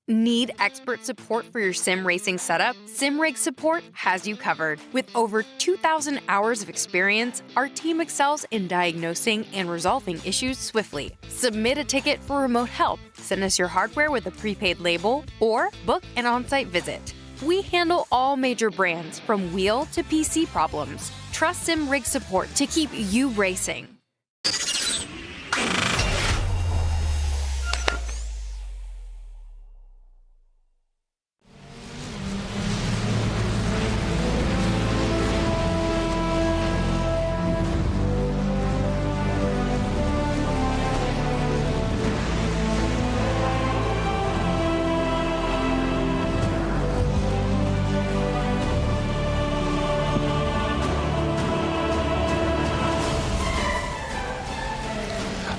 Need expert support for your sim racing setup? SimRig Support has you covered. With over 2,000 hours of experience, our team excels in diagnosing and resolving issues swiftly. Submit a ticket for remote help, send us your hardware with a prepaid label, or book an on-site visit. We handle all major brands, from wheel to PC problems. Trust SimRig Support to keep you racing.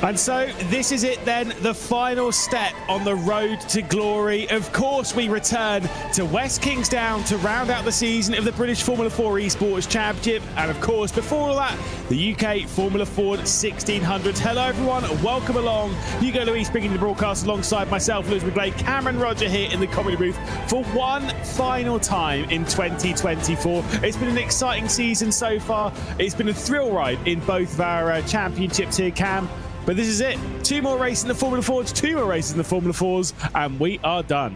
And so this is it then, the final step on the road to glory. Of course, we return to West Kingsdown to round out the season of the British Formula 4 Esports Championship. And of course, before all that, the UK Formula Ford 1600. Hello everyone, welcome along. Hugo Luis bringing the broadcast alongside myself, Lewis McGlade, Cameron Roger here in the commentary booth for one final time in 2024. It's been an exciting season so far. It's been a thrill ride in both of our championships here, Cam. But this is it. 2 more races in the Formula Fords, 2 more races in the Formula 4s, and we are done.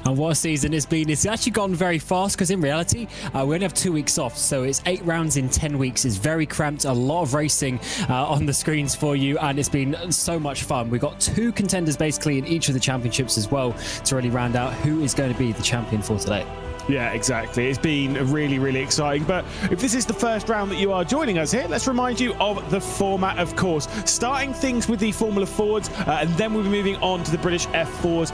And what a season it's been. It's actually gone very fast because in reality, we only have 2 weeks off. So it's 8 rounds in 10 weeks. It's very cramped. A lot of racing on the screens for you. And it's been so much fun. We've got 2 contenders basically in each of the championships as well to really round out who is going to be the champion for today. Yeah, exactly. It's been really, really exciting. But if this is the first round that you are joining us here, let's remind you of the format, of course. Starting things with the Formula Fords, and then we'll be moving on to the British F4s.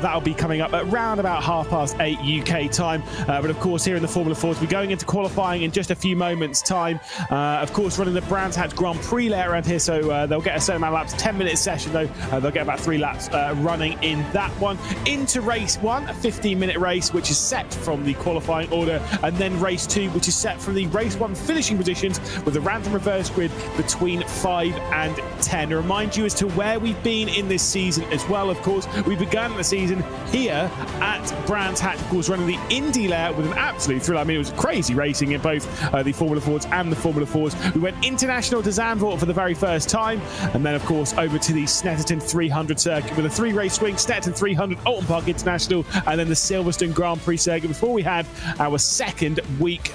That'll be coming up at around about 8:30 UK time. But of course, here in the Formula Fords, we're going into qualifying in just a few moments' time. Of course, running the Brands Hatch Grand Prix layer around here, so they'll get a certain amount of laps. 10-minute session, though. They'll get about 3 laps running in that one. Into race 1, a 15-minute race, which is set from the qualifying order, and then race 2, which is set from the race 1 finishing positions with a random reverse grid between 5 and 10. To remind you as to where we've been in this season as well, of course, we began the season here at Brands Hatch, of course, running the Indy layer with an absolute thrill. I mean, it was crazy racing in both the Formula Fords and the Formula 4s. We went international to Zandvoort for the very first time, and then, of course, over to the Snetterton 300 circuit with a 3-race swing, Snetterton 300, Alton Park International, and then the Silverstone Grand Prix circuit before we had our second week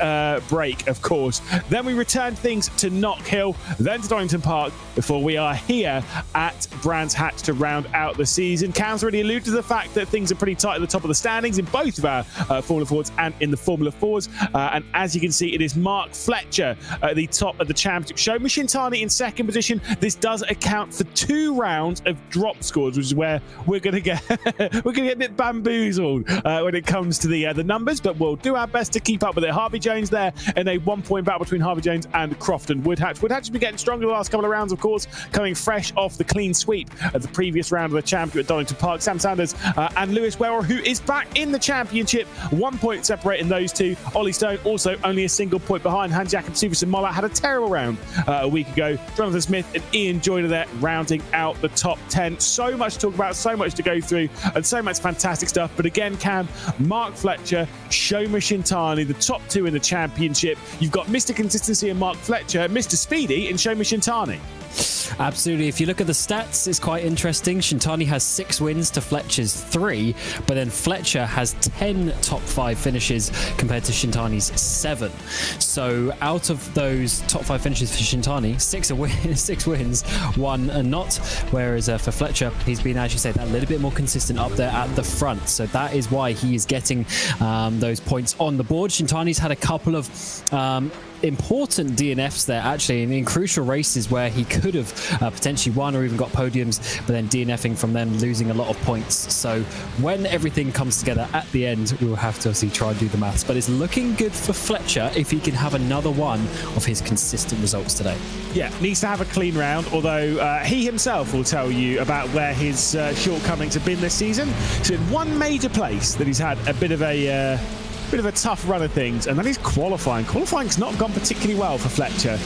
break, of course. Then we returned things to Knock Hill, then to Donington Park, before we are here at Brands Hatch to round out the season. Cam's already alluded to the fact that things are pretty tight at the top of the standings in both of our Formula Fords and in the Formula 4s. And as you can see, it is Mark Fletcher at the top of the championship. Shomi Shintani in second position. This does account for 2 rounds of drop scores, which is where we're going to get a bit bamboozled when it comes to the numbers. But we'll do our best to keep up with it. Harvey Jones there in a 1-point battle between Harvey Jones and Crofton Woodhatch. Woodhatch has been getting stronger the last couple of rounds, of course, coming fresh off the clean sweep of the previous round of the championship at Donington Park. Sam Sanders and Lewis Werrell, who is back in the championship, 1 point separating those two. Ollie Stone also only a single point behind. Hans Jakob Suverson Moller had a terrible round a week ago. Jonathan Smith and Ian Joyner there rounding out the top 10. So much to talk about, so much to go through, and so much fantastic stuff. But again, Cam, Mark Fletcher, Shomi Shintani, the top 2 in the championship. You've got Mr. Consistency in Mark Fletcher, Mr. Speedy in Shomi Shintani. Absolutely. If you look at the stats, it's quite interesting. Shintani has 6 wins to Fletcher's 3, but then Fletcher has 10 top 5 finishes compared to Shintani's 7. So out of those top 5 finishes for Shintani, 6 wins, 1 are not. Whereas for Fletcher, he's been, as you say, that little bit more consistent up there at the front. So that is why he is getting those points on the board. Shintani's had a couple of important DNFs there, actually, in crucial races where he could have potentially won or even got podiums, but then DNFing from them, losing a lot of points. So when everything comes together at the end, we'll have to obviously try and do the maths. But it's looking good for Fletcher if he can have another one of his consistent results today. Yeah, needs to have a clean round, although he himself will tell you about where his shortcomings have been this season. So in one major place that he's had a bit of a bit of a tough run of things, and that is qualifying. Qualifying's not gone particularly well for Fletcher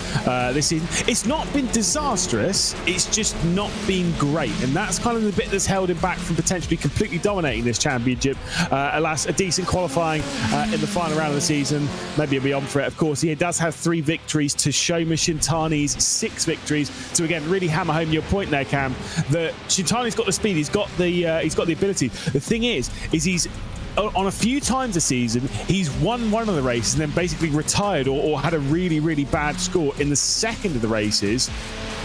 this season. It's not been disastrous, it's just not been great, and that's kind of the bit that's held him back from potentially completely dominating this championship. Alas, a decent qualifying in the final round of the season. Maybe he'll be on for it. Of course, he does have 3 victories to Shoma Shintani's 6 victories. So again, really hammer home your point there, Cam, that Shintani's got the speed, he's got the ability. The thing is he's on a few times this season, he's won one of the races and then basically retired or had a really, really bad score in the second of the races,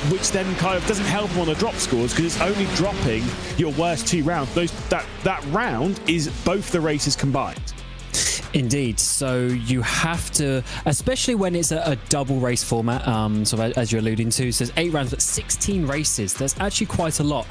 which then kind of doesn't help him on the drop scores because it's only dropping your worst 2 rounds. That round is both the races combined. Indeed. So you have to, especially when it's a double race format, sort of as you're alluding to, so there's 8 rounds, but 16 races. There's actually quite a lot.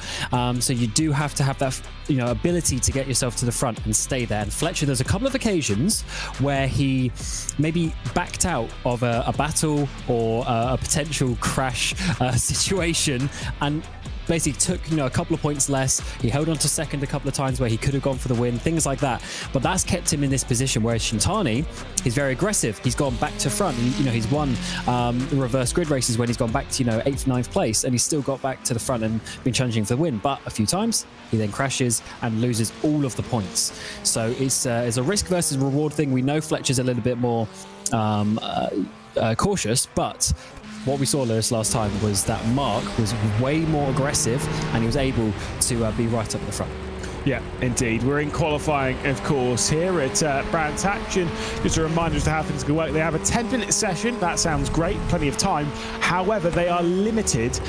So you do have to have that, ability to get yourself to the front and stay there. And Fletcher, there's a couple of occasions where he maybe backed out of a battle or a potential crash situation and basically took a couple of points less. He held on to second a couple of times where he could have gone for the win, things like that. But that's kept him in this position, whereas Shintani is very aggressive. He's gone back to front, and he's won the reverse grid races when he's gone back to 8th, 9th place, and he's still got back to the front and been challenging for the win. But a few times he then crashes and loses all of the points. So it's a risk versus reward thing. We know Fletcher's a little bit more cautious, but what we saw last time was that Mark was way more aggressive and he was able to be right up the front. Yeah, indeed. We're in qualifying, of course, here at Brands Hatch. And just a reminder as to how things can work. They have a 10-minute session. That sounds great. Plenty of time. However, they are limited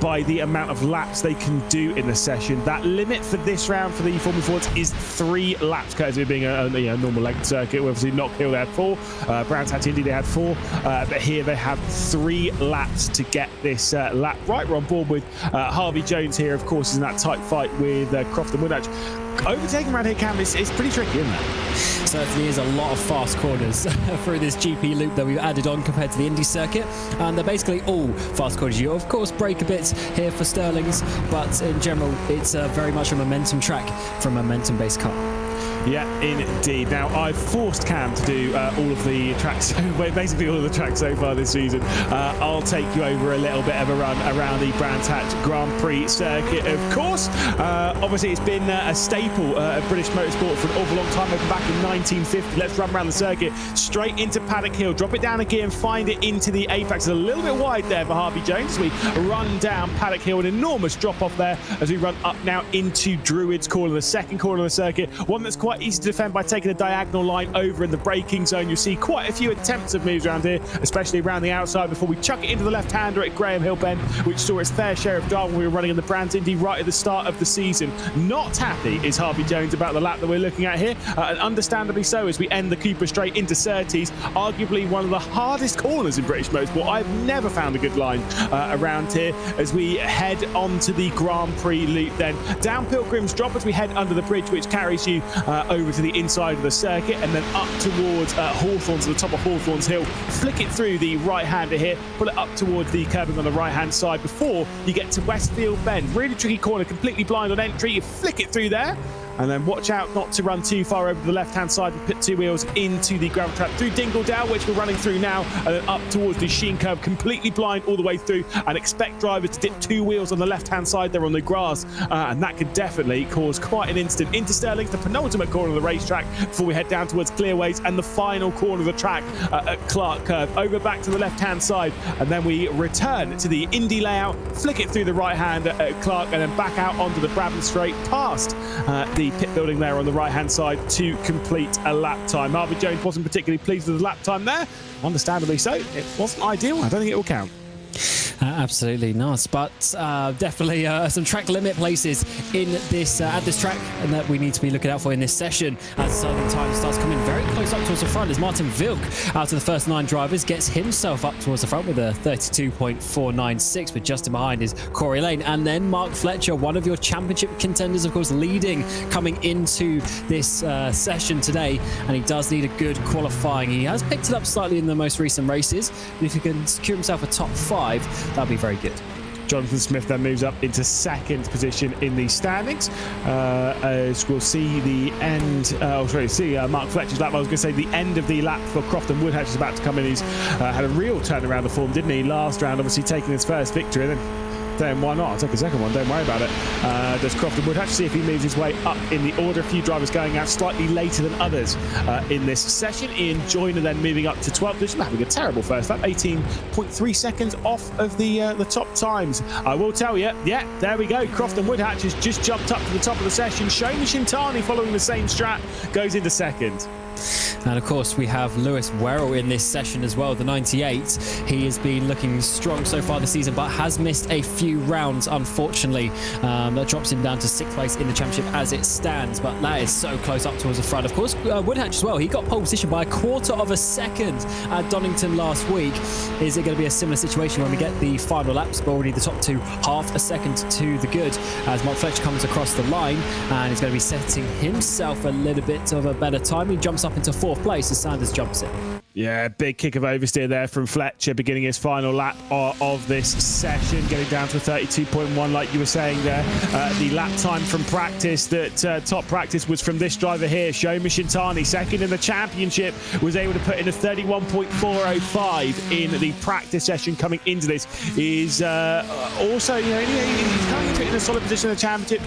by the amount of laps they can do in the session. That limit for this round for the Formula Fords is 3 laps, courtesy of being a normal length circuit. Obviously, Knock Hill, they had 4. Brands Hatch, Indy, they had 4. But here they have 3 laps to get this lap right. We're on board with Harvey Jones here, of course, is in that tight fight with Croft and Woodhatch. Overtaking around here, Cam, it's pretty tricky, isn't it? Certainly is a lot of fast corners through this GP loop that we've added on compared to the Indy circuit, and they're basically all fast corners. You of course break a bit here for Sterling's, but in general it's very much a momentum track from a momentum-based car. Yeah, indeed. Now, I've forced Cam to do all of the tracks, basically all of the tracks so far this season. I'll take you over a little bit of a run around the Brands Hatch Grand Prix circuit, of course. Obviously, it's been a staple of British motorsport for an awful long time, opened back in 1950. Let's run around the circuit, straight into Paddock Hill, drop it down again, find it into the apex. It's a little bit wide there for Harvey Jones. We run down Paddock Hill, an enormous drop off there as we run up now into Druids Corner, the second corner of the circuit, one that's quite easy to defend by taking a diagonal line over in the braking zone. You see quite a few attempts of moves around here, especially around the outside before we chuck it into the left-hander at Graham Hill Bend, which saw its fair share of drama when we were running in the Brands Indy right at the start of the season. Not happy is Harvey Jones about the lap that we're looking at here, and understandably so, as we end the Cooper Straight into Surtees, arguably one of the hardest corners in British motorsport. I've never found a good line around here as we head onto the Grand Prix loop, then down Pilgrim's Drop as we head under the bridge, which carries you over to the inside of the circuit, and then up towards Hawthorns, at the top of Hawthorns Hill. Flick it through the right-hander here, pull it up towards the curbing on the right-hand side before you get to Westfield Bend. Really tricky corner, completely blind on entry. You flick it through there, and then watch out not to run too far over to the left-hand side and put 2 wheels into the gravel trap through Dingledale, which we're running through now, and then up towards the Sheen curve, completely blind all the way through, and expect drivers to dip 2 wheels on the left-hand side there on the grass, and that could definitely cause quite an incident. Into Sterling's, the penultimate corner of the racetrack, before we head down towards Clearways, and the final corner of the track at Clark Curve. Over back to the left-hand side, and then we return to the Indy layout, flick it through the right-hand at Clark, and then back out onto the Brabham Straight, past the pit building there on the right-hand side to complete a lap time. Harvey Jones wasn't particularly pleased with the lap time there. Understandably so. It wasn't ideal. I don't think it will count. Absolutely not, but definitely some track limit places in this at this track, and that we need to be looking out for in this session as starting time starts coming very close up towards the front as Martin Vilk, out of the first 9 drivers, gets himself up towards the front with a 32.496, with just in behind is Corey Lane, and then Mark Fletcher, one of your championship contenders, of course, leading coming into this session today, and he does need a good qualifying. He has picked it up slightly in the most recent races, but if he can secure himself a top 5, that'll be very good. Jonathan Smith then moves up into second position in the standings. As we'll see the end, Mark Fletcher's lap. I was going to say the end of the lap for Crofton Woodhatch is about to come in. He's had a real turnaround of form, didn't he? Last round, obviously taking his first victory, and then why not? I'll take a second one, don't worry about it. Does Crofton Woodhatch see if he moves his way up in the order? A few drivers going out slightly later than others in this session. Ian Joyner then moving up to 12th position, having a terrible first lap, 18.3 seconds off of the top times. I will tell you, yeah, there we go. Crofton Woodhatch has just jumped up to the top of the session. Shoma Shintani, following the same strat, goes into second. And of course, we have Lewis Werrell in this session as well, the 98. He has been looking strong so far this season, but has missed a few rounds, unfortunately. That drops him down to 6th place in the championship as it stands, but that is so close up towards the front. Of course, Woodhatch as well, he got pole position by 1/4 of a second at Donington last week. Is it going to be a similar situation when we get the final laps, but already the top two, 1/2 a second to the good, as Mark Fletcher comes across the line, and he's going to be setting himself a little bit of a better time. He jumps up into 4th place as Sanders jumps in. Yeah, big kick of oversteer there from Fletcher, beginning his final lap of this session, getting down to a 32.1, like you were saying there. The lap time from practice, that top practice, was from this driver here, Shoma Shintani, second in the championship, was able to put in a 31.405 in the practice session coming into this. Is also, you know, he's coming into it in a solid position in the championship,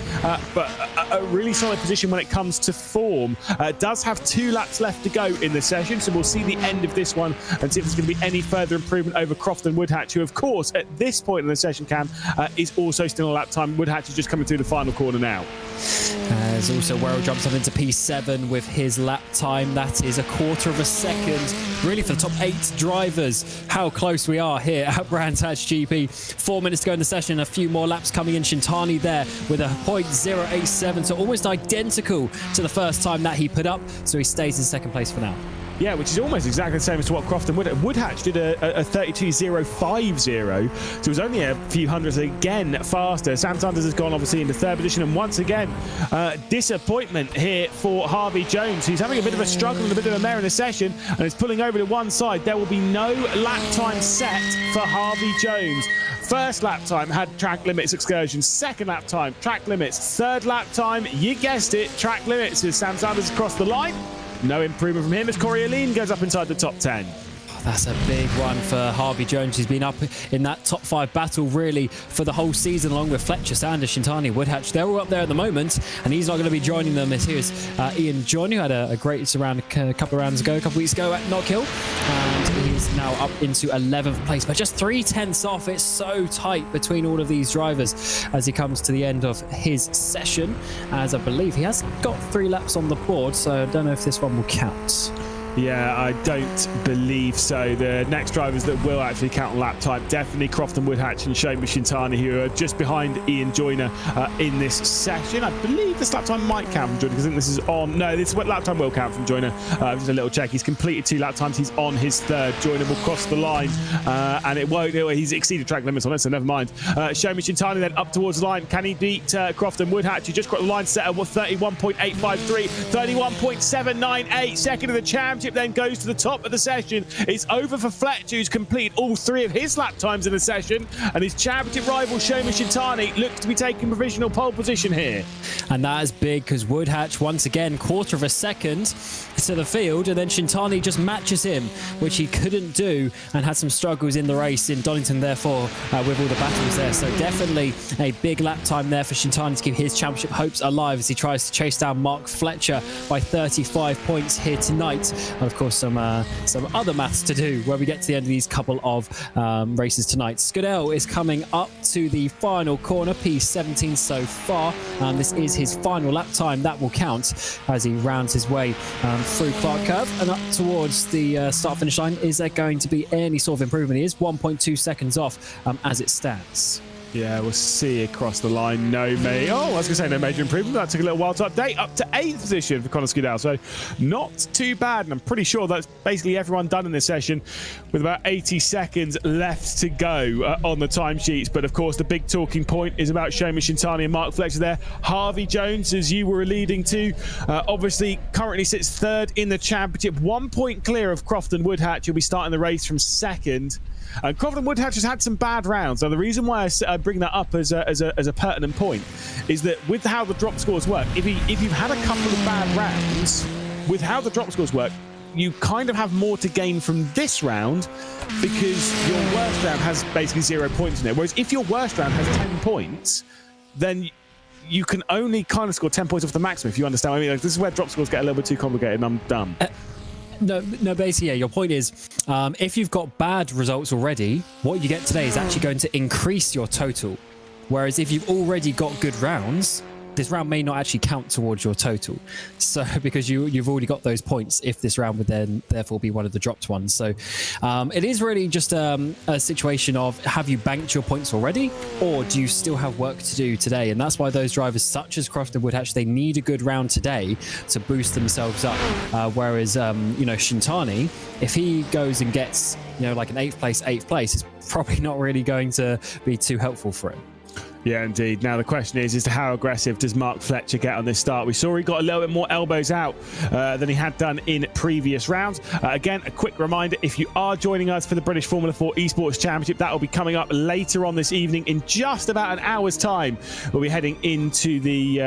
but a really solid position when it comes to form. Does have 2 laps left to go in the session, so we'll see the end of this one and see if there's going to be any further improvement over Crofton Woodhatch, who of course at this point in the session, Cam, is also still a lap time. Woodhatch is just coming through the final corner now. As also Werrell jumps up into P7 with his lap time. That is 1/4 of a second, really, for the top 8 drivers. How close we are here at Brands Hatch GP. 4 minutes to go in the session, a few more laps coming in. Shintani there with a 0.087, so almost identical to the first time that he put up, so he stays in second place for now. Yeah, which is almost exactly the same as what Crofton Woodhatch did, a 32.050, so it was only a few hundredths again faster. Sam Sanders has gone obviously into 3rd position, and once again, disappointment here for Harvey Jones, who's having a bit of a struggle and a bit of a mare in the session, and is pulling over to one side. There will be no lap time set for Harvey Jones. First lap time had track limits excursions. Second lap time, track limits. Third lap time, you guessed it, track limits, as Sam Sanders across the line. No improvement from him as Corey Aline goes up inside the top 10. That's a big one for Harvey Jones. He's been up in that top 5 battle really for the whole season, along with Fletcher, Sanders, Shintani, Woodhatch. They're all up there at the moment, and he's not going to be joining them. Here's Ian Joyner, who had a great round a couple of rounds ago, a couple of weeks ago at Knock Hill, and he's now up into 11th place, but just 3/10 off. It's so tight between all of these drivers as he comes to the end of his session, as I believe he has got 3 laps on the board, so I don't know if this one will count. Yeah, I don't believe so. The next drivers that will actually count on lap time, definitely Crofton Woodhatch and Shoma Shintani, who are just behind Ian Joyner in this session. I believe this lap time might count from Joyner, because I think this is on. No, this lap time will count from Joyner. Just a little check. He's completed 2 lap times. He's on his 3rd. Joyner will cross the line, and it won't. He's exceeded track limits on it, so never mind. Shoma Shintani then up towards the line. Can he beat Crofton Woodhatch? He just got the line set at 31.853, 31.798, second of the championship. Then goes to the top of the session. It's over for Fletcher, who's completed all 3 of his lap times in the session, and his championship rival Shoma Shintani looks to be taking provisional pole position here. And that is big, because Woodhatch once again 1/4 of a second to the field, and then Shintani just matches him, which he couldn't do, and had some struggles in the race in Donington, therefore, with all the battles there. So definitely a big lap time there for Shintani to keep his championship hopes alive as he tries to chase down Mark Fletcher by 35 points here tonight. And of course, some other maths to do when we get to the end of these couple of races tonight. Scudell is coming up to the final corner, P17 so far. This is his final lap time. That will count as he rounds his way through Clark Curve and up towards the start-finish line. Is there going to be any sort of improvement? He is 1.2 seconds off as it stands. Yeah, we'll see across the line. No major improvement. That took a little while to update. Up to 8th position for Conor Scudell. So not too bad. And I'm pretty sure that's basically everyone done in this session, with about 80 seconds left to go on the timesheets. But of course, the big talking point is about Shoma Shintani and Mark Fletcher there. Harvey Jones, as you were alluding to, obviously currently sits 3rd in the championship, 1 point clear of Crofton Woodhatch. He'll be starting the race from 2nd. Crofton Woodhatch has had some bad rounds. Now, the reason why I bring that up as a pertinent point is that with how the drop scores work, if you've had a couple of bad rounds, with how the drop scores work, you kind of have more to gain from this round because your worst round has basically 0 points in it. Whereas if your worst round has 10 points, then you can only kind of score 10 points off the maximum, if you understand what I mean. Like, this is where drop scores get a little bit too complicated, and I'm done. No, basically, yeah, your point is, if you've got bad results already, what you get today is actually going to increase your total. Whereas if you've already got good rounds, this round may not actually count towards your total. So because you've already got those points, if this round would then therefore be one of the dropped ones. So it is really just a situation of, have you banked your points already, or do you still have work to do today? And that's why those drivers such as Crofton Woodhatch, they need a good round today to boost themselves up. Whereas Shintani, if he goes and gets like an 8th place, it's probably not really going to be too helpful for him. Yeah, indeed. Now, the question is to how aggressive does Mark Fletcher get on this start? We saw he got a little bit more elbows out than he had done in previous rounds. Again, a quick reminder, if you are joining us for the British Formula 4 Esports Championship, that will be coming up later on this evening in just about an hour's time. We'll be heading into the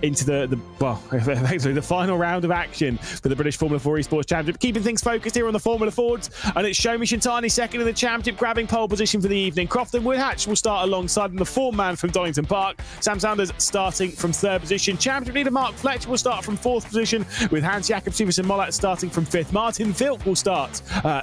effectively the final round of action for the British Formula 4 Esports Championship. Keeping things focused here on the Formula Fords, and it's Shomi Shintani second in the championship, grabbing pole position for the evening. Crofton Woodhatch will start alongside him, the four-man from Donington Park. Sam Sanders starting from 3rd position. Championship leader Mark Fletcher will start from 4th position, with Hans Jakob Siversen Mollat starting from 5th. Martin Vilk will start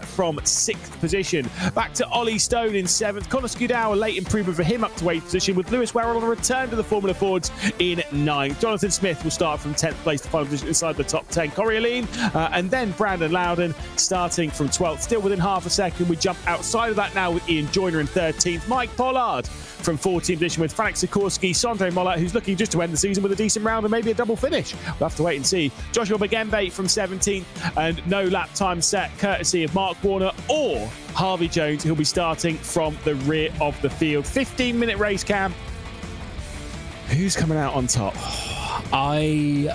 from 6th position. Back to Ollie Stone in 7th. Connor Skudau, a late improvement for him, up to 8th position, with Lewis Werrell on a return to the Formula Fords in 9th. Jonathan Smith will start from 10th place, the final position inside the top 10. Corioline and then Brandon Loudon starting from 12th. Still within half a second. We jump outside of that now with Ian Joyner in 13th. Mike Pollard from 14th position with Frank Sikorsky, Sondre Mollat, who's looking just to end the season with a decent round and maybe a double finish. We'll have to wait and see. Joshua Bagembe from 17th, and no lap time set courtesy of Mark Warner or Harvey Jones, who'll be starting from the rear of the field. 15-minute race, Cam. Who's coming out on top? I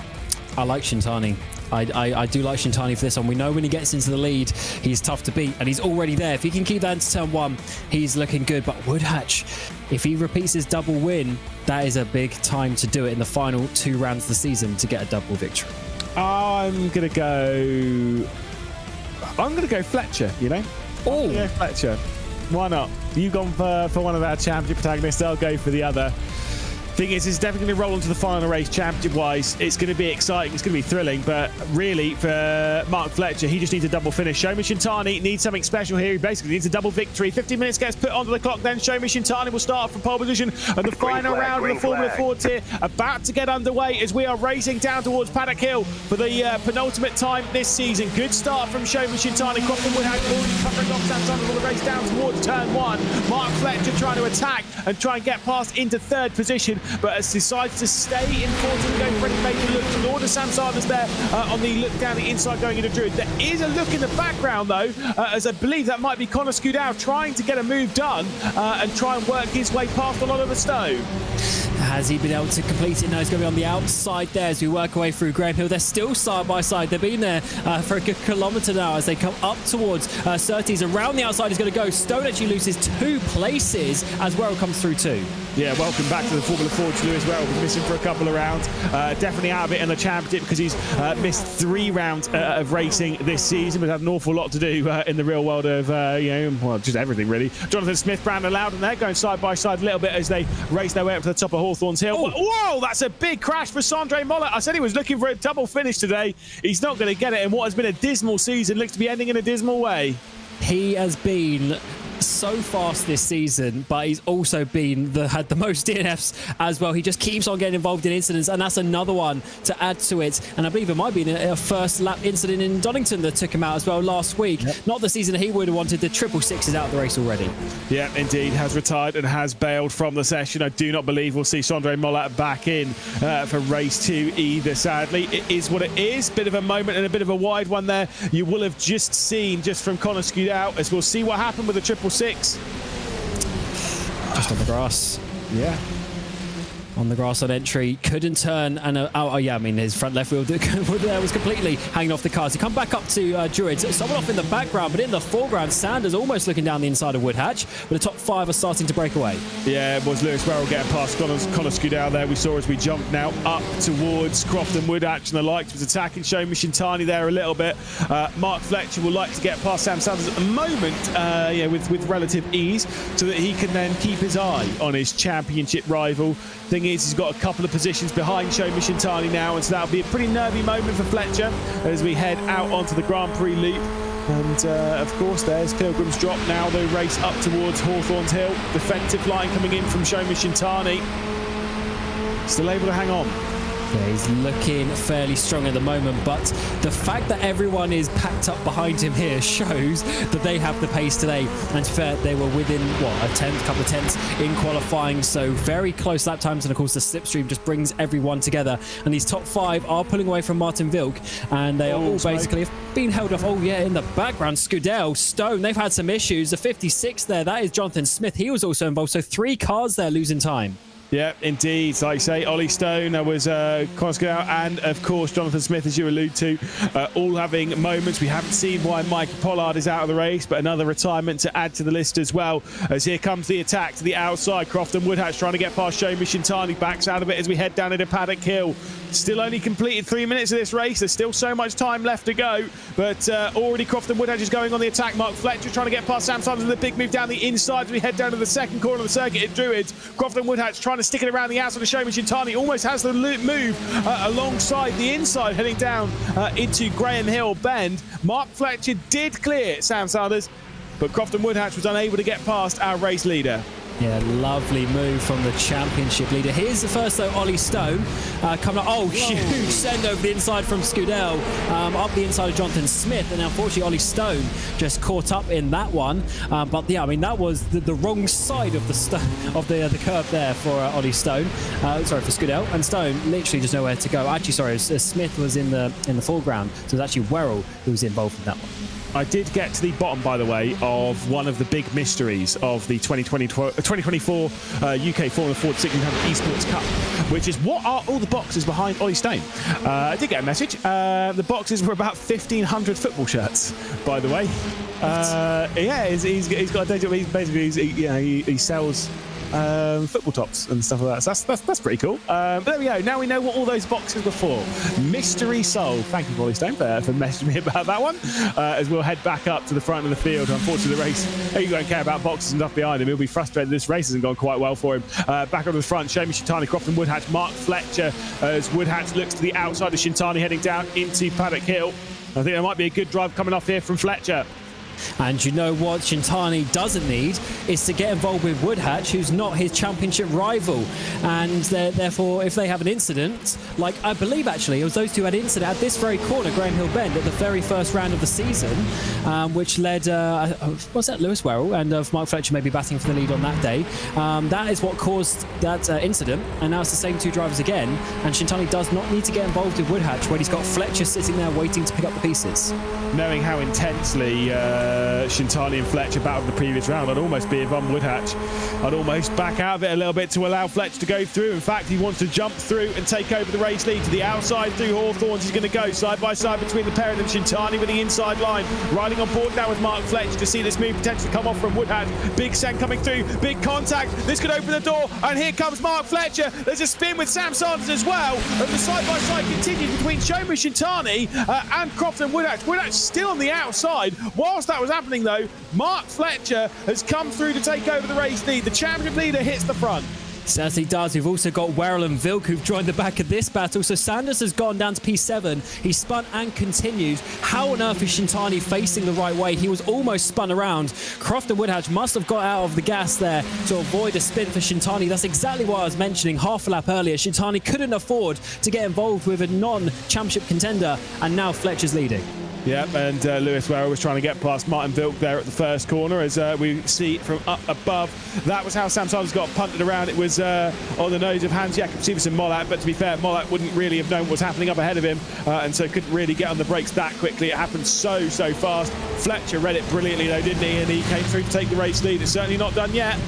like Shintani. I do like Shintani for this one. We know when he gets into the lead, he's tough to beat, and he's already there. If he can keep that into turn 1, he's looking good. But Woodhatch, if he repeats his double win, that is a big time to do it in the final 2 rounds of the season to get a double victory. I'm gonna go Fletcher. Oh, Fletcher. Why not? You've gone for one of our championship protagonists. I'll go for the other. Thing is, it's definitely going to roll into the final race championship-wise. It's going to be exciting. It's going to be thrilling. But really, for Mark Fletcher, he just needs a double finish. Shomi Shintani needs something special here. He basically needs a double victory. 15 minutes gets put onto the clock. Then Shomi Shintani will start from pole position. And the final round of the Formula Fords here about to get underway as we are racing down towards Paddock Hill for the penultimate time this season. Good start from Shomi Shintani. Crofton Woodhatch already covering off Sam Sanders on the race down towards turn 1. Mark Fletcher trying to attack and try and get past into 3rd position, but has decided to stay in 4th and go for any major look to order. Sam Sanders there on the look down the inside going into Druid. There is a look in the background though, as I believe that might be Connor Skudau trying to get a move done and try and work his way past Oliver Stowe. Has he been able to complete it? No, he's going to be on the outside there as we work our way through Graham Hill. They're still side by side. They've been there for a good kilometre now as they come up towards Surtees. Around the outside is going to go. Stone actually loses 2 places as Werrell comes through 2. Yeah, welcome back to the Formula Fords. Lewis Werrell was missing for a couple of rounds. Definitely out of it in the championship because he's missed 3 rounds of racing this season, but had an awful lot to do in the real world of, just everything really. Jonathan Smith, Brandon Loudon there going side by side a little bit as they race their way up to the top of Hawthorns Hill. Oh. Whoa, that's a big crash for Sondre Mollat. I said he was looking for a double finish today. He's not going to get it in what has been a dismal season. Looks to be ending in a dismal way. He has been so fast this season, but he's also had the most DNFs as well. He just keeps on getting involved in incidents, and that's another one to add to it. And I believe it might be a first lap incident in Donington that took him out as well last week. Yep. Not the season he would have wanted. The 666 is out of the race already. Yeah, indeed, has retired and has bailed from the session. I do not believe we'll see Sondre Mollat back in for race 2 either, sadly. It is what it is. Bit of a moment and a bit of a wide one there. You will have just seen just from Connor Skudau, as we'll see what happened with the 666. Just on the grass. Yeah. on the grass on entry, couldn't turn, and his front left wheel was completely hanging off the cars. He come back up to Druids, someone off in the background, but in the foreground, Sanders almost looking down the inside of Woodhatch, but the top 5 are starting to break away. Yeah, it was Lewis Werrell getting past Connor Scudell there. We saw as we jumped now up towards Croft and Woodhatch and the likes, was attacking Shomi Shintani there a little bit. Mark Fletcher will like to get past Sam Sanders at the moment, with relative ease, so that he can then keep his eye on his championship rival. Thing is, he's got a couple of positions behind Shomi Shintani now, and so that'll be a pretty nervy moment for Fletcher as we head out onto the Grand Prix loop. And of course, there's Pilgrim's Drop now. The race up towards Hawthorns Hill. Defensive line coming in from Shomi Shintani. Still able to hang on. Yeah, he's looking fairly strong at the moment, but the fact that everyone is packed up behind him here shows that they have the pace today. And to be fair, they were within, a couple of tenths in qualifying, so very close lap times, and of course the slipstream just brings everyone together. And these top 5 are pulling away from Martin Vilk, and they are all basically being held off. Oh yeah, in the background, Scudell, Stone, they've had some issues. The 56 there, that is Jonathan Smith. He was also involved, so 3 cars there losing time. Yeah, indeed. Like you say, Ollie Stone, there was Connor Scudell, and of course Jonathan Smith, as you allude to, all having moments. We haven't seen why Mikey Pollard is out of the race, but another retirement to add to the list as well. As here comes the attack to the outside. Croft and Woodhatch trying to get past Shomi Shintani. Backs out of it as we head down into Paddock Hill. Still only completed 3 minutes of this race. There's still so much time left to go, but already Croft and Woodhatch is going on the attack. Mark Fletcher trying to get past Sam Sanders with a big move down the inside as we head down to the second corner of the circuit at Druids. Croft and Woodhatch trying to stick it around the outside of Shomi Shintani. Almost has the move alongside the inside, heading down into Graham Hill Bend. Mark Fletcher did clear Sam Sanders, but Croft and Woodhatch was unable to get past our race leader. Yeah, lovely move from the championship leader. Here's the first, though, Ollie Stone coming up. Oh, huge send over the inside from Scudell, up the inside of Jonathan Smith, and unfortunately Ollie Stone just caught up in that one. But yeah, I mean, that was the wrong side of the curve there for Ollie Stone. For Scudell, and Stone literally just nowhere to go. Actually, sorry, Smith was in the foreground, so it was actually Werrell who was involved in that one. I did get to the bottom, by the way, of one of the big mysteries of the 2024 UK Formula Ford 1600 Esports Cup, which is what are all the boxes behind Ollie Stone? I did get a message. The boxes were about 1,500 football shirts, by the way. He's got a day job. He sells football tops and stuff like that. So that's pretty cool. But there we go. Now we know what all those boxes were for. Mystery solved. Thank you, Ollie Stone, for messaging me about that one. As we'll head back up to the front of the field. Unfortunately, the race, he won't care about boxes and stuff behind him. He'll be frustrated this race hasn't gone quite well for him. Back up to the front, Shomi Shintani, Croft and Woodhatch, Mark Fletcher, as Woodhatch looks to the outside of Shintani, heading down into Paddock Hill. I think there might be a good drive coming off here from Fletcher. And you know what Shintani doesn't need is to get involved with Woodhatch, who's not his championship rival. And therefore, if they have an incident, like I believe actually it was those two had an incident at this very corner, Graham Hill Bend, at the very first round of the season, which led, was that Lewis Werrell and Mark Fletcher maybe batting for the lead on that day. That is what caused that incident. And now it's the same two drivers again. And Shintani does not need to get involved with Woodhatch when he's got Fletcher sitting there waiting to pick up the pieces. Knowing how intensely Shintani and Fletcher battled the previous round, I'd almost be if I'm Woodhatch. I'd almost back out of it a little bit to allow Fletcher to go through. In fact, he wants to jump through and take over the race lead to the outside through Hawthorns. He's going to go side by side between the pair of them. Shintani with the inside line, riding on board now with Mark Fletcher to see this move potentially come off from Woodhatch. Big send coming through, big contact. This could open the door, and here comes Mark Fletcher. There's a spin with Sam Sanders as well, and the side by side continues between Shomi Shintani and Croft and Woodhatch. Woodhatch still on the outside. Whilst that was happening, though, Mark Fletcher has come through to take over the race lead. The championship leader hits the front. Certainly does. We've also got Werrell and Vilk who've joined the back of this battle. So Sanders has gone down to P7. He spun and continued. How on earth is Shintani facing the right way? He was almost spun around. Croft and Woodhatch must have got out of the gas there to avoid a spin for Shintani. That's exactly what I was mentioning half a lap earlier. Shintani couldn't afford to get involved with a non-championship contender, and now Fletcher's leading. Yeah, and Lewis Werrell was trying to get past Martin Vilk there at the first corner, as we see from up above. That was how Sam Sanders got punted around. It was on the nose of Hans-Jakob Siversen-Mollett, but to be fair, Mollett wouldn't really have known what was happening up ahead of him, and so couldn't really get on the brakes that quickly. It happened so fast. Fletcher read it brilliantly though, didn't he? And he came through to take the race lead. It's certainly not done yet.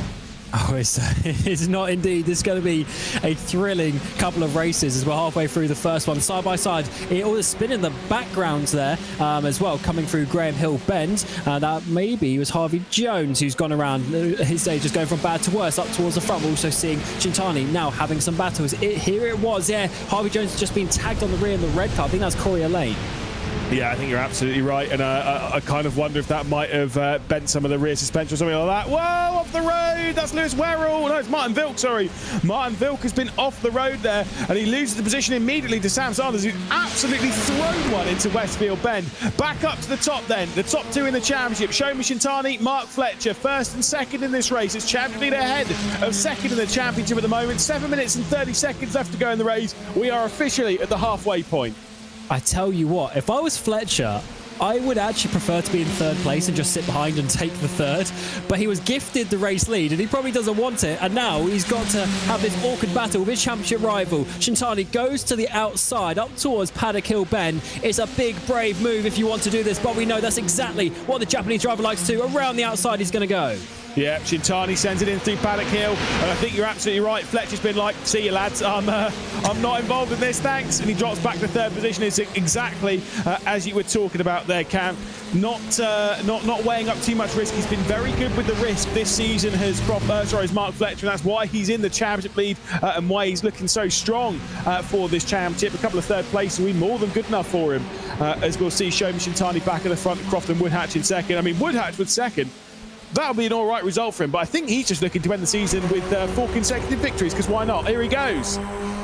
Oh, it's not indeed. This is going to be a thrilling couple of races as we're halfway through the first one. Side by side, it all is spin in the background there as well, coming through Graham Hill Bend. That maybe was Harvey Jones who's gone around his day just going from bad to worse up towards the front. We're also seeing Shintani now having some battles. Here it was, yeah. Harvey Jones has just been tagged on the rear in the red car. I think that's Corey Lane. Yeah, I think you're absolutely right, and I kind of wonder if that might have bent some of the rear suspension or something like that. Whoa, off the road! That's Lewis Werrell. No, it's Martin Vilk, sorry. Martin Vilk has been off the road there, and he loses the position immediately to Sam Sanders, who's absolutely thrown one into Westfield Bend. Back up to the top then, the top two in the championship. Shomi Shintani, Mark Fletcher, first and second in this race. It's champion leader ahead of second in the championship at the moment. 7 minutes and 30 seconds left to go in the race. We are officially at the halfway point. I tell you what, if I was Fletcher, I would actually prefer to be in third place and just sit behind and take the third. But he was gifted the race lead and he probably doesn't want it. And now he's got to have this awkward battle with his championship rival. Shintani goes to the outside up towards Paddock Hill Bend. It's a big, brave move if you want to do this. But we know that's exactly what the Japanese driver likes to do. Around the outside he's going to go. Yeah, Shintani sends it in through Paddock Hill, and I think you're absolutely right. Fletcher's been like, see you lads, I'm not involved in this, thanks. And he drops back to third position. It's exactly as you were talking about there, Cam. Not weighing up too much risk. He's been very good with the risk this season, is Mark Fletcher, and that's why he's in the championship lead and why he's looking so strong for this championship. A couple of third places will be more than good enough for him, as we'll see Shomi Shintani back at the front, Croft and Woodhatch in second. I mean, Woodhatch with second. That'll be an all right result for him, but I think he's just looking to end the season with 4 consecutive victories, because why not? Here he goes.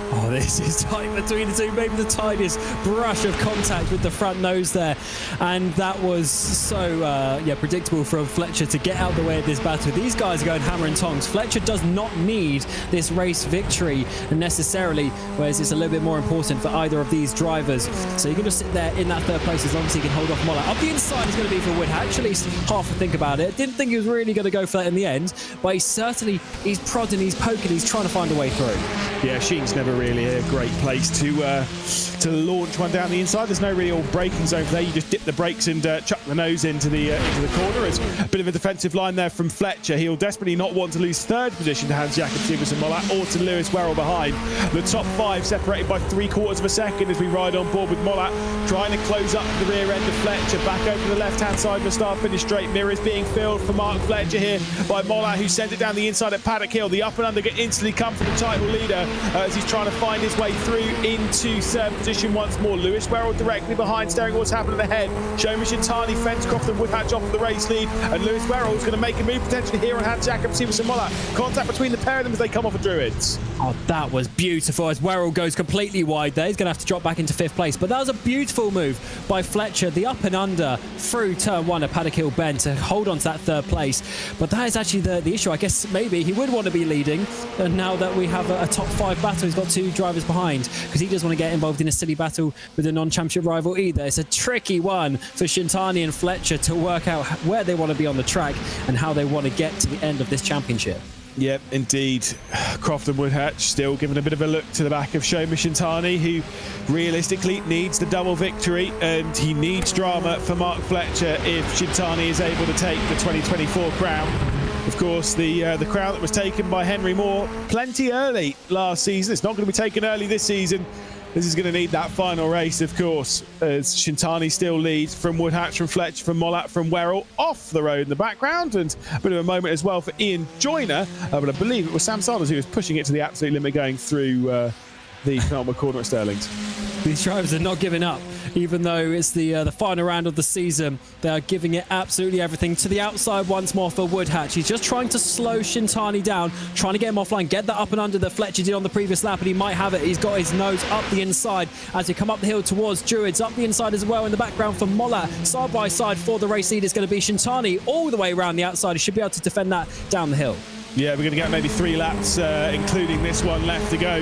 Oh, this is tight between the two. Maybe the tiniest brush of contact with the front nose there. And that was so predictable from Fletcher to get out of the way of this battle. These guys are going hammer and tongs. Fletcher does not need this race victory necessarily, whereas it's a little bit more important for either of these drivers. So you can just sit there in that third place as long as he can hold off Moller. Up the inside is going to be for Woodhatch, at least half a think about it. Didn't think he was really going to go for that in the end, but he's prodding, he's poking, he's trying to find a way through. Yeah, Sheen's never really a great place to launch one down the inside. There's no real braking zone for there. You just dip the brakes and chuck the nose into the corner. It's a bit of a defensive line there from Fletcher. He'll desperately not want to lose third position to Hans-Jakob Siversen-Mollett or to Lewis Werrell behind. The top 5 separated by 3/4 of a second as we ride on board with Mollett trying to close up the rear end of Fletcher. Back over the left-hand side of the start-finish straight. Mirrors being filled for Mark Fletcher here by Mollett, who sent it down the inside at Paddock Hill. The up and under get instantly come from the title leader as he's trying to find his way through into third position once more. Lewis Werrell directly behind, staring at what's happening ahead. Shomi Shintani fence Croft and Woodhatch off the race lead, and Lewis Werrell is going to make a move potentially here on Hans-Jakob Siversen-Mollett. Contact between the pair of them as they come off of Druids. Oh, that was beautiful as Werrell goes completely wide there. He's going to have to drop back into 5th place, but that was a beautiful move by Fletcher. The up and under through turn 1 at Paddock Hill Bend to hold on to that 3rd place. But that is actually the issue. I guess maybe he would want to be leading, and now that we have a top 5 battle, he's got 2 drivers behind, because he doesn't want to get involved in a silly battle with a non-championship rival either. It's a tricky one for Shintani and Fletcher to work out where they want to be on the track and how they want to get to the end of this championship. Yep, indeed. Croft and Woodhatch still giving a bit of a look to the back of Shomi Shintani, who realistically needs the double victory, and he needs drama for Mark Fletcher if Shintani is able to take the 2024 crown. Of course, the crown that was taken by Henry Moore plenty early last season. It's not going to be taken early this season. This is going to need that final race, of course, as Shintani still leads from Woodhatch, from Fletcher, from Mollett, from Werrell off the road in the background, and a bit of a moment as well for Ian Joyner, but I believe it was Sam Sanders who was pushing it to the absolute limit going through the penultimate corner at Sterling's. These drivers are not giving up, even though it's the final round of the season. They are giving it absolutely everything. To the outside once more for Woodhatch. He's just trying to slow Shintani down, trying to get him offline, get that up and under that Fletcher did on the previous lap, and he might have it. He's got his nose up the inside as we come up the hill towards Druids. Up the inside as well in the background for Mollett. Side by side for the race lead is going to be Shintani all the way around the outside. He should be able to defend that down the hill. Yeah, we're going to get maybe 3 laps, including this one left to go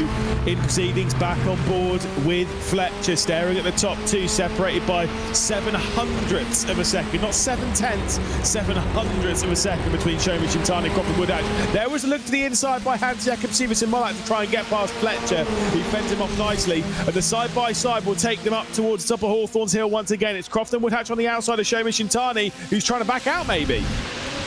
in proceedings. Back on board with Fletcher, staring at the top 2, separated by 7/100ths of a second. Not 7/10ths, 7/100ths of a second between Shomi Shintani and Croft and Woodhatch. There was a look to the inside by Hans-Jakob Siversen-Mollett to try and get past Fletcher. He fends him off nicely. And the side-by-side will take them up towards the top of Hawthorns Hill once again. It's Croft and Woodhatch on the outside of Shomi Shintani, who's trying to back out maybe.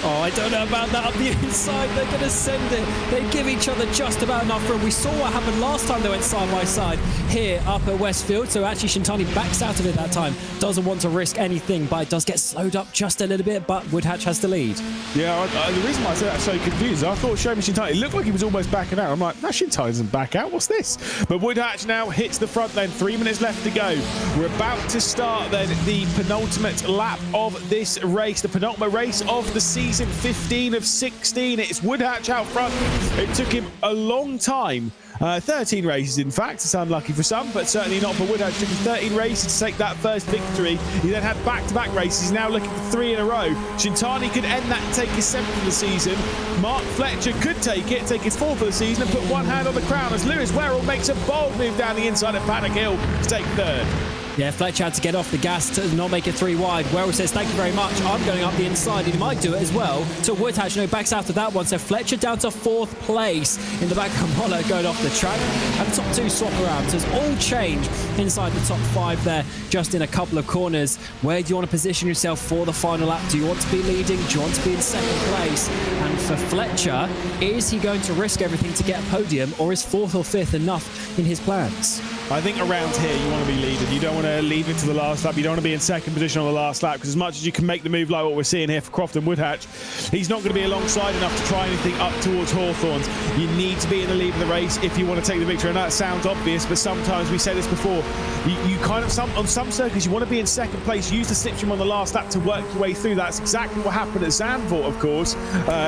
Oh, I don't know about that. Up the inside, they're going to send it. They give each other just about enough room. We saw what happened last time they went side by side here up at Westfield. So actually, Shintani backs out of it that time. Doesn't want to risk anything, but it does get slowed up just a little bit. But Woodhatch has the lead. Yeah, the reason why I said that so confused, I thought Shomi Shintani, it looked like he was almost backing out. I'm like, no, Shintani doesn't back out. What's this? But Woodhatch now hits the front then. 3 minutes left to go. We're about to start then the penultimate lap of this race, the penultimate race of the season, 15 of 16. It's Woodhatch out front. It took him a long time. 13 races, in fact. It's unlucky for some, but certainly not for Woodhatch. It took him 13 races to take that first victory. He then had back-to-back races. He's now looking for 3 in a row. Shintani could end that and take his 7th of the season. Mark Fletcher could take his 4th of the season and put one hand on the crown as Lewis Werrell makes a bold move down the inside of Paddock Hill to take 3rd. Yeah, Fletcher had to get off the gas to not make it 3 wide. Werrell says, thank you very much. I'm going up the inside, and he might do it as well. So Woodhatch, backs out of that one. So Fletcher down to 4th place in the back of Moller going off the track. And the top 2 swap around. So it's all changed inside the top 5 there, just in a couple of corners. Where do you want to position yourself for the final lap? Do you want to be leading? Do you want to be in 2nd place? And for Fletcher, is he going to risk everything to get a podium, or is 4th or 5th enough in his plans? I think around here you want to be leading. You don't want to leave it to the last lap. You don't want to be in 2nd position on the last lap, because as much as you can make the move like what we're seeing here for Crofton Woodhatch, he's not going to be alongside enough to try anything up towards Hawthorns. You need to be in the lead of the race if you want to take the victory. And that sounds obvious, but sometimes, we said this before, you kind of, on some circuits, you want to be in 2nd place, use the slipstream on the last lap to work your way through. That's exactly what happened at Zandvoort, of course,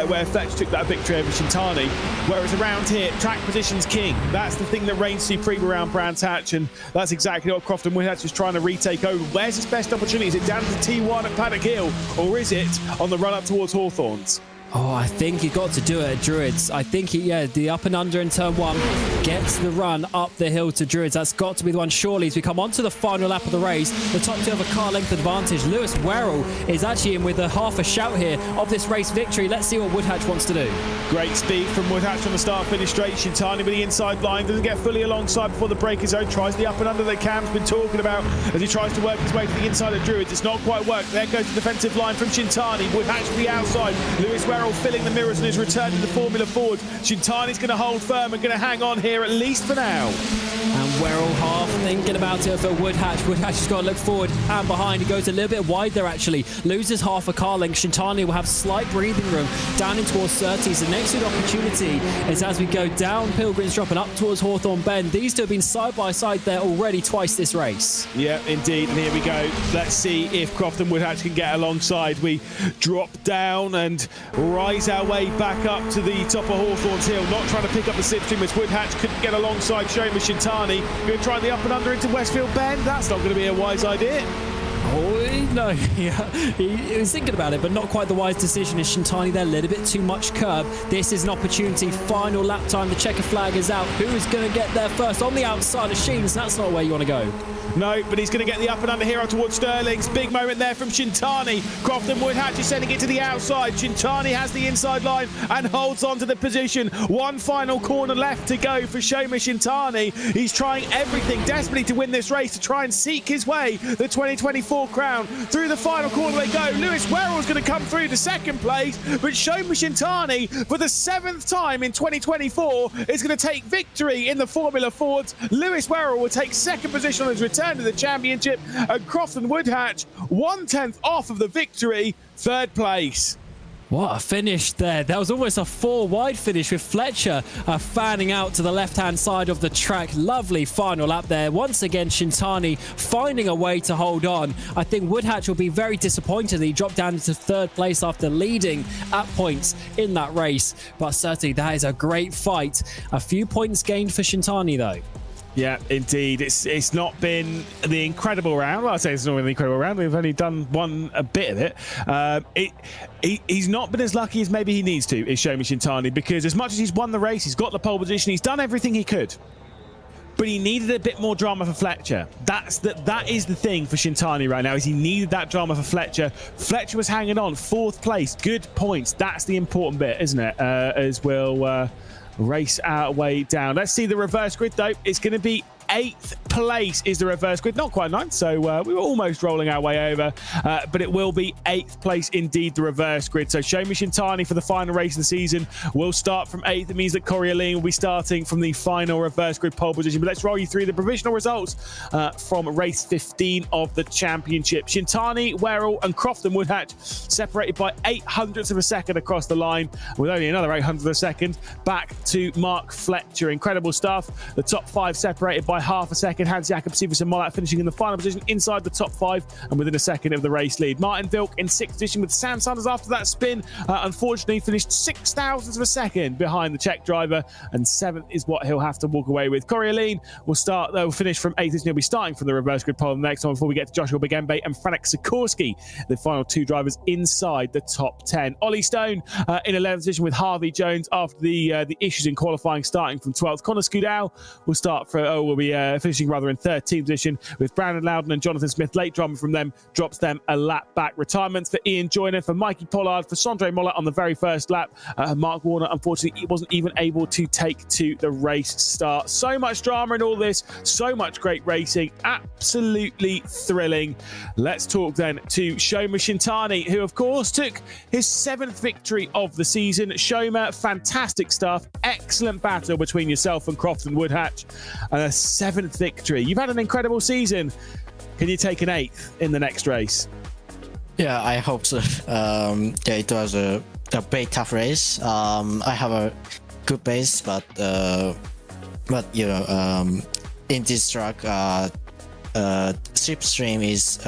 where Fletcher took that victory over Shintani. Whereas around here, track position's king. That's the thing that reigns supreme around Brands Hatch, and that's exactly what Crofton Woodhatch is trying to retake over. Where's his best opportunity? Is it down to T1 at Paddock Hill, or is it on the run up towards Hawthorns? Oh, I think he got to do it at Druids. I think the up and under in turn 1 gets the run up the hill to Druids. That's got to be the one, surely, as we come on to the final lap of the race. The top 2 have a car length advantage. Lewis Werrell is actually in with a half a shout here of this race victory. Let's see what Woodhatch wants to do. Great speed from Woodhatch on the start-finish straight. Shintani with the inside line, doesn't get fully alongside before the break is zone. Tries the up and under that Cam's been talking about as he tries to work his way to the inside of Druids. It's not quite worked. There goes the defensive line from Shintani. Woodhatch to the outside. Lewis Werrell filling the mirrors on his return to the Formula Ford. Shintani's going to hold firm and going to hang on here at least for now. And Werrell half thinking about it for Woodhatch. Woodhatch has got to look forward and behind. He goes a little bit wide there, actually. Loses half a car length. Shintani will have slight breathing room down in towards 30s. The next good opportunity is as we go down Pilgrims Drop and up towards Hawthorne Bend. These 2 have been side by side there already twice this race. Yeah, indeed. And here we go. Let's see if Crofton Woodhatch can get alongside. We drop down and rise our way back up to the top of Hawthorns Hill. Not trying to pick up the slipstream as Woodhatch couldn't get alongside Shoma Shintani. Going to try the up and under into Westfield Bend. That's not going to be a wise idea. Oh, no, he was thinking about it, but not quite the wise decision. Is Shintani there? A little bit too much curb. This is an opportunity. Final lap time. The checker flag is out. Who is going to get there first? On the outside of Sheens. That's not where you want to go. No, but he's going to get the up and under here up towards Sterling's. Big moment there from Shintani. Crofton Woodhatch is sending it to the outside. Shintani has the inside line and holds on to the position. One final corner left to go for Shoma Shintani. He's trying everything desperately to win this race, to try and seek his way the 2024 crown. Through the final corner they go. Lewis Werrell's going to come through to 2nd place, but Shoma Shintani, for the 7th time in 2024, is going to take victory in the Formula Fords. Lewis Werrell will take 2nd position on his return to the championship, and Crofton Woodhatch 1/10 off of the victory, 3rd place. What a finish there. That was almost a 4-wide finish with Fletcher fanning out to the left-hand side of the track. Lovely final lap there. Once again, Shintani finding a way to hold on. I think Woodhatch will be very disappointed that he dropped down into 3rd place after leading at points in that race. But certainly, that is a great fight. A few points gained for Shintani, though. Yeah, indeed. It's not been the incredible round. Well, I'd say it's not been the incredible round. We've only done a bit of it. He's not been as lucky as maybe he needs to, is Shoma Shintani, because as much as he's won the race, he's got the pole position, he's done everything he could. But he needed a bit more drama for Fletcher. That is the thing for Shintani right now, is he needed that drama for Fletcher. Fletcher was hanging on, 4th place, good points. That's the important bit, isn't it? As we'll race our way down. Let's see the reverse grid, though. It's going to be 8th place is the reverse grid. Not quite 9th, so we were almost rolling our way over, but it will be 8th place indeed, the reverse grid. So Shomi Shintani for the final race of the season will start from 8th. It means that Corioline will be starting from the final reverse grid pole position. But let's roll you through the provisional results from race 15 of the championship. Shintani, Werrell and Crofton Woodhatch separated by 800ths of a second across the line, with only another 800th of a second back to Mark Fletcher. Incredible stuff. The top 5 separated by half a second. Hans Jakob Siversen Mollart finishing in the final position inside the top 5 and within a second of the race lead. Martin Vilk in 6th position with Sam Sanders after that spin. Unfortunately finished 6,000ths of a second behind the Czech driver, and 7th is what he'll have to walk away with. Corioline will finish from 8th position. He'll be starting from the reverse grid pole the next one before we get to Joshua Begembe and Franek Sikorsky, the final 2 drivers inside the top 10. Ollie Stone in 11th position with Harvey Jones after the issues in qualifying, starting from 12th. Connor Scudau will be finishing rather in 13th position with Brandon Loudon and Jonathan Smith. Late drama from them drops them a lap back. Retirements for Ian Joyner, for Mikey Pollard, for Sondre Mollart on the very first lap. Mark Warner, unfortunately, wasn't even able to take to the race start. So much drama in all this, so much great racing, absolutely thrilling. Let's talk then to Shomi Shintani, who of course took his 7th victory of the season. Shoma, fantastic stuff, excellent battle between yourself and Crofton Woodhatch, and a 7th victory. You've had an incredible season. Can you take an 8th in the next race? Yeah, I hope so. It was a very tough race. I have a good base, but you know, in this track, slipstream is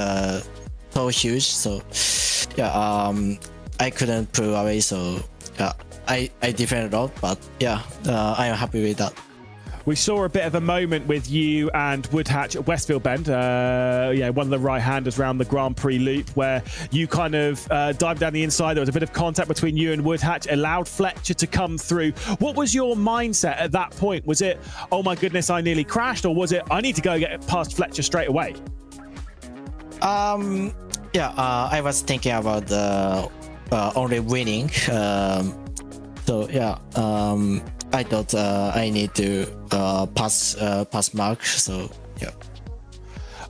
so huge. So yeah, I couldn't pull away. So yeah, I defended a lot, but yeah, I am happy with that. We saw a bit of a moment with you and Woodhatch at Westfield Bend, one of the right-handers round the Grand Prix loop, where you kind of dived down the inside. There was a bit of contact between you and Woodhatch, allowed Fletcher to come through. What was your mindset at that point? Was it, oh my goodness, I nearly crashed, or was it, I need to go get past Fletcher straight away? I was thinking about only winning. So yeah, I thought I need to pass Mark. So yeah.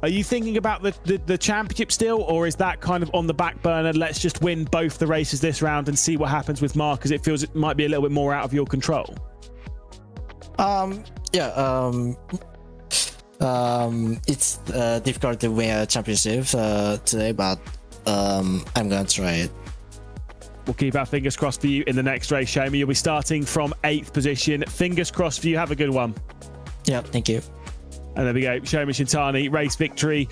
Are you thinking about the championship still, or is that kind of on the back burner? Let's just win both the races this round and see what happens with Mark, because it feels it might be a little bit more out of your control. It's difficult to win a championship today, but I'm gonna try it. We'll keep our fingers crossed for you in the next race, Shomi. You'll be starting from 8th position. Fingers crossed for you. Have a good one. Yeah, thank you. And there we go. Shomi Shintani, race victory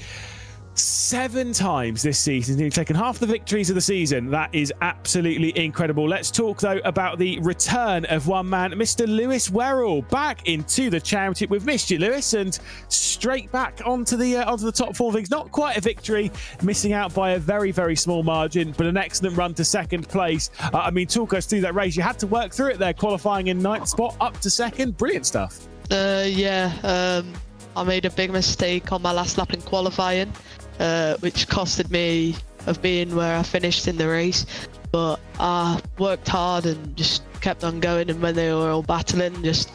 7 times this season. He's taken half the victories of the season. That is absolutely incredible. Let's talk, though, about the return of one man, Mr. Lewis Werrell, back into the championship. We've missed you, Lewis, and straight back onto the top 4 things. Not quite a victory, missing out by a very, very small margin, but an excellent run to 2nd place. Talk us through that race. You had to work through it there, qualifying in 9th spot up to 2nd. Brilliant stuff. I made a big mistake on my last lap in qualifying, which costed me of being where I finished in the race. But I worked hard and just kept on going, and when they were all battling, just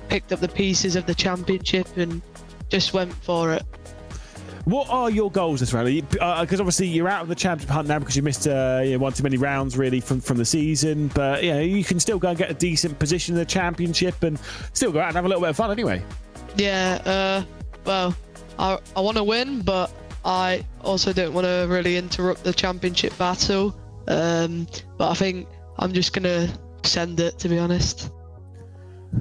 picked up the pieces of the championship and just went for it. What are your goals this round? Because obviously you're out of the championship hunt now because you missed one too many rounds really from the season. But you can still go and get a decent position in the championship and still go out and have a little bit of fun anyway. Yeah, well, I want to win, but I also don't want to really interrupt the championship battle. But I think I'm just gonna send it, to be honest.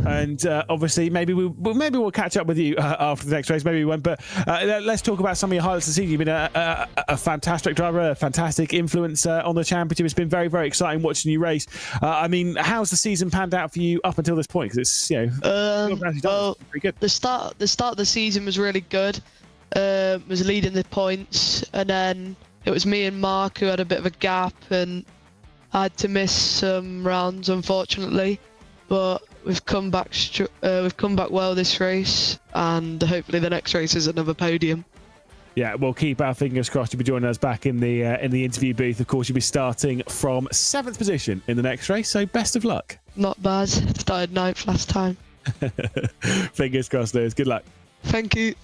And obviously, maybe we'll catch up with you after the next race. Maybe we won't. But let's talk about some of your highlights of the season. You've been a fantastic driver, a fantastic influence on the championship. It's been very, very exciting watching you race. How's the season panned out for you up until this point? Because it's well, pretty good. The start of the season was really good. Was leading the points, and then it was me and Mark who had a bit of a gap, and I had to miss some rounds, unfortunately. But we've come back well this race, and hopefully the next race is another podium. Yeah, we'll keep our fingers crossed. You'll be joining us back in the interview booth. Of course, you'll be starting from 7th position in the next race, so best of luck. Not bad. Started 9th last time. Fingers crossed, Lewis. Good luck. Thank you.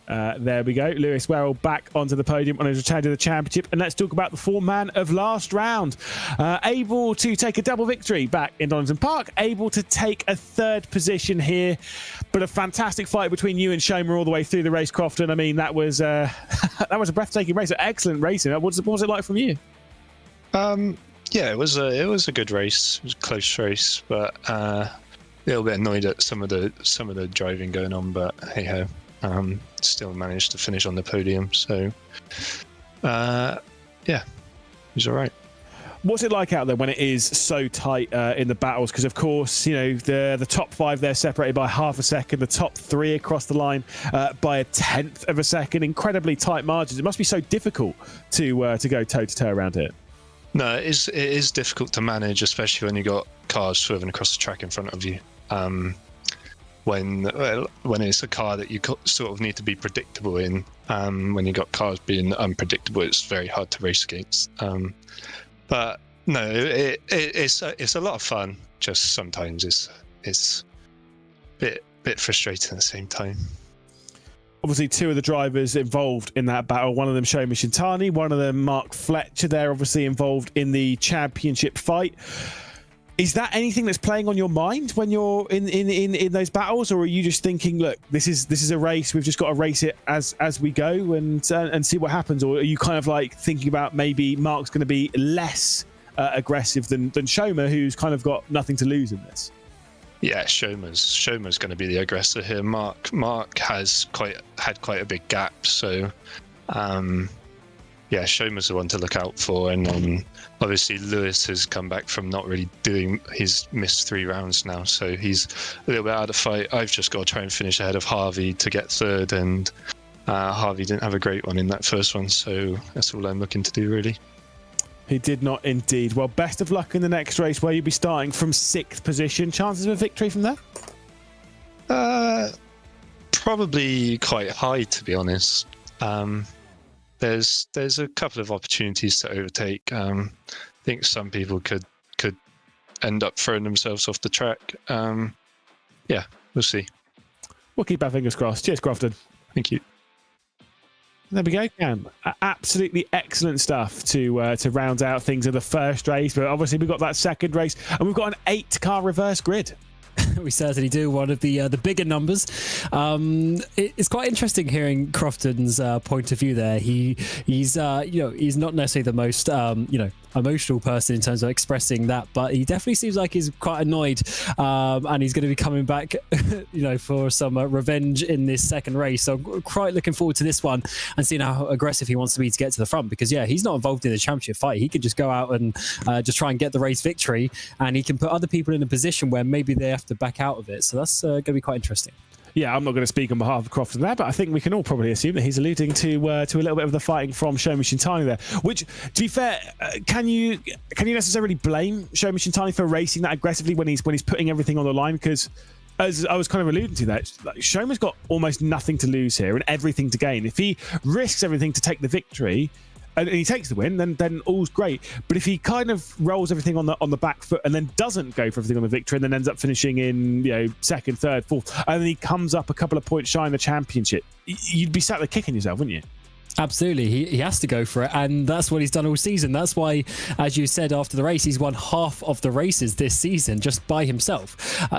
There we go. Lewis Werrell back onto the podium on his return to the championship. And let's talk about the foreman of last round. Able to take a double victory back in Donington Park. Able to take a third position here. But a fantastic fight between you and Shomer all the way through the race, Crofton. I mean, that was that was a breathtaking race. Excellent racing. What was it like from you? Yeah, it was a good race. It was a close race, but a little bit annoyed at some of the driving going on. But hey ho. Still managed to finish on the podium, so yeah, it was all right. What's it like out there when it is so tight in the battles? Because of course, you know, the top 5 they're separated by half a second, the top 3 across the line by a 1/10 of a second. Incredibly tight margins. It must be so difficult to go toe to toe around here. No, it is difficult to manage, especially when you got cars swerving across the track in front of you. When it's a car that you sort of need to be predictable in, when you got cars being unpredictable, it's very hard to race against. But no, it's a lot of fun. Just sometimes it's a bit frustrating at the same time. Obviously, 2 of the drivers involved in that battle. One of them, Shomer Shintani. One of them, Mark Fletcher. They're obviously involved in the championship fight. Is that anything that's playing on your mind when you're in those battles, or are you just thinking, look, this is a race, we've just got to race it as we go and see what happens, or are you kind of like thinking about maybe Mark's going to be less aggressive than Shomer, who's kind of got nothing to lose in this? Yeah, Shomer's going to be the aggressor here. Mark has had quite a big gap, so yeah, Shomer's the one to look out for, and obviously Lewis has come back from not really doing. He's missed 3 rounds now, so he's a little bit out of the fight. I've just got to try and finish ahead of Harvey to get third, and Harvey didn't have a great one in that first one, so that's all I'm looking to do really. He did not indeed. Well, best of luck in the next race where you'll be starting from 6th position. Chances of a victory from there? Probably quite high, to be honest. There's a couple of opportunities to overtake. I think some people could end up throwing themselves off the track. Yeah, we'll see. We'll keep our fingers crossed. Cheers, Crofton. Thank you. There we go, Cam. Absolutely excellent stuff to round out things in the first race. But obviously we've got that second race, and we've got an 8-car reverse grid. We certainly do. One of the bigger numbers. It's quite interesting hearing Crofton's point of view there. He's he's not necessarily the most emotional person in terms of expressing that, but he definitely seems like he's quite annoyed, and he's going to be coming back for some revenge in this second race. So I'm quite looking forward to this one and seeing how aggressive he wants to be to get to the front, because he's not involved in the championship fight. He could just go out and just try and get the race victory, and he can put other people in a position where maybe they have to back out of it. So that's going to be quite interesting. Yeah, I'm not going to speak on behalf of Crofton there, but I think we can all probably assume that he's alluding to a little bit of the fighting from Shomer Shintani there. Which, to be fair, can you necessarily blame Shomer Shintani for racing that aggressively when he's putting everything on the line? Because, as I was kind of alluding to that, Shomer's got almost nothing to lose here and everything to gain. If he risks everything to take the victory, and he takes the win, then all's great. But if he kind of rolls everything on the back foot and then doesn't go for everything on the victory and then ends up finishing in second, third, fourth, and then he comes up a couple of points shy in the championship, you'd be sat there kicking yourself, wouldn't you? Absolutely, he has to go for it, and that's what he's done all season. That's why, as you said after the race, he's won half of the races this season just by himself.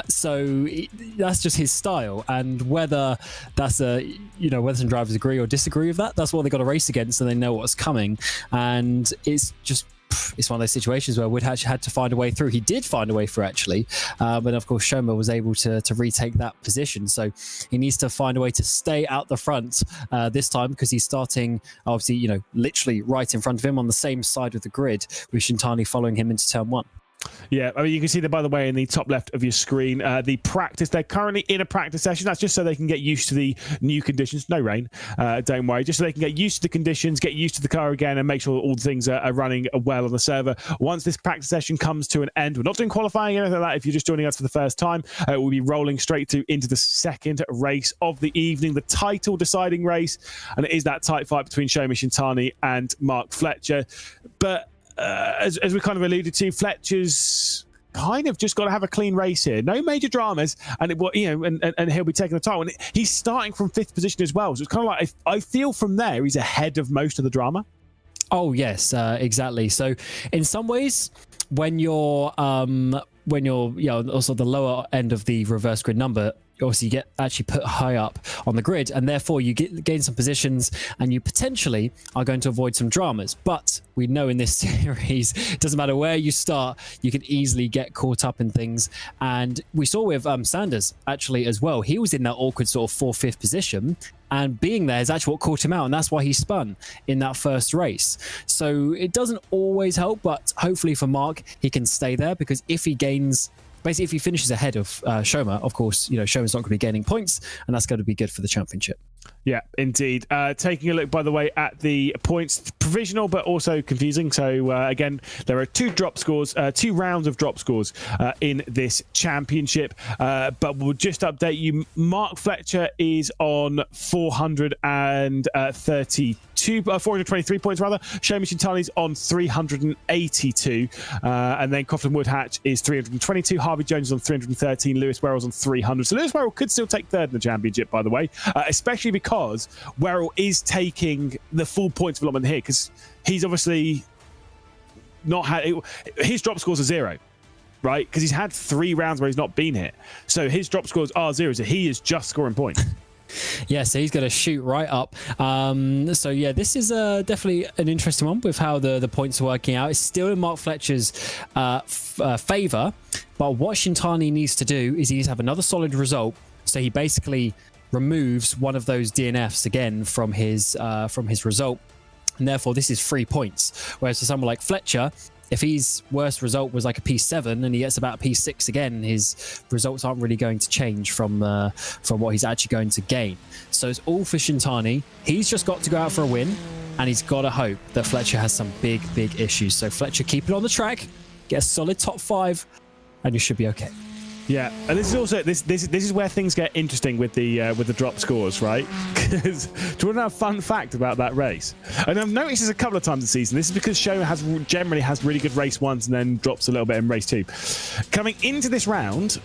So that's just his style, and whether that's whether some drivers agree or disagree with that, that's what they got to race against, and they know what's coming. And it's one of those situations where Wood actually had to find a way through. He did find a way through, actually, but of course Shomer was able to retake that position. So he needs to find a way to stay out the front this time, because he's starting, obviously, literally right in front of him on the same side of the grid, with Shintani following him into turn 1. Yeah, I mean, you can see that, by the way, in the top left of your screen, the practice. They're currently in a practice session. That's just so they can get used to the new conditions. No rain, don't worry. Just so they can get used to the conditions, get used to the car again, and make sure all the things are running well on the server. Once this practice session comes to an end, we're not doing qualifying or anything like that. If you're just joining us for the first time, we'll be rolling straight into the second race of the evening, the title deciding race, and it is that tight fight between Shomer Shintani and Mark Fletcher. But as we kind of alluded to, Fletcher's kind of just got to have a clean race here. No major dramas, and and he'll be taking the title. And he's starting from 5th position as well. So it's kind of like, I feel from there, he's ahead of most of the drama. Oh, yes, exactly. So in some ways, when you're also the lower end of the reverse grid number, obviously you get actually put high up on the grid, and therefore you gain some positions, and you potentially are going to avoid some dramas. But we know in this series, it doesn't matter where you start, you can easily get caught up in things. And we saw with Sanders actually as well. He was in that awkward sort of 4th, 5th position, and being there is actually what caught him out, and that's why he spun in that first race. So it doesn't always help, but hopefully for Mark, he can stay there, because if he gains... Basically, if he finishes ahead of Shoma, of course, Shoma's not going to be gaining points, and that's going to be good for the championship. Yeah, indeed. Taking a look, by the way, at the points, provisional but also confusing. So again, there are 2 drop scores, 2 rounds of drop scores in this championship. But we'll just update you. Mark Fletcher is on 423 points rather. Shoma Shintani's on 382, and then Crofton Woodhatch is 322. Harvey Jones is on 313. Lewis Werrell's on 300. So Lewis Werrell could still take 3rd in the championship, by the way, especially because Werrell is taking the full points allotment here, because he's obviously not had his drop scores are 0, right? Because he's had 3 rounds where he's not been hit, so his drop scores are 0. So he is just scoring points. Yeah, so he's going to shoot right up. So yeah, this is definitely an interesting one with how the points are working out. It's still in Mark Fletcher's favour, but what Shintani needs to do is he needs to have another solid result. So he basically removes one of those DNFs again from his result, and therefore this is 3 points. Whereas for someone like Fletcher, if his worst result was like a P7 and he gets about a P6 again, his results aren't really going to change from what he's actually going to gain. So it's all for Shintani. He's just got to go out for a win, and he's got to hope that Fletcher has some big issues. So Fletcher, keep it on the track, get a solid top 5, and you should be okay. Yeah, and this is also this is where things get interesting with the drop scores, right? Because do you want to know a fun fact about that race? And I've noticed this a couple of times this season. This is because Shoma generally has really good race 1s and then drops a little bit in race 2. Coming into this round,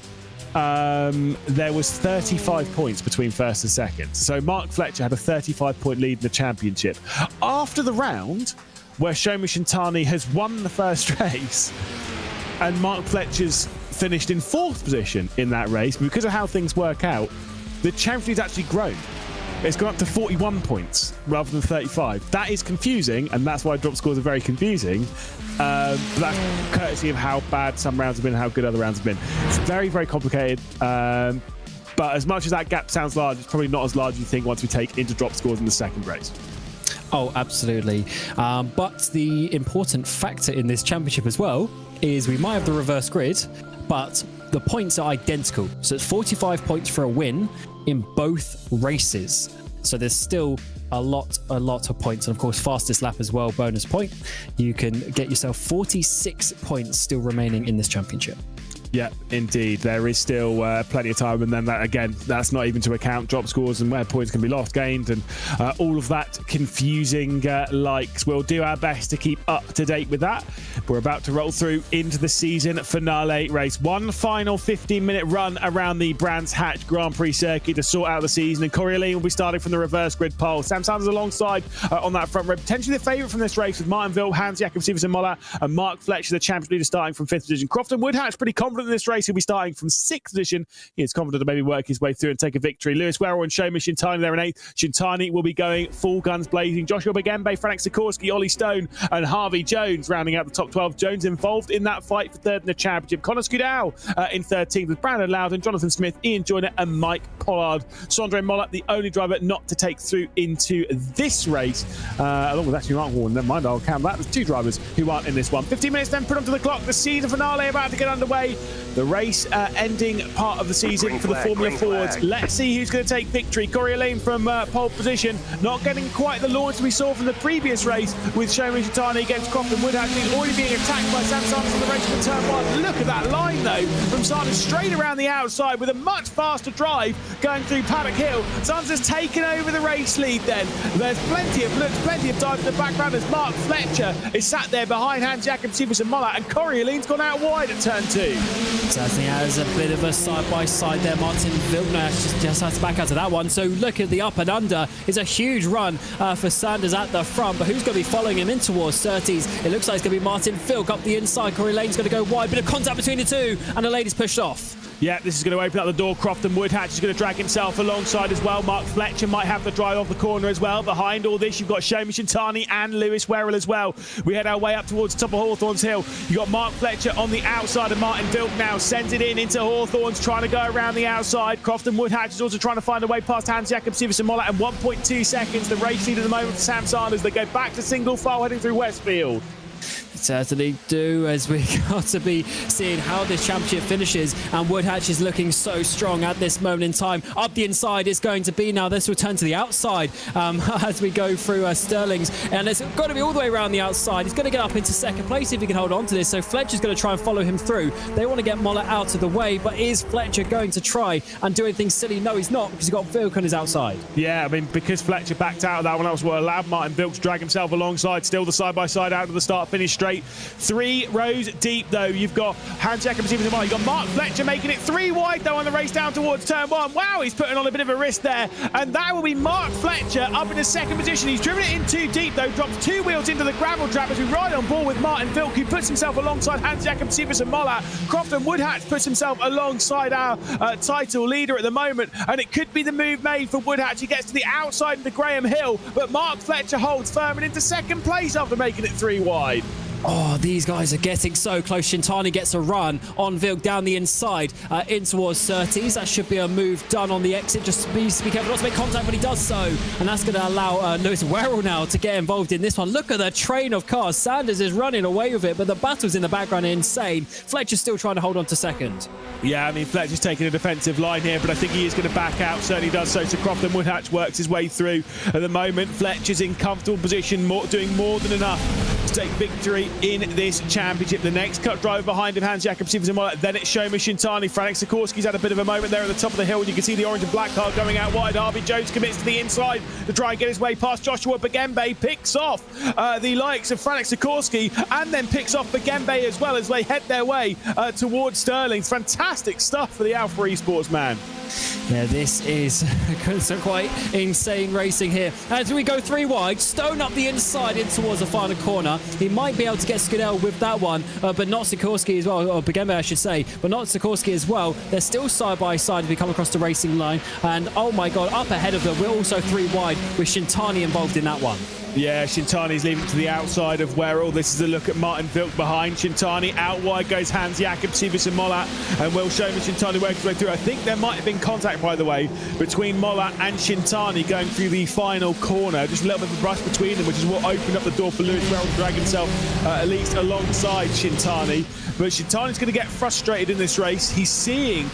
there was 35 points between 1st and 2nd. So Mark Fletcher had a 35-point lead in the championship. After the round, where Shoma Shintani has won the first race, and Mark Fletcher's finished in 4th position in that race, because of how things work out, the championship's actually grown. It's gone up to 41 points rather than 35. That is confusing, and that's why drop scores are very confusing. But that's courtesy of how bad some rounds have been and how good other rounds have been. It's very, very complicated. But as much as that gap sounds large, it's probably not as large as you think once we take into drop scores in the 2nd race. Oh, absolutely. But the important factor in this championship as well is we might have the reverse grid, but the points are identical. So it's 45 points for a win in both races. So there's still a lot of points. And of course, fastest lap as well, bonus point. You can get yourself 46 points still remaining in this championship. Yeah, indeed. There is still plenty of time, and then that again, that's not even to account drop scores and where points can be lost, gained, and all of that confusing likes. We'll do our best to keep up to date with that. We're about to roll through into the season finale race. One final 15-minute run around the Brands Hatch Grand Prix circuit to sort out the season, and Corey Lee will be starting from the reverse grid pole. Sam Sanders alongside on that front row, potentially the favourite from this race, with Martin Ville, Hans Jakob Siversen Moller, and Mark Fletcher, the champion leader, starting from 5th position. Crofton Woodhatch pretty confident in this race. He'll be starting from 6th position. He is confident to maybe work his way through and take a victory. Lewis Werrell and Shoma Shintani there in 8th. Shintani will be going full guns blazing. Joshua Bagembe, Frank Sikorsky, Ollie Stone, and Harvey Jones rounding out the top 12. Jones involved in that fight for 3rd in the championship. Connor Scudell in 13th with Brandon Loudon, Jonathan Smith, Ian Joyner, and Mike Pollard. Sondre Mollett, the only driver not to take through into this race, along with actually Mark Warren. Never mind, I'll count that. There's 2 drivers who aren't in this one. 15 minutes then put onto the clock. The season finale about to get underway. The race ending part of the season for the Formula Fords. Let's see who's going to take victory. Corey Elaine from pole position, not getting quite the launch we saw from the previous race with Shoma Shintani against Crofton Woodhatch. He's already being attacked by Sam Sanders in the race for turn 1. Look at that line though from Sanders straight around the outside with a much faster drive. going through Paddock Hill. Sanders has taken over the race lead then. There's plenty of time in the background as Mark Fletcher is sat there behind Hans Jakob Siversen Mollett, and Coriolan's gone out wide at turn 2. Certainly has a bit of a side-by-side there. Martin Vilkner just has to back out of that one. So look at the up and under. It's a huge run for Sanders at the front, but who's going to be following him in towards 30s? It looks like it's going to be Martin Vilk up the inside. Coriolane's going to go wide. Bit of contact between the two, and the lady's pushed off. Yeah, this is going to open up the door. Crofton Woodhatch is going to drag himself alongside as well. Mark Fletcher might have the drive off the corner as well. Behind all this, you've got Shomi Shintani and Lewis Werrell as well. We head our way up towards the top of Hawthorns Hill. You've got Mark Fletcher on the outside, and Martin Vilk now sends it in into Hawthorns, trying to go around the outside. Crofton Woodhatch is also trying to find a way past Hans Jakob Siversen Mollett, and 1.2 seconds. The race lead at the moment for Sam Sanders. They go back to single file heading through Westfield. Certainly do, as we got to be seeing how this championship finishes, and Woodhatch is looking so strong at this moment in time. Up the inside is going to be now. This will turn to the outside as we go through Sterling's, and it's got to be all the way around the outside. He's going to get up into second place if he can hold on to this, so Fletcher's going to try and follow him through. They want to get Mollett out of the way, but is Fletcher going to try and do anything silly? No, he's not, because he's got Vilk on his outside. Yeah, I mean, because Fletcher backed out of that one, that was what allowed Martin Vilk to drag himself alongside. Still the side-by-side out of the start-finish straight. 3 rows deep, though. You've got Hans Jakob Siversen Mollett. You've got Mark Fletcher making it 3 wide, though, on the race down towards turn 1. Wow, he's putting on a bit of a risk there. And that will be Mark Fletcher up in the second position. He's driven it in too deep, though. Drops 2 wheels into the gravel trap as we ride on board with Martin Vilk, who puts himself alongside Hans Jakob Siversen Mollett. Crofton Woodhatch puts himself alongside our title leader at the moment. And it could be the move made for Woodhatch. He gets to the outside into Graham Hill, but Mark Fletcher holds firm and into second place after making it 3 wide. Oh, these guys are getting so close. Shintani gets a run on Vilk down the inside in towards 30s. That should be a move done on the exit. Just needs to be careful not to make contact when he does so. And that's going to allow Lewis Werrell now to get involved in this one. Look at the train of cars. Sanders is running away with it, but the battles in the background are insane. Fletcher's still trying to hold on to second. Yeah, I mean, Fletcher's taking a defensive line here, but I think he is going to back out. Certainly does so. So Crofton Woodhatch works his way through. At the moment, Fletcher's in comfortable position, doing more than enough to take victory in this championship. The next cut driver behind him, Hans Jakob Siversen Mollett. Then it's Shomi Shintani. Frank Sikorsky's had a bit of a moment there at the top of the hill, and you can see the orange and black car going out wide. Harvey Jones commits to the inside to try and get his way past Joshua Bagembe. Picks off the likes of Frank Sikorsky, and then picks off Bagembe as well as they head their way towards Sterling. Fantastic stuff for the Alpha Esports man. Yeah, this is some quite insane racing here. As we go 3 wide, Stone up the inside in towards the final corner. He might be able to get Scudell with that one, but not Sikorsky as well, or Bagembe I should say, but not Sikorsky as well. They're still side by side as we come across the racing line, and oh my god, up ahead of them, we're also 3 wide with Shintani involved in that one. Yeah, Shintani's leaving to the outside of Werrell. This is a look at Martin Vilk behind Shintani. Out wide goes Hans Jakob Siversen Mollett, and will show me Shintani working his way through. I think there might have been contact, by the way, between Mollett and Shintani going through the final corner. Just a little bit of a brush between them, which is what opened up the door for Lewis Werrell to drag himself at least alongside Shintani. But Shintani's going to get frustrated in this race. He's seeing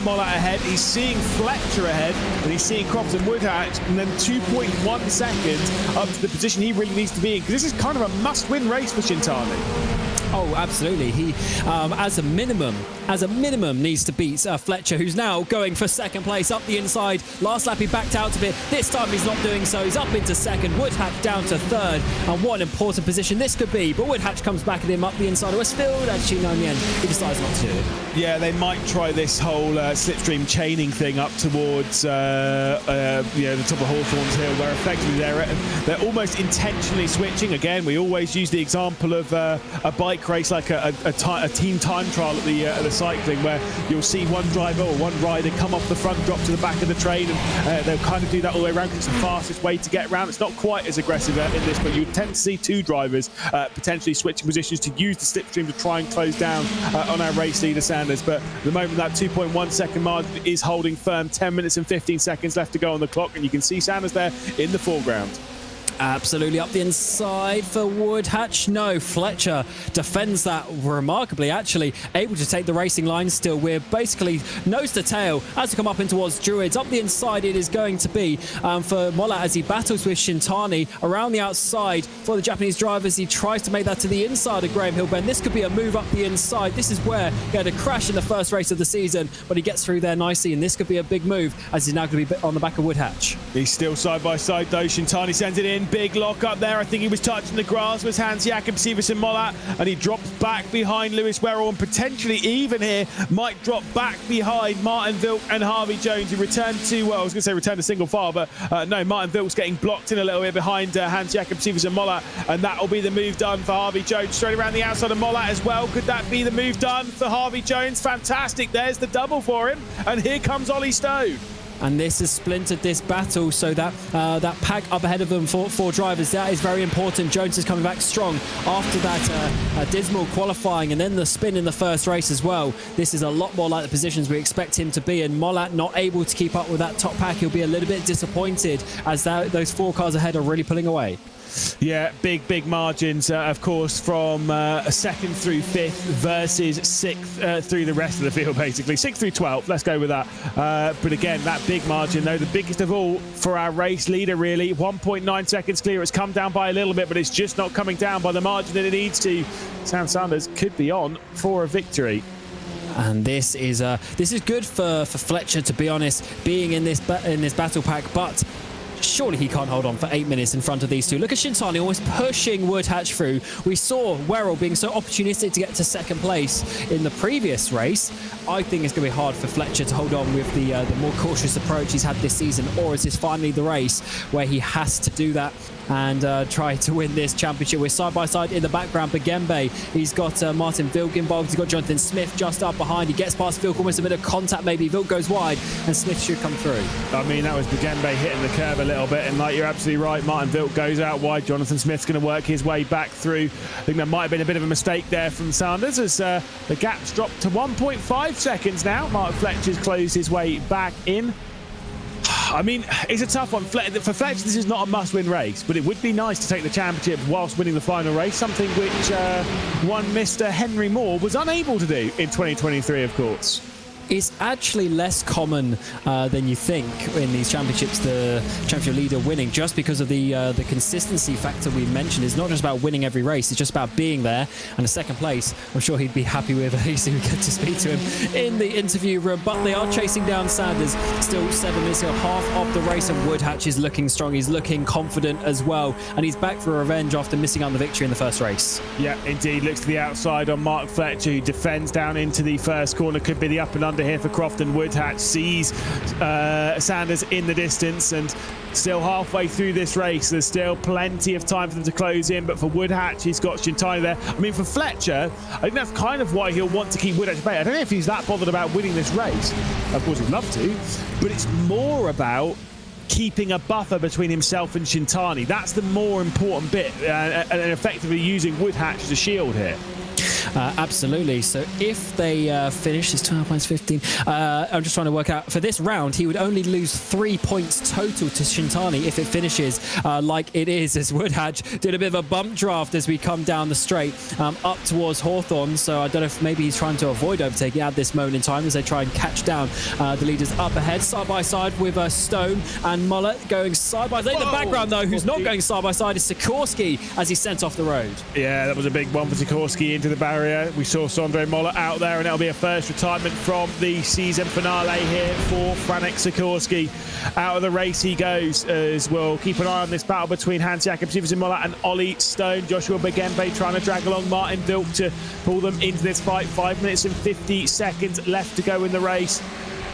Mollett ahead, he's seeing Fletcher ahead, and he's seeing Crofton Woodhatch, and then 2.1 seconds up to the position he really needs to be in, because this is kind of a must-win race for Shintani. Oh, absolutely. He, as a minimum, needs to beat Fletcher, who's now going for second place up the inside. Last lap he backed out a bit. This time he's not doing so. He's up into second. Woodhatch down to third. And what an important position this could be. But Woodhatch comes back at him up the inside of Westfield. Actually, no, in the end, he decides not to do it. Yeah, they might try this whole slipstream chaining thing up towards the top of Hawthorns Hill, where effectively they're almost intentionally switching. Again, we always use the example of a bike race, like a team time trial at the cycling, where you'll see one driver or one rider come off the front, drop to the back of the train, and they'll kind of do that all the way around because it's the fastest way to get around. It's not quite as aggressive in this, but you tend to see 2 drivers potentially switching positions to use the slipstream to try and close down on our race leader Sanders. But at the moment, that 2.1 second margin is holding firm. 10 minutes and 15 seconds left to go on the clock, and you can see Sanders there in the foreground. Absolutely up the inside for Woodhatch. No, Fletcher defends that remarkably, actually. Able to take the racing line still. We're basically nose to tail as we come up in towards Druids. Up the inside it is going to be for Molat as he battles with Shintani around the outside for the Japanese drivers. He tries to make that to the inside of Graham Hill Bend. This could be a move up the inside. This is where he had a crash in the first race of the season, but he gets through there nicely, and this could be a big move as he's now going to be on the back of Woodhatch. He's still side by side though. Shintani sends it in. Big lock up there. I think he was touching the grass. Was Hans Jakob Siversen Molat, and he drops back behind Lewis Werrell, and potentially even here might drop back behind Martin Vilk and Harvey Jones, who returned to, well, I was going to say return to single file, but no, Martin Vilk's getting blocked in a little bit behind Hans Jakob Siversen Molat, and that will be the move done for Harvey Jones. Straight around the outside of Molat as well. Could that be the move done for Harvey Jones? Fantastic. There's the double for him, and here comes Ollie Stone. And this has splintered this battle, so that that pack up ahead of them for four drivers, that is very important. Jones is coming back strong after that dismal qualifying and then the spin in the first race as well. This is a lot more like the positions we expect him to be, and Molat not able to keep up with that top pack. He'll be a little bit disappointed as those four cars ahead are really pulling away. Yeah, big margins, of course, from second through fifth versus sixth through the rest of the field, basically. 6th through 12th, let's go with that. But again, that big margin, though, the biggest of all for our race leader, really. 1.9 seconds clear. It's come down by a little bit, but it's just not coming down by the margin that it needs to. Sam Sanders could be on for a victory. And this is good for Fletcher, to be honest, being in this battle pack, but surely he can't hold on for 8 minutes in front of these two. Look at Shintani almost pushing Woodhatch through. We saw Werrell being so opportunistic to get to second place in the previous race. I think it's going to be hard for Fletcher to hold on with the more cautious approach he's had this season, or is this finally the race where he has to do that and try to win this championship? We're side by side in the background. Bagembe, he's got Martin Vilk involved. He's got Jonathan Smith just up behind. He gets past Vilk, almost a bit of contact maybe. Vilk goes wide and Smith should come through. I mean, that was Bagembe hitting the curve a little bit, and like, you're absolutely right, Martin Vilk goes out wide. Jonathan Smith's going to work his way back through. I think there might have been a bit of a mistake there from Sanders as the gap's dropped to 1.5 seconds now. Mark Fletcher's closed his way back in. I mean, it's a tough one. For Fletcher, this is not a must-win race, but it would be nice to take the championship whilst winning the final race, something which one Mr. Henry Moore was unable to do in 2023, of course. It's actually less common than you think in these championships, the championship leader winning, just because of the consistency factor we mentioned. It's not just about winning every race, it's just about being there. And a second place, I'm sure he'd be happy with. At least we get to speak to him in the interview room. But they are chasing down Sanders. Still 7 minutes ago, half of the race, and Woodhatch is looking strong. He's looking confident as well. And he's back for revenge after missing out on the victory in the first race. Yeah, indeed. Looks to the outside on Mark Fletcher, who defends down into the first corner. Could be the up and under here for Crofton. Woodhatch sees Sanders in the distance, and still halfway through this race. There's still plenty of time for them to close in, but for Woodhatch, he's got Shintani there. I mean, for Fletcher, I think that's kind of why he'll want to keep Woodhatch at bay. I don't know if he's that bothered about winning this race. Of course, he'd love to, but it's more about keeping a buffer between himself and Shintani. That's the more important bit, and effectively using Woodhatch as a shield here. Absolutely. So if they finish, it's 12 points 15. I'm just trying to work out, for this round, he would only lose 3 points total to Shintani if it finishes like it is, as Woodhatch did a bit of a bump draft as we come down the straight up towards Hawthorne. So I don't know if maybe he's trying to avoid overtaking at this moment in time as they try and catch down the leaders up ahead, side by side with Stone and Mollett going side by side. In the background, though, who's not going side by side is Sikorsky as he's sent off the road. Yeah, that was a big one for Sikorsky into the barrier. We saw Sondre Mollett out there, and that'll be a first retirement from the season finale here for Franek Sikorsky. Out of the race he goes, as we'll keep an eye on this battle between Hans Jakob Siversen Mollett and Ollie Stone. Joshua Bagembe trying to drag along Martin Vilk to pull them into this fight. 5 minutes and 50 seconds left to go in the race.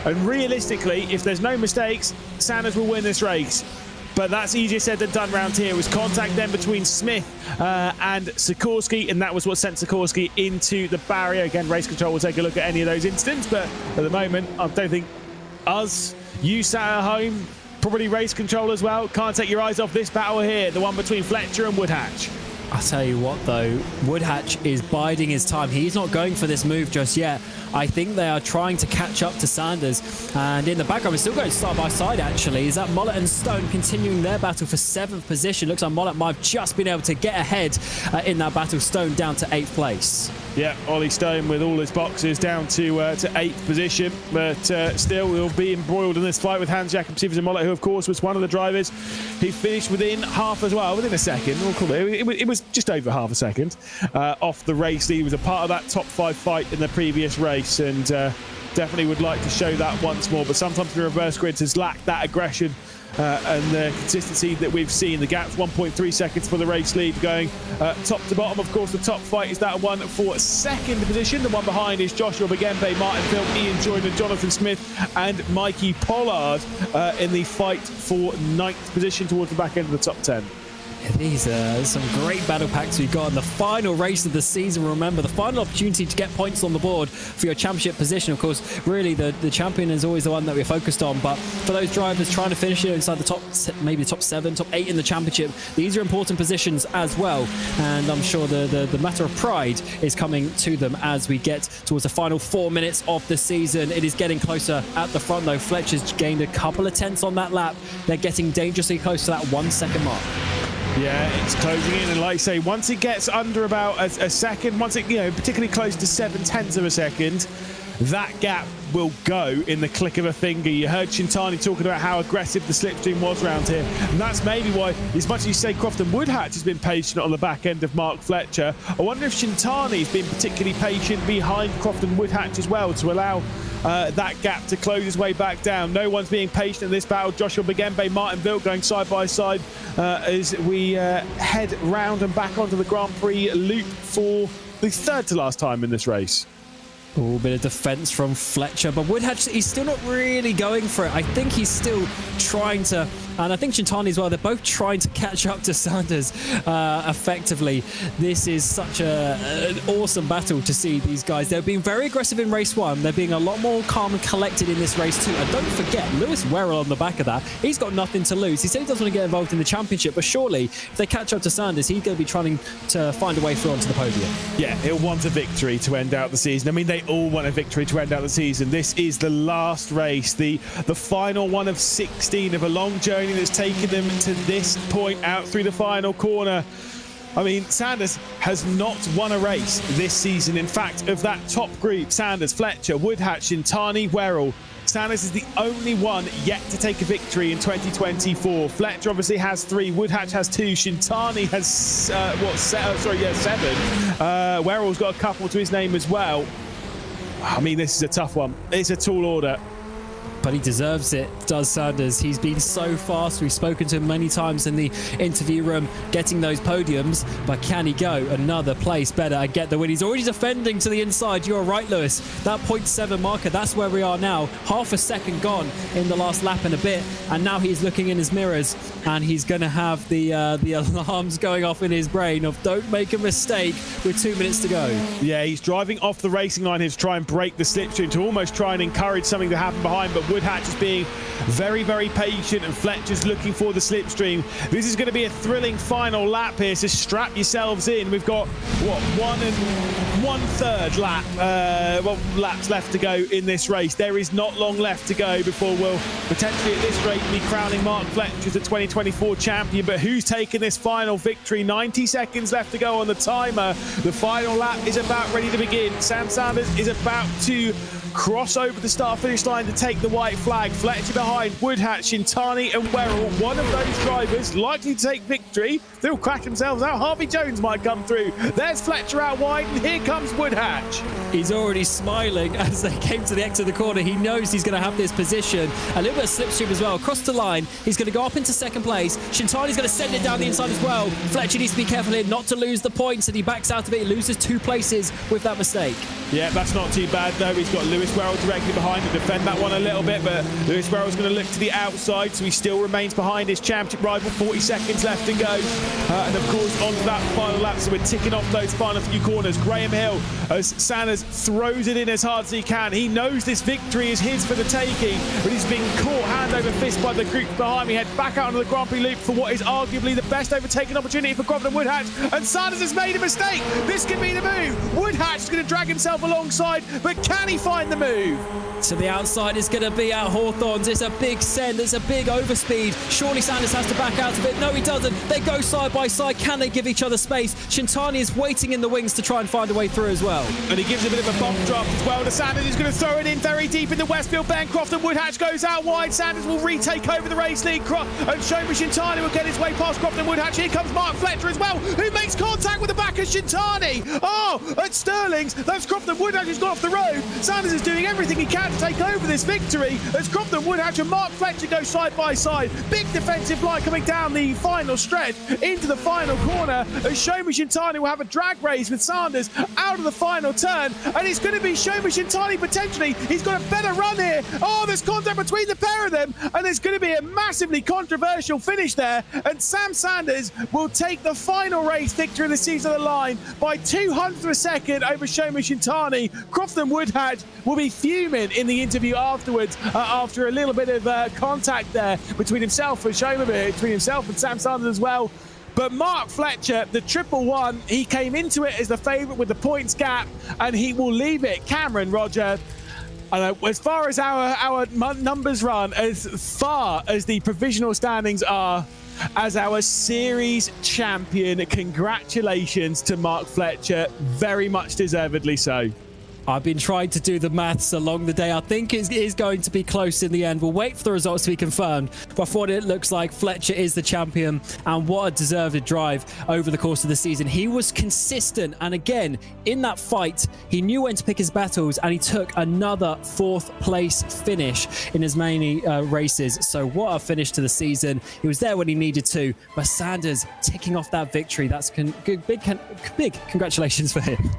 And realistically, if there's no mistakes, Sanders will win this race. But that's easier said than done round here. It was contact then between Smith and Sikorsky, and that was what sent Sikorsky into the barrier. Again, race control will take a look at any of those incidents, but at the moment, I don't think you sat at home, probably race control as well, can't take your eyes off this battle here, the one between Fletcher and Woodhatch. I'll tell you what though, Woodhatch is biding his time. He's not going for this move just yet. I think they are trying to catch up to Sanders. And in the background, we're still going side by side actually. Is that Mollett and Stone continuing their battle for 7th position? Looks like Mollett might have just been able to get ahead in that battle. Stone down to 8th place. Yeah, Ollie Stone with all his boxes down to 8th position, but still we'll be embroiled in this fight with Hans Jakob Siversen Mollett, who of course was one of the drivers. He finished within within a second. We'll call it was just over half a second off the race. He was a part of that top 5 fight in the previous race, and definitely would like to show that once more. But sometimes the reverse grids has lacked that aggression and the consistency that we've seen. The gap's 1.3 seconds for the race lead going top to bottom. Of course, the top fight is that one for 2nd position. The one behind is Joshua Bagembe, Martin Philp, Ian Joyner, Jonathan Smith and Mikey Pollard in the fight for 9th position towards the back end of the top 10. These are some great battle packs we've got in the final race of the season. Remember, the final opportunity to get points on the board for your championship position. Of course, really, the champion is always the one that we're focused on. But for those drivers trying to finish it inside the top, maybe the top 7, top 8 in the championship, these are important positions as well. And I'm sure the matter of pride is coming to them as we get towards the final 4 minutes of the season. It is getting closer at the front, though. Fletcher's gained a couple of tenths on that lap. They're getting dangerously close to that 1 second mark. Yeah, it's closing in, and like I say, once it gets under about a second, once it, particularly close to 0.7 of a second, that gap will go in the click of a finger. You heard Shintani talking about how aggressive the slipstream was around here, and that's maybe why, as much as you say Crofton Woodhatch has been patient on the back end of Mark Fletcher, I wonder if Shintani's been particularly patient behind Crofton Woodhatch as well to allow that gap to close its way back down. No one's being patient in this battle. Joshua Bagembe, Martin Vilt going side by side as we head round and back onto the Grand Prix loop for the 3rd to last time in this race. Oh, bit of defense from Fletcher, but Woodhatch, he's still not really going for it. I think he's still trying to, and I think Shintani as well, they're both trying to catch up to Sanders effectively. This is such an awesome battle to see these guys. They're being very aggressive in race 1. They're being a lot more calm and collected in this race 2. And don't forget, Lewis Werrell on the back of that, he's got nothing to lose. He said he doesn't want to get involved in the championship, but surely if they catch up to Sanders, he's going to be trying to find a way through onto the podium. Yeah, he'll want a victory to end out the season. I mean, they all want a victory to end out the season. This is the last race, the final one of 16 of a long journey that's taken them to this point out through the final corner. I mean, Sanders has not won a race this season. In fact, of that top group, Sanders, Fletcher, Woodhatch, Shintani, Werrell, Sanders is the only one yet to take a victory in 2024. Fletcher obviously has 3, Woodhatch has 2, Shintani has 7. Werrell's got a couple to his name as well. I mean, this is a tough one. It's a tall order. But he deserves it, does Sanders. He's been so fast. We've spoken to him many times in the interview room, getting those podiums. But can he go another place better and get the win? He's already defending to the inside. You're right, Lewis. That 0.7 marker, that's where we are now. Half a second gone in the last lap and a bit. And now he's looking in his mirrors and he's going to have the alarms going off in his brain of don't make a mistake with 2 minutes to go. Yeah, he's driving off the racing line here to try and break the slipstream, to almost try and encourage something to happen behind. But Woodhatch is being very, very patient, and Fletcher's looking for the slipstream. This is going to be a thrilling final lap here, so strap yourselves in. We've got, 1 1/3 laps left to go in this race. There is not long left to go before we'll potentially at this rate be crowning Mark Fletcher as the 2024 champion. But who's taking this final victory? 90 seconds left to go on the timer. The final lap is about ready to begin. Sam Sanders is about to cross over the start-finish line to take the white flag. Fletcher behind, Woodhatch, Shintani and Werrell. One of those drivers likely to take victory. They'll crash themselves out. Harvey Jones might come through. There's Fletcher out wide, and here comes Woodhatch. He's already smiling as they came to the exit of the corner. He knows he's going to have this position. A little bit of slipstream as well. Across the line, he's going to go up into 2nd place. Shintani's going to send it down the inside as well. Fletcher needs to be careful here not to lose the points, and he backs out of it. He loses 2 places with that mistake. Yeah, that's not too bad, though. He's got Lewis Lewis Werrell directly behind to defend that one a little bit, but Lewis Werrell's going to look to the outside, so he still remains behind his championship rival. 40 seconds left to go. And of course, onto that final lap, so we're ticking off those final few corners. Graham Hill, as Sanders throws it in as hard as he can. He knows this victory is his for the taking, but he's being caught hand over fist by the group behind me. Head back out onto the Grand Prix loop for what is arguably the best overtaking opportunity for Crofton Woodhatch, and Sanders has made a mistake. This could be the move. Woodhatch is going to drag himself alongside, but can he find the move? To the outside is going to be at Hawthorns. It's a big send. It's a big overspeed. Surely Sanders has to back out of it. No, he doesn't. They go side by side. Can they give each other space? Shintani is waiting in the wings to try and find a way through as well. And he gives a bit of a bump draft as well to Sanders. He's going to throw it in very deep in the Westfield bend. Crofton Woodhatch goes out wide. Sanders will retake over the race lead. And Shomi Shintani will get his way past Crofton Woodhatch. Here comes Mark Fletcher as well, who makes contact with the back of Shintani. Oh, at Sterling's, that's Crofton Woodhatch who's gone off the road. Sanders is doing everything he can to take over this victory as Crofton Woodhatch and Mark Fletcher go side by side. Big defensive line coming down the final stretch into the final corner as Shomi Shintani will have a drag race with Sanders out of the final turn, and it's going to be Shomi Shintani potentially. He's got a better run here. Oh, there's contact between the pair of them, and there's going to be a massively controversial finish there, and Sam Sanders will take the final race victory of the season on the line by 200th of a second over Shomi Shintani. Crofton Woodhatch will be fuming in the interview afterwards after a little bit of contact there between himself and between himself and Sam Sanders as well. But Mark Fletcher, the 111, he came into it as the favourite with the points gap, and he will leave it. Cameron, Roger, as far as our numbers run, as far as the provisional standings are, as our series champion, congratulations to Mark Fletcher, very much deservedly so. I've been trying to do the maths along the day. I think it is going to be close in the end. We'll wait for the results to be confirmed. But for what it looks like, Fletcher is the champion, and what a deserved drive over the course of the season. He was consistent, and again, in that fight, he knew when to pick his battles, and he took another 4th place finish in as many races. So what a finish to the season. He was there when he needed to, but Sanders ticking off that victory. That's big congratulations for him.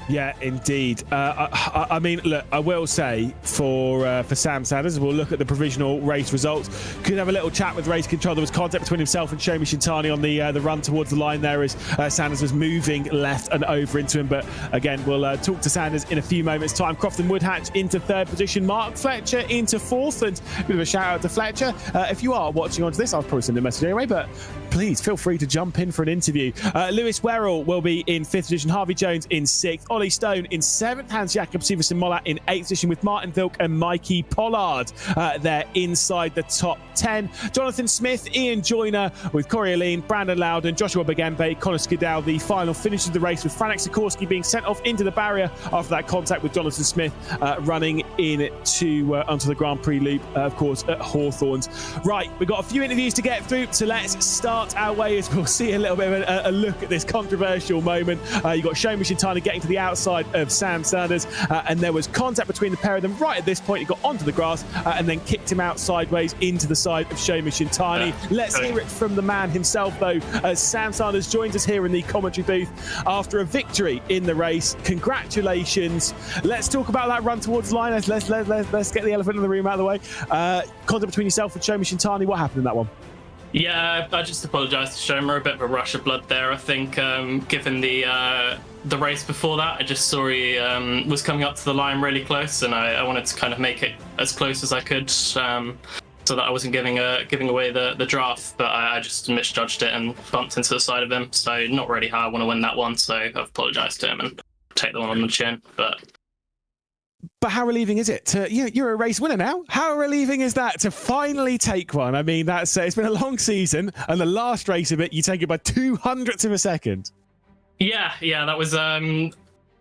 Yeah, indeed. I mean, look, I will say for Sam Sanders, we'll look at the provisional race results. Could have a little chat with race control. There was contact between himself and Shomi Shintani on the run towards the line there as Sanders was moving left and over into him. But again, we'll talk to Sanders in a few moments' time. Crofton Woodhatch into 3rd position. Mark Fletcher into 4th. And a bit of a shout out to Fletcher. If you are watching onto this, I'll probably send a message anyway, but please feel free to jump in for an interview. Lewis Werrell will be in 5th position. Harvey Jones in 6th. Ollie Stone in 7th. Hans Jakob Siversen Mollett in 8th position with Martin Vilk and Mikey Pollard there inside the top 10. Jonathan Smith, Ian Joyner with Corey Aline, Brandon Loudon, Joshua Bagembe, Connor Skidell. The final finishes of the race with Franek Sikorsky being sent off into the barrier after that contact with Jonathan Smith running into onto the Grand Prix loop, of course, at Hawthorns. Right, we've got a few interviews to get through, so let's start our way as we'll see a little bit of a look at this controversial moment. You've got Shomi Shintani getting to the outside of Sam Sanders, and there was contact between the pair of them. Right at this point, he got onto the grass and then kicked him out sideways into the side of Shomi Shintani. Let's hear it from the man himself, though, as Sam Sanders joins us here in the commentary booth after a victory in the race. Congratulations. Let's talk about that run towards the line. Let's get the elephant in the room out of the way. Contact between yourself and Shomi Shintani. What happened in that one? Yeah, I just apologise to Shomer. A bit of a rush of blood there, I think, given the race before that. I just saw he was coming up to the line really close, and I wanted to kind of make it as close as I could, so that I wasn't giving away the draft, but I just misjudged it and bumped into the side of him. So not really how I want to win that one, so I've apologised to him and take the one on the chin. But how relieving is it to, you're a race winner now? How relieving is that to finally take one? I mean, that's it's been a long season, and the last race of it, you take it by 200ths of a second. Yeah, that was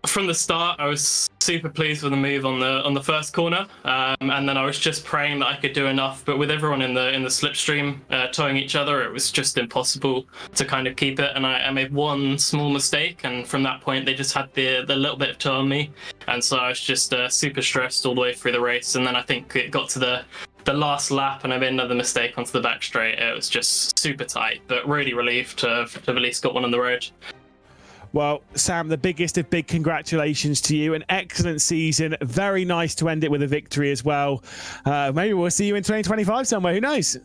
from the start. I was super pleased with the move on the first corner, and then I was just praying that I could do enough. But with everyone in the slipstream towing each other, it was just impossible to kind of keep it. And I made one small mistake, and from that point, they just had the little bit of tow on me, and so I was just super stressed all the way through the race. And then I think it got to the last lap, and I made another mistake onto the back straight. It was just super tight, but really relieved to have at least got one on the road. Well, Sam, the biggest of big congratulations to you. An excellent season. Very nice to end it with a victory as well. Maybe we'll see you in 2025 somewhere. Who knows?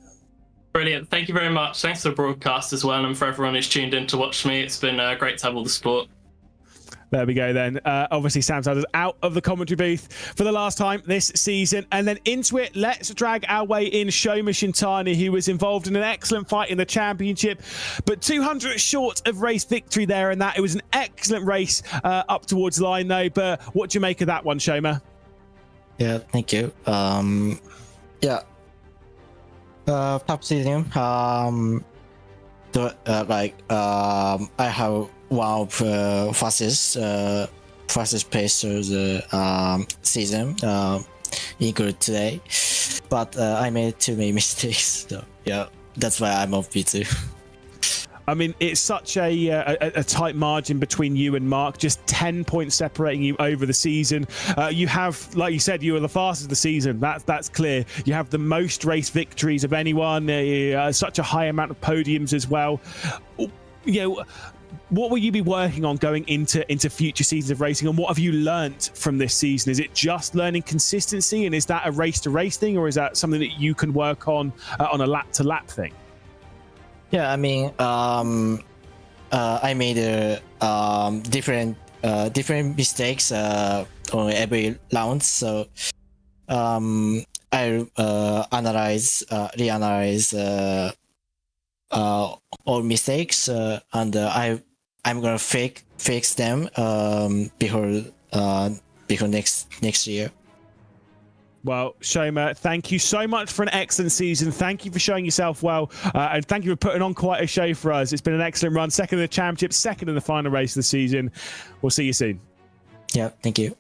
Brilliant. Thank you very much. Thanks for the broadcast as well, and for everyone who's tuned in to watch me. It's been great to have all the support. There we go then. Obviously, Sam Sanders out of the commentary booth for the last time this season. And then into it, let's drag our way in Shoma Shintani, who was involved in an excellent fight in the championship, but 200 short of race victory there. And that it was an excellent race up towards the line, though. But what do you make of that one, Shoma? Yeah, thank you. Top season. I have one of fastest pace of the season, include today, but I made too many mistakes. So yeah, that's why I'm off P2. I mean, it's such a tight margin between you and Mark, just 10 points separating you over the season. You have, like you said, you are the fastest of the season. That's clear. You have the most race victories of anyone, such a high amount of podiums as well. What will you be working on going into future seasons of racing, and what have you learnt from this season? Is it just learning consistency, and is that a race-to-race thing, or is that something that you can work on a lap-to-lap thing? Yeah, I mean, I made different mistakes on every round, so I reanalyze all mistakes, and I'm gonna fix them before next year. Well, Shoma, thank you so much for an excellent season. Thank you for showing yourself well, and thank you for putting on quite a show for us. It's been an excellent run. Second in the championship, second in the final race of the season. We'll see you soon. Yeah, thank you.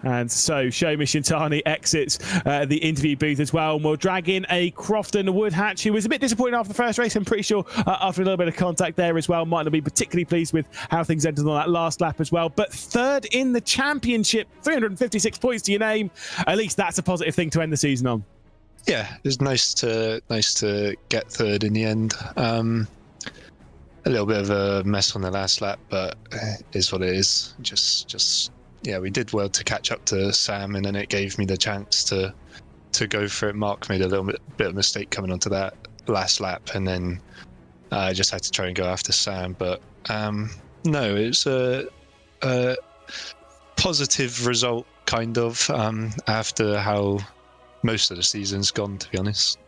And so Shoma Shintani exits the interview booth as well. And we'll drag in a Crofton Woodhatch, who was a bit disappointed after the first race. I'm pretty sure after a little bit of contact there as well, might not be particularly pleased with how things ended on that last lap as well. But third in the championship, 356 points to your name. At least that's a positive thing to end the season on. Yeah, it was nice to get third in the end. A little bit of a mess on the last lap, but it is what it is. Just yeah, we did well to catch up to Sam, and then it gave me the chance to go for it. Mark made a little bit of mistake coming onto that last lap, and then I just had to try and go after Sam. But no, it's a positive result, kind of, after how most of the season's gone, to be honest.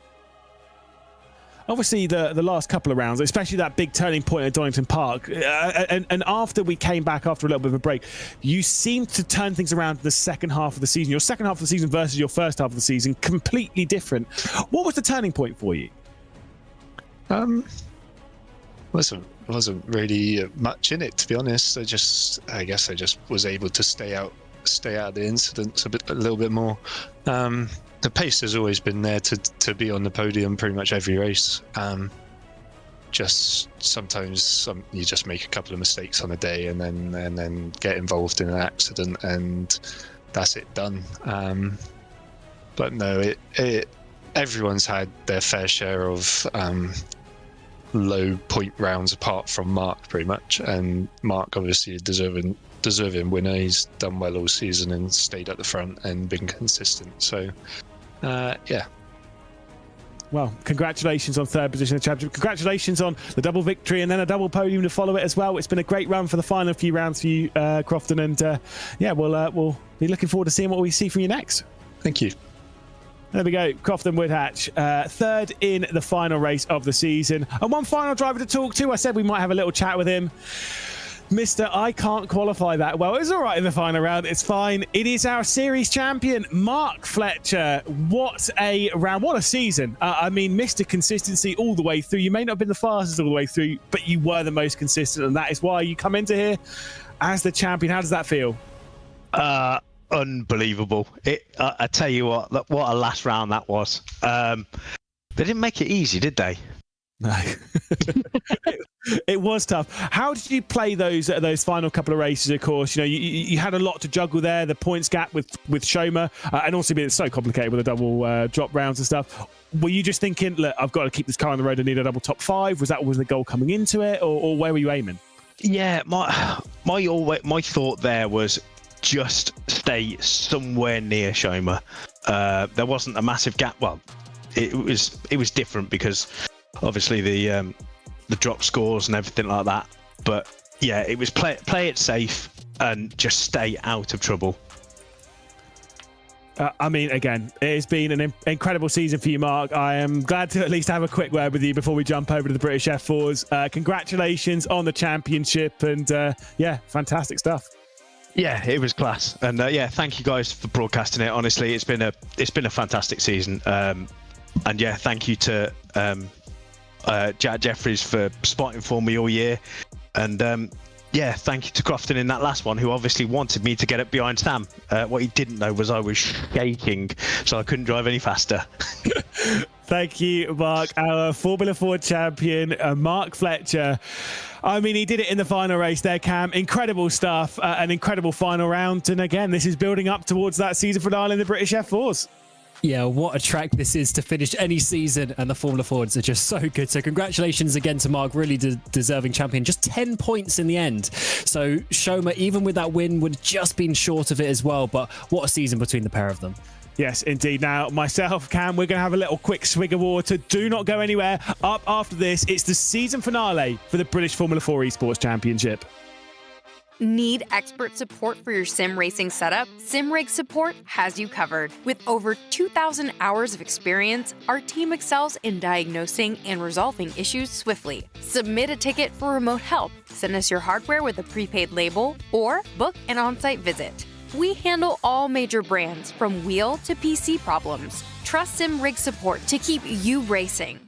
Obviously, the last couple of rounds, especially that big turning point at Donington Park, and after we came back after a little bit of a break, you seemed to turn things around in the second half of the season. Your second half of the season versus your first half of the season, completely different. What was the turning point for you? Wasn't really much in it, to be honest. I guess I just was able to stay out of the incidents a little bit more. The pace has always been there to be on the podium pretty much every race. Just sometimes you just make a couple of mistakes on a day and then get involved in an accident, and that's it, done. But no, everyone's had their fair share of low point rounds apart from Mark, pretty much. And Mark, obviously, deserving winner. He's done well all season and stayed at the front and been consistent. So yeah. Well, congratulations on third position in the championship. Congratulations on the double victory and then a double podium to follow it as well. It's been a great run for the final few rounds for you, Crofton, and yeah, we'll be looking forward to seeing what we see from you next. Thank you. There we go, Crofton Woodhatch, third in the final race of the season. And one final driver to talk to. I said we might have a little chat with him. Mr. I can't qualify that well. It was all right in the final round. It's fine. It is our series champion, Mark Fletcher. What a round. What a season. I mean, Mr. Consistency all the way through. You may not have been the fastest all the way through, but you were the most consistent, and that is why you come into here as the champion. How does that feel? Unbelievable. I tell you what a last round that was. They didn't make it easy, did they? No. It was tough. How did you play those final couple of races? Of course, you know, you had a lot to juggle there. The points gap with Shoma, and also being so complicated with the double drop rounds and stuff. Were you just thinking, look, I've got to keep this car on the road, I need a double top 5? Was that the goal coming into it, or where were you aiming? Yeah, my thought there was just stay somewhere near Shoma. There wasn't a massive gap. Well, it was different because obviously the drop scores and everything like that. But yeah, it was play it safe and just stay out of trouble. I mean, again, it has been an incredible season for you, Mark. I am glad to at least have a quick word with you before we jump over to the British F4s. Congratulations on the championship, and yeah, fantastic stuff. Yeah, it was class, and yeah, thank you guys for broadcasting it. Honestly, it's been a fantastic season, and yeah, thank you to Jack Jeffries for spotting for me all year, and yeah, thank you to Crofton in that last one, who obviously wanted me to get up behind Sam. What he didn't know was I was shaking, so I couldn't drive any faster. Thank you, Mark. Our Formula 4 champion, Mark Fletcher. I mean, he did it in the final race there, Cam. Incredible stuff, an incredible final round. And again, this is building up towards that season finale in the British F4s. Yeah, what a track this is to finish any season, and the Formula Fords are just so good. So congratulations again to Mark, really deserving champion. Just 10 points in the end. So Shoma, even with that win, would have just been short of it as well. But what a season between the pair of them. Yes, indeed. Now, myself, Cam, we're going to have a little quick swig of water. Do not go anywhere. Up after this, it's the season finale for the British Formula 4 Esports Championship. Need expert support for your sim racing setup? SimRig Support has you covered. With over 2,000 hours of experience, our team excels in diagnosing and resolving issues swiftly. Submit a ticket for remote help, send us your hardware with a prepaid label, or book an on-site visit. We handle all major brands, from wheel to PC problems. Trust SimRig Support to keep you racing.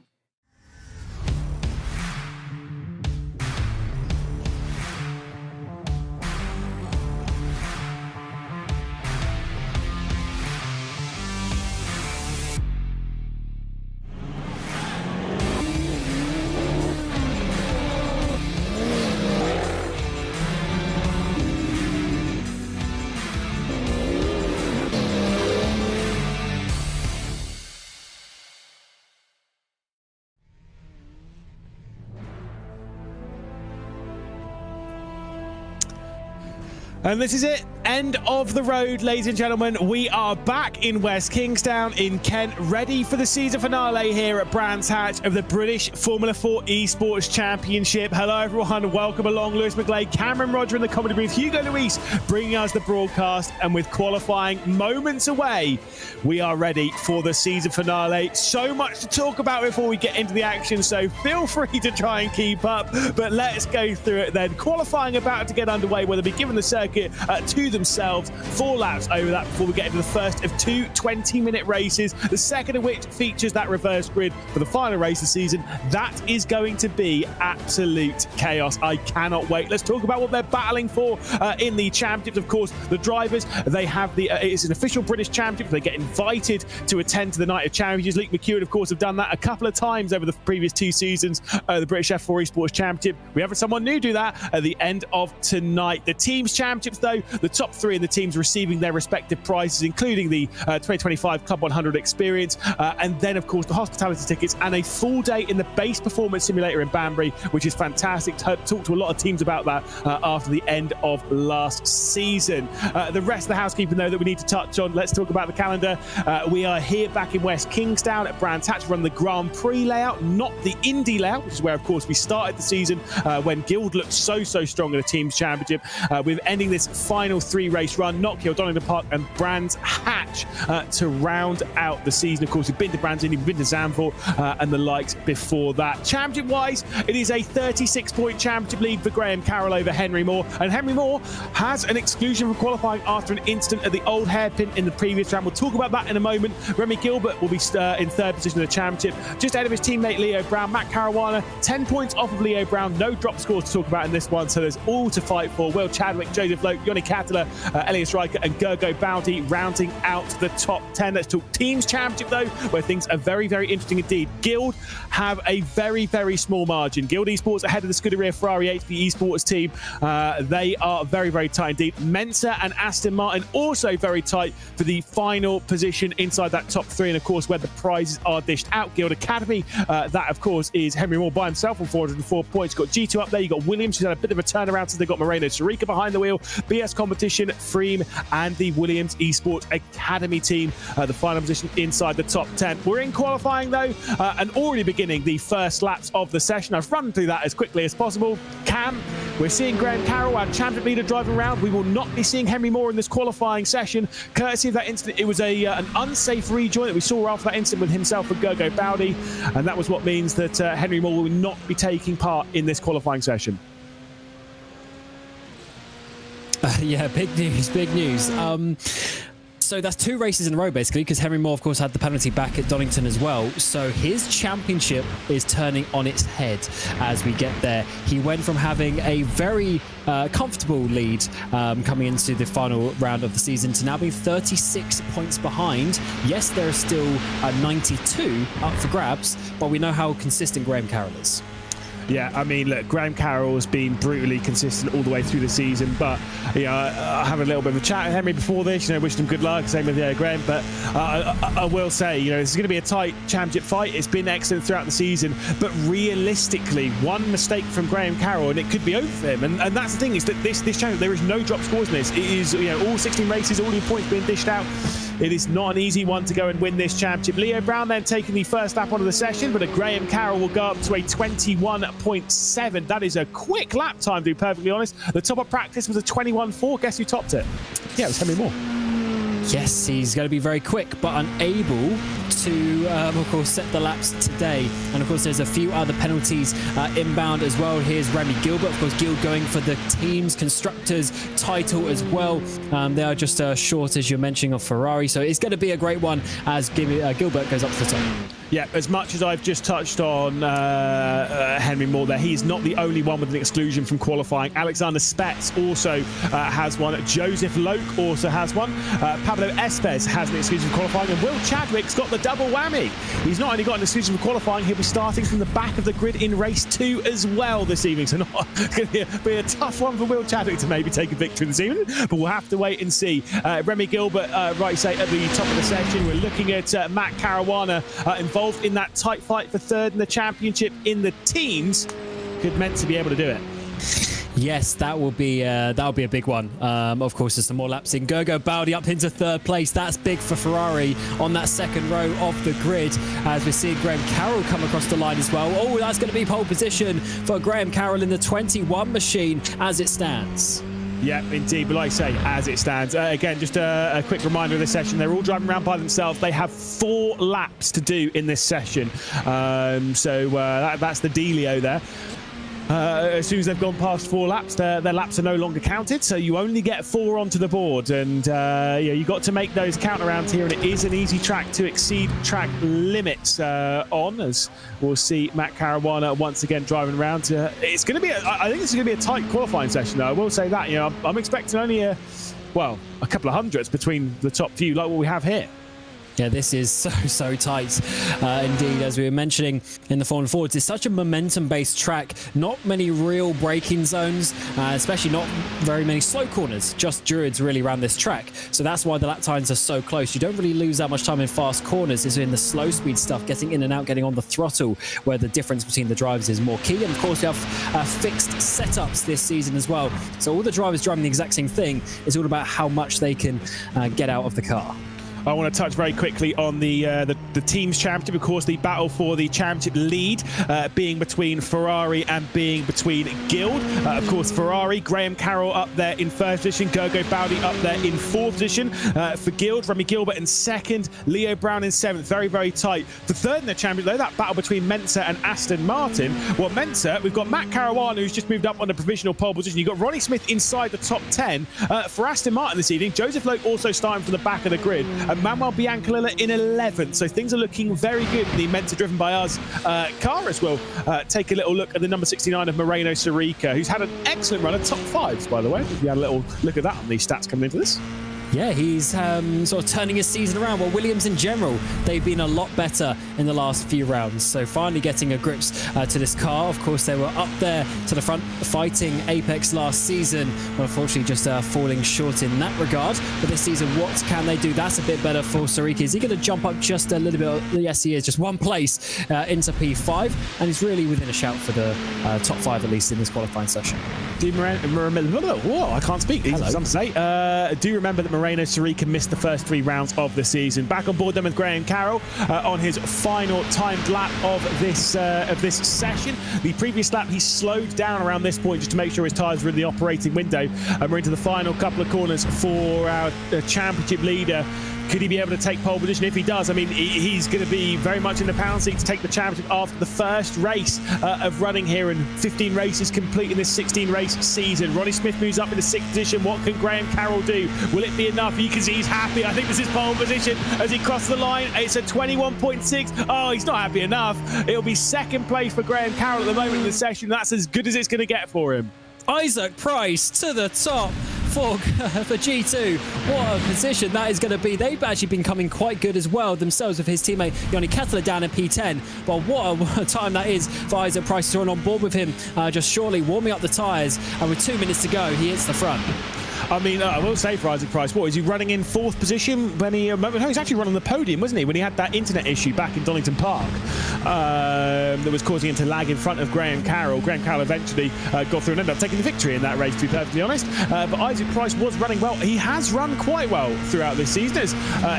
And this is it. End of the road, ladies and gentlemen. We are back in West Kingstown in Kent, ready for the season finale here at Brands Hatch of the British Formula 4 Esports Championship. Hello, everyone. Welcome along. Lewis McGlade, Cameron Roger in the comedy booth, Hugo Luis bringing us the broadcast. And with qualifying moments away, we are ready for the season finale. So much to talk about before we get into the action, so feel free to try and keep up. But let's go through it then. Qualifying about to get underway, where they'll be given the circuit to themselves. 4 laps over that before we get into the first of 2 20-minute races, the second of which features that reverse grid for the final race of the season. That is going to be absolute chaos. I cannot wait. Let's talk about what they're battling for in the championships. Of course, the drivers, they have the it's an official British championship. They get invited to attend to the Night of Champions. Luke McEwen, of course, have done that a couple of times over the previous 2 seasons. The British F4 Esports Championship. We have someone new do that at the end of tonight. The teams championships, though, the top 3 in the teams receiving their respective prizes, including the 2025 Club 100 experience, and then, of course, the hospitality tickets and a full day in the base performance simulator in Banbury, which is fantastic. Talked to a lot of teams about that after the end of last season. The rest of the housekeeping, though, that we need to touch on, let's talk about the calendar. We are here back in West Kingstown at Brands Hatch to run the Grand Prix layout, not the Indy layout, which is where, of course, we started the season when Guild looked so strong in the teams championship. We're ending this final 3-race run, Knockhill, Donington Park and Brands Hatch to round out the season. Of course, we've been to Brands Indy, we've been to Zandvoort and the likes before that. Championship-wise, it is a 36-point championship lead for Graham Carroll over Henry Moore, and Henry Moore has an exclusion from qualifying after an incident at the old hairpin in the previous round. We'll talk about that in a moment. Remy Gilbert will be in 3rd position in the championship, just ahead of his teammate Leo Brown. Matt Caruana, 10 points off of Leo Brown. No drop scores to talk about in this one, so there's all to fight for. Will Chadwick, Joseph Loke, Yoni Catala Elias Riker and Gergo Bowdy rounding out the top 10. Let's talk Teams Championship, though, where things are very, very interesting indeed. Guild have a very, very small margin. Guild Esports ahead of the Scuderia Ferrari HP Esports team. They are very, very tight indeed. Mensa and Aston Martin also very tight for the final position inside that top 3, and of course where the prizes are dished out. Guild Academy, that of course is Henry Moore by himself on 404 points. You've got G2 up there, you've got Williams, who's had a bit of a turnaround since they got Moreno Sharika behind the wheel, BS Competition, Freem, and the Williams Esports Academy team, the final position inside the top 10. We're in qualifying though, and already beginning the first laps of the session. I've run through that as quickly as possible. Cam, we're seeing Graham Carroll, our championship leader, driving around. We will not be seeing Henry Moore in this qualifying session, courtesy of that incident. It was an unsafe rejoin that we saw after that incident with himself and Gergo Bowdy, and that was what means that Henry Moore will not be taking part in this qualifying session. Yeah, big news, big news. So that's 2 races in a row, basically, because Henry Moore, of course, had the penalty back at Donington as well. So his championship is turning on its head as we get there. He went from having a very comfortable lead coming into the final round of the season to now being 36 points behind. Yes, there are still 92 up for grabs, but we know how consistent Graham Carroll is. Yeah, I mean, look, Graham Carroll has been brutally consistent all the way through the season, but I have a little bit of a chat with Henry before this, wishing him good luck, same with Graham, but I will say, this is going to be a tight championship fight. It's been excellent throughout the season, but realistically, one mistake from Graham Carroll and it could be over for him, and that's the thing, is that this championship, there is no drop scores in this. It is, all 16 races, all your points being dished out. It is not an easy one to go and win this championship. Leo Brown then taking the first lap onto the session, but a Graham Carroll will go up to a 21.7. That is a quick lap time, to be perfectly honest. The top of practice was a 21.4. Guess who topped it? Yeah, it was Henry Moore. Yes, he's going to be very quick, but unable to, of course, set the laps today. And, of course, there's a few other penalties inbound as well. Here's Remy Gilbert. Of course, Gil going for the team's constructors title as well. They are just short, as you're mentioning, of Ferrari. So it's going to be a great one as Gilbert goes up to the top. Yeah, as much as I've just touched on Henry Moore there, he's not the only one with an exclusion from qualifying. Alexander Spetz also has one. Joseph Loke also has one. Pablo Espes has an exclusion from qualifying. And Will Chadwick's got the double whammy. He's not only got an exclusion from qualifying, he'll be starting from the back of the grid in race 2 as well this evening. So it's going to be a tough one for Will Chadwick to maybe take a victory this evening, but we'll have to wait and see. Remy Gilbert, right say, at the top of the session. We're looking at Matt Caruana involved in that tight fight for third in the championship in the teams. Good meant to be able to do it. Yes, that'll be a big one. Of course, there's some more laps in. Gergo Bowdy up into 3rd place. That's big for Ferrari on that 2nd row of the grid as we see Graham Carroll come across the line as well. Oh, that's going to be pole position for Graham Carroll in the 21 machine as it stands. Yeah, indeed. But like I say, as it stands, again, just a quick reminder of this session. They're all driving around by themselves. They have 4 laps to do in this session. So that's the dealio there. As soon as they've gone past 4 laps, their laps are no longer counted, so you only get 4 onto the board, and you got to make those count around here, and it is an easy track to exceed track limits on, as we'll see Matt Caruana once again driving around. It's going to be, I think this is going to be a tight qualifying session, though. I will say that. I'm expecting only a couple of hundreds between the top few, like what we have here. Yeah, this is so tight indeed, as we were mentioning in the Formula Fords. It's such a momentum-based track. Not many real braking zones, especially not very many slow corners. Just Druids really around this track. So that's why the lap times are so close. You don't really lose that much time in fast corners. It's in the slow speed stuff, getting in and out, getting on the throttle, where the difference between the drivers is more key. And of course, you have fixed setups this season as well. So all the drivers driving the exact same thing. It's all about how much they can get out of the car. I want to touch very quickly on the team's championship. Of course, the battle for the championship lead being between Ferrari and being between Guild. Of course, Ferrari, Graham Carroll up there in 1st position, Gergo Bowdy up there in 4th position. For Guild, Remy Gilbert in 2nd, Leo Brown in 7th. Very, very tight. For 3rd in the championship, though, that battle between Mensa and Aston Martin. Well, Mensa, we've got Matt Caruana, who's just moved up on the provisional pole position. You've got Ronnie Smith inside the top 10. For Aston Martin this evening, Joseph Loke also starting from the back of the grid. Manuel Biancalilla in 11th. So things are looking very good. The Mentor driven by us car as well. Take a little look at the number 69 of Moreno Sarica, who's had an excellent run of top fives, by the way. If you had a little look at that on these stats coming into this. Yeah, he's sort of turning his season around. Well, Williams in general, they've been a lot better in the last few rounds. So finally getting a grips to this car. Of course, they were up there to the front fighting Apex last season. But unfortunately, just falling short in that regard. But this season, what can they do? That's a bit better for Sarica. Is he going to jump up just a little bit? Yes, he is. Just one place into P5. And he's really within a shout for the top 5, at least in this qualifying session. Whoa, I can't speak. Easy for some to say. Do remember that Moreno Sarica missed the first 3 rounds of the season. Back on board then with Graham Carroll on his final timed lap of this session. The previous lap he slowed down around this point just to make sure his tyres were in the operating window, and we're into the final couple of corners for our championship leader. Could he be able to take pole position? If he does, I mean, he's going to be very much in the pound seat to take the championship after the first race of running here, and 15 races complete in this 16-race season. Ronnie Smith moves up into 6th position. What can Graham Carroll do? Will it be enough? You can see he's happy. I think this is pole position as he crosses the line. It's a 21.6. Oh, he's not happy enough. It'll be 2nd place for Graham Carroll at the moment in the session. That's as good as it's going to get for him. Isaac Price to the top for G2. What a position that is going to be. They've actually been coming quite good as well themselves with his teammate Yanni Kettler down in P10. But what a time that is for Isaac Price to run on board with him just shortly, warming up the tyres. And with 2 minutes to go, he hits the front. I mean, I will say for Isaac Price, what is he running in 4th position when he? No, he's actually running the podium, wasn't he? When he had that internet issue back in Donington Park, that was causing him to lag in front of Graham Carroll. Graham Carroll eventually got through and ended up taking the victory in that race, to be perfectly honest. But Isaac Price was running well. He has run quite well throughout this season.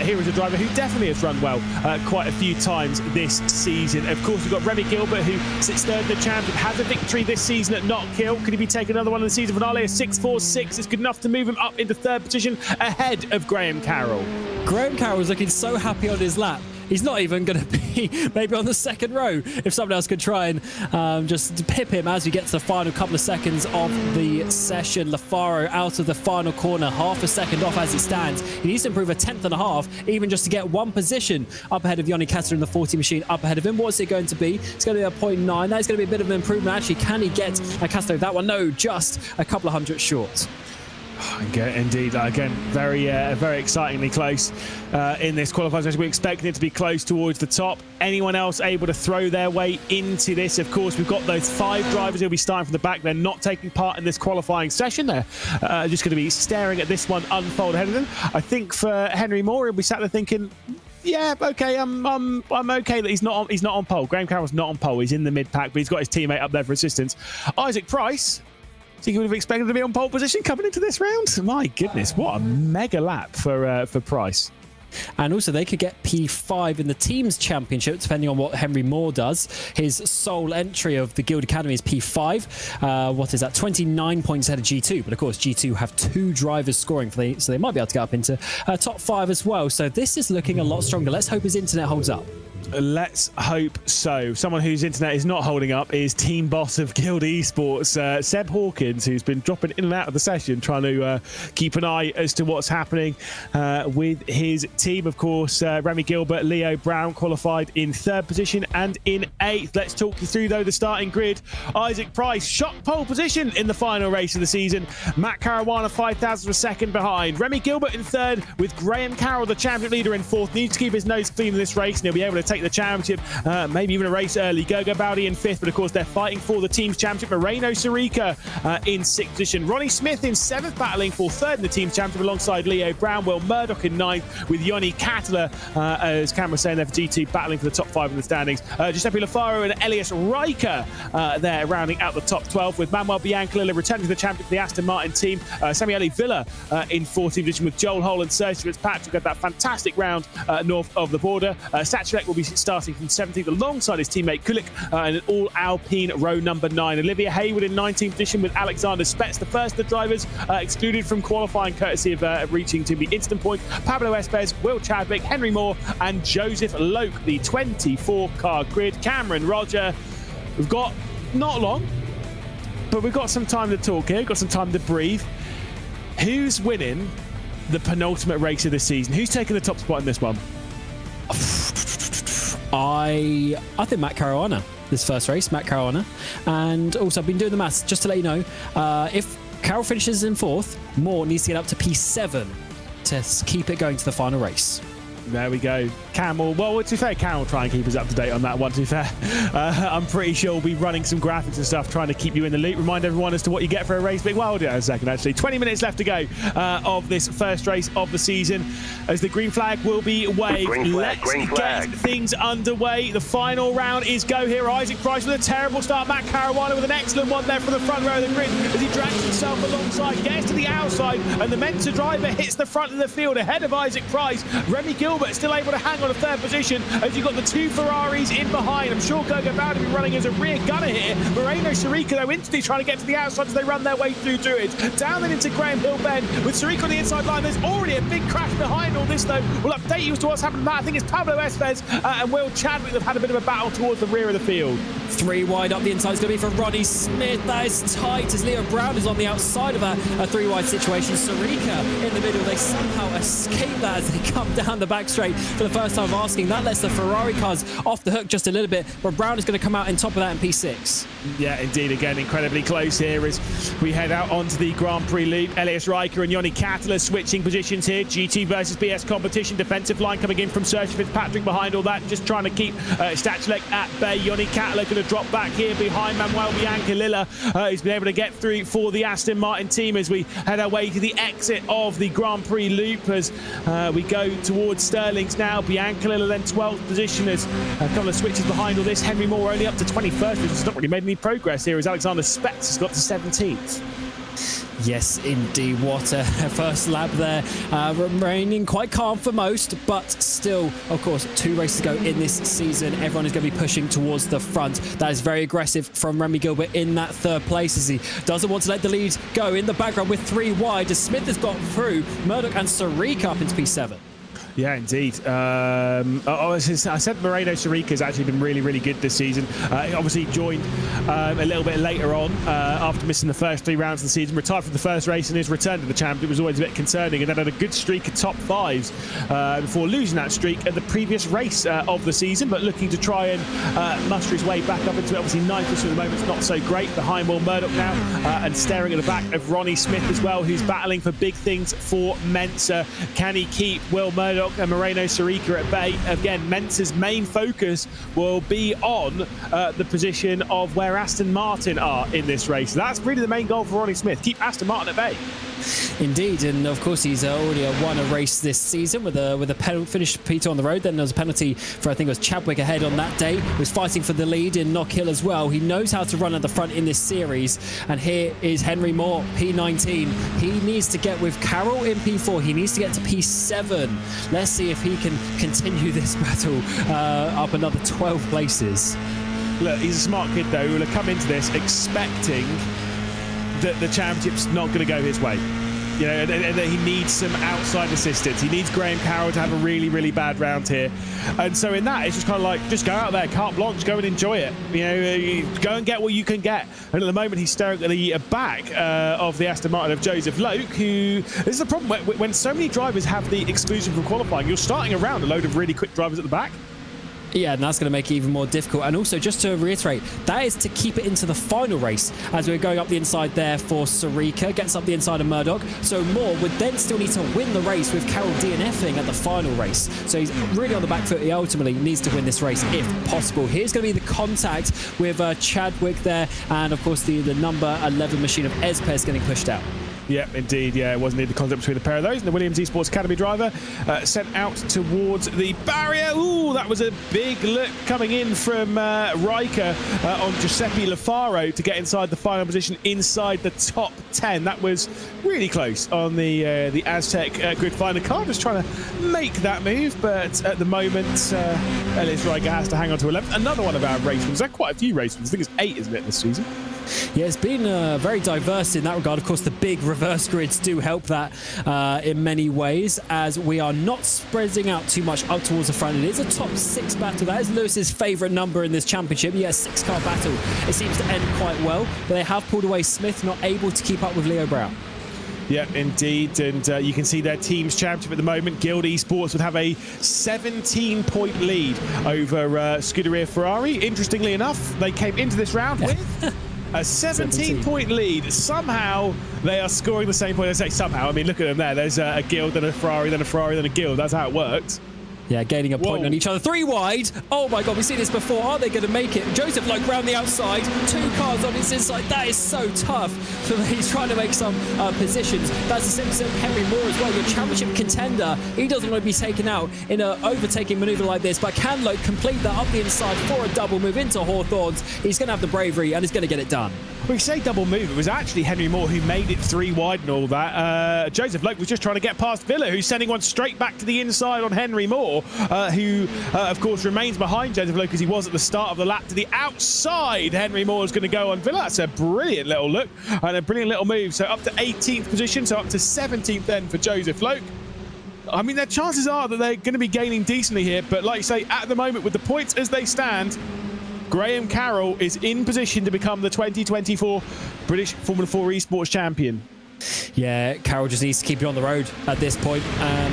Here is a driver who definitely has run well quite a few times this season. Of course, we've got Remy Gilbert, who sits 3rd in the championship, has a victory this season at Knockhill. Could he be taking another one in the season finale? A 6.46 is good enough to move him up into 3rd position ahead of Graham Carroll. Graham Carroll's looking so happy on his lap. He's not even going to be maybe on the 2nd row if someone else could try and just pip him as we get to the final couple of seconds of the session. Lafaro out of the final corner, half a second off as it stands. He needs to improve a 10.5 even just to get 1 position up ahead of Yanni Kessler in the 40 machine up ahead of him. What's it going to be? It's going to be a 0.9. That's going to be a bit of an improvement. Actually, can he get Kessler that one? No, just a couple of hundred short. Indeed, again, very excitingly close in this qualifying session. We're expecting it to be close towards the top. Anyone else able to throw their way into this? Of course, we've got those 5 drivers who'll be starting from the back. They're not taking part in this qualifying session. They're just going to be staring at this one unfold ahead of them. I think for Henry Moore, he'll be sat there thinking, yeah, okay, I'm okay that he's not on pole. Graham Carroll's not on pole. He's in the mid pack, but he's got his teammate up there for assistance. Isaac Price, I think he would have expected to be on pole position coming into this round. My goodness, what a mega lap for Price. And also they could get P5 in the team's championship depending on what Henry Moore does. His sole entry of the Guild Academy is P5. What is that? 29 points ahead of G2. But of course G2 have 2 drivers scoring for so they might be able to get up into top 5 as well. So this is looking a lot stronger. Let's hope his internet holds up. Let's hope so. Someone whose internet is not holding up is team boss of Guild Esports, Seb Hawkins, who's been dropping in and out of the session, trying to keep an eye as to what's happening with his team. Of course, Remy Gilbert, Leo Brown qualified in 3rd position and in 8th. Let's talk you through, though, the starting grid. Isaac Price shot pole position in the final race of the season. Matt Caruana 5,000 for 2nd behind. Remy Gilbert in 3rd with Graham Carroll, the champion leader, in 4th. Needs to keep his nose clean in this race and he'll be able to take the championship, maybe even a race early. Gogo Bowdy in 5th, but of course they're fighting for the team's championship. Moreno Sarica in 6th position. Ronnie Smith in 7th, battling for 3rd in the team's championship alongside Leo Brown. Will Murdoch in 9th with Yanni Kettler, as Cameron was saying there for G2, battling for the top 5 in the standings. Giuseppe Lafaro and Elias Riker there rounding out the top 12, with Manuel Biancalilla returning to the championship for the Aston Martin team. Samuele Villa in 14th position with Joel Hole and Sergio Fitzpatrick had that fantastic round north of the border. Satchulek will be starting from 17th alongside his teammate Kulik in an all Alpine row number 9. Olivia Hayward in 19th position with Alexander Spetz, the first of the drivers excluded from qualifying courtesy of reaching to the instant point. Pablo Espez, Will Chadwick, Henry Moore and Joseph Loke, the 24 car grid. Cameron, Roger, we've got not long, but we've got some time to talk here, got some time to breathe. Who's winning the penultimate race of the season. Who's taking the top spot in this one? I think Matt Caruana, this first race, Matt Caruana. And also, I've been doing the maths just to let you know, if Carroll finishes in 4th, Moore needs to get up to P7 to keep it going to the final race. There we go. Camel. Well, to be fair, Cam will try and keep us up to date on that one, to be fair. I'm pretty sure we'll be running some graphics and stuff, trying to keep you in the loop. Remind everyone as to what you get for a race. Well, we'll do that in a second, actually. 20 minutes left to go of this first race of the season, as the green flag will be waved. Let's get things underway. The final round is go here. Isaac Price with a terrible start. Matt Caruana with an excellent one there from the front row of the grid as he drags himself alongside, gets to the outside, and the Mentor driver hits the front of the field ahead of Isaac Price. Remy Gilbert still able to hang on a 3rd position as you've got the 2 Ferraris in behind. I'm sure Gergo Bauer will be running as a rear gunner here. Moreno Sarica, though, instantly trying to get to the outside as they run their way through to it. Down then into Graham Hill Bend with Sarica on the inside line. There's already a big crash behind all this, though. We'll update you as to what's happened to that. I think it's Pablo Estes and Will Chadwick that have had a bit of a battle towards the rear of the field. 3 wide up the inside is going to be for Ronnie Smith. That is tight as Leo Brown is on the outside of a 3 wide situation. Sarica in the middle. They somehow escape that as they come down the back straight for the first time of asking. That lets the Ferrari cars off the hook just a little bit, but Brown is going to come out in top of that in P6. Yeah, indeed. Again, incredibly close here as we head out onto the Grand Prix loop. Elias Riker and Yoni Kattler switching positions here. GT versus BS competition. Defensive line coming in from Sergio Fitzpatrick behind all that, just trying to keep Stachelek at bay. Yoni Kattler going to drop back here behind Manuel Biancalilla, who's been able to get through for the Aston Martin team as we head our way to the exit of the Grand Prix loop as we go towards Sterling's now. Biancalilla then 12th position as a couple of switches behind all this. Henry Moore only up to 21st, which has not really made any progress here as Alexander Spetz has got to 17th. Yes, indeed. What a first lap there. Remaining quite calm for most, but still, of course, 2 races to go in this season. Everyone is going to be pushing towards the front. That is very aggressive from Remy Gilbert in that 3rd place as he doesn't want to let the lead go. In the background with 3 wide as Smith has got through. Murdoch and Sarica up into P7. Yeah, indeed. I said Moreno Sarica has actually been really, really good this season. He obviously joined a little bit later on after missing the first 3 rounds of the season, retired from the first race, and his return to the championship was always a bit concerning, and then had a good streak of top 5s before losing that streak at the previous race of the season, but looking to try and muster his way back up into it. Obviously, 9th at the moment is not so great. Behind Will Murdoch now, and staring at the back of Ronnie Smith as well, who's battling for big things for Mensa. Can he keep Will Murdoch and Moreno Sarica at bay? Again, Mensa's main focus will be on the position of where Aston Martin are in this race. That's really the main goal for Ronnie Smith, keep Aston Martin at bay. Indeed, and of course he's already won a race this season with a penalty, finished P2 on the road. Then there was a penalty for, I think it was Chadwick ahead on that day. He was fighting for the lead in Knock Hill as well. He knows how to run at the front in this series. And here is Henry Moore, P19. He needs to get with Carroll in P4. He needs to get to P7. Let's see if he can continue this battle up another 12 places. Look, he's a smart kid though, who will have come into this expecting that the championship's not going to go his way. You know, and that he needs some outside assistance. He needs Graham Carroll to have a really, really bad round here. And so in that, it's just kind of like, just go out there, carte blanche, go and enjoy it. You know, go and get what you can get. And at the moment, he's staring at the back of the Aston Martin of Joseph Loke, who, this is the problem, when so many drivers have the exclusion from qualifying, you're starting around a load of really quick drivers at the back. Yeah, and that's going to make it even more difficult. And also, just to reiterate, that is to keep it into the final race as we're going up the inside there for Sarica. Gets up the inside of Murdoch. So Moore would then still need to win the race with Carroll DNFing at the final race. So he's really on the back foot. He ultimately needs to win this race if possible. Here's going to be the contact with Chadwick there. And, of course, the number 11 machine of Espes getting pushed out. Yeah, indeed. Yeah, it wasn't the contact between the pair of those. And the Williams Esports Academy driver sent out towards the barrier. Ooh, that was a big look coming in from Riker on Giuseppe Lafaro to get inside the final position inside the top 10. That was really close on the Aztec grid finder car. Just trying to make that move, but at the moment, Elias Riker has to hang on to 11th. Another one of our race wins. There are quite a few race wins. I think it's 8, isn't it, this season? Yeah, it's been very diverse in that regard. Of course, the big reverse grids do help that in many ways, as we are not spreading out too much up towards the front. It is a top 6 battle. That is Lewis's favourite number in this championship. Yeah, 6-car battle. It seems to end quite well, but they have pulled away Smith, not able to keep up with Leo Brown. Yeah, indeed. And you can see their team's championship at the moment. Guild Esports would have a 17-point lead over Scuderia Ferrari. Interestingly enough, they came into this round with a 17-point lead. Somehow they are scoring the same point. I say somehow. I mean, look at them there. There's a Guild, then a Ferrari, then a Ferrari, then a Guild. That's how it works. Yeah, gaining a point on each other. 3 wide. Oh my God, we've seen this before. Are they going to make it? Joseph Loke round the outside. 2 cars on his inside. That is so tough. He's trying to make some positions. That's the same as Henry Moore as well. Your championship contender. He doesn't want to be taken out in an overtaking maneuver like this. But can Loke complete that up the inside for a double move into Hawthorns? He's going to have the bravery and he's going to get it done. We say double move. It was actually Henry Moore who made it 3 wide and all that. Joseph Loke was just trying to get past Villa, who's sending one straight back to the inside on Henry Moore, who, of course, remains behind Joseph Loke as he was at the start of the lap to the outside. Henry Moore is going to go on Villa. That's a brilliant little look and a brilliant little move. So up to 18th position, so up to 17th then for Joseph Loke. I mean, their chances are that they're going to be gaining decently here, but like you say, at the moment, with the points as they stand, Graham Carroll is in position to become the 2024 British Formula 4 Esports champion. Yeah, Carroll just needs to keep it on the road at this point.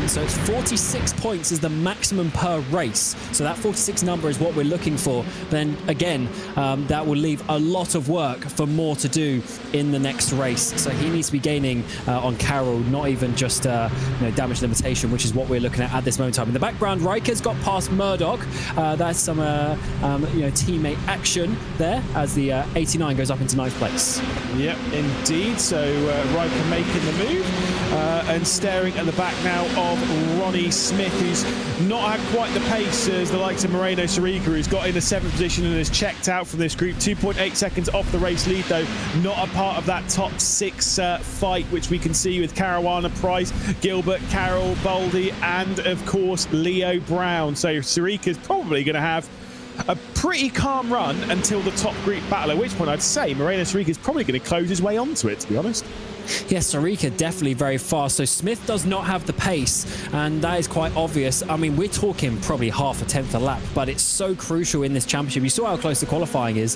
So it's 46 points is the maximum per race. So that 46 number is what we're looking for. Then again, that will leave a lot of work for Moore to do in the next race. So he needs to be gaining on Carroll, not even just damage limitation, which is what we're looking at this moment in time. In the background, Riker's got past Murdoch. That's some teammate action there as the 89 goes up into 9th place. Yep, indeed. So Riker making the move and staring at the back now of Ronnie Smith, who's not had quite the pace as the likes of Moreno Sarica, who's got in the 7th position and has checked out from this group. 2.8 seconds off the race lead, though, not a part of that top 6 fight, which we can see with Caruana, Price, Gilbert, Carroll, Baldy, and of course Leo Brown. So Sarica's probably going to have a pretty calm run until the top group battle, at which point I'd say Moreno Sarica is probably going to close his way onto it, to be honest. Yes, Sarica definitely very fast. So Smith does not have the pace, and that is quite obvious. I mean, we're talking probably half a tenth a lap, but it's so crucial in this championship. You saw how close the qualifying is.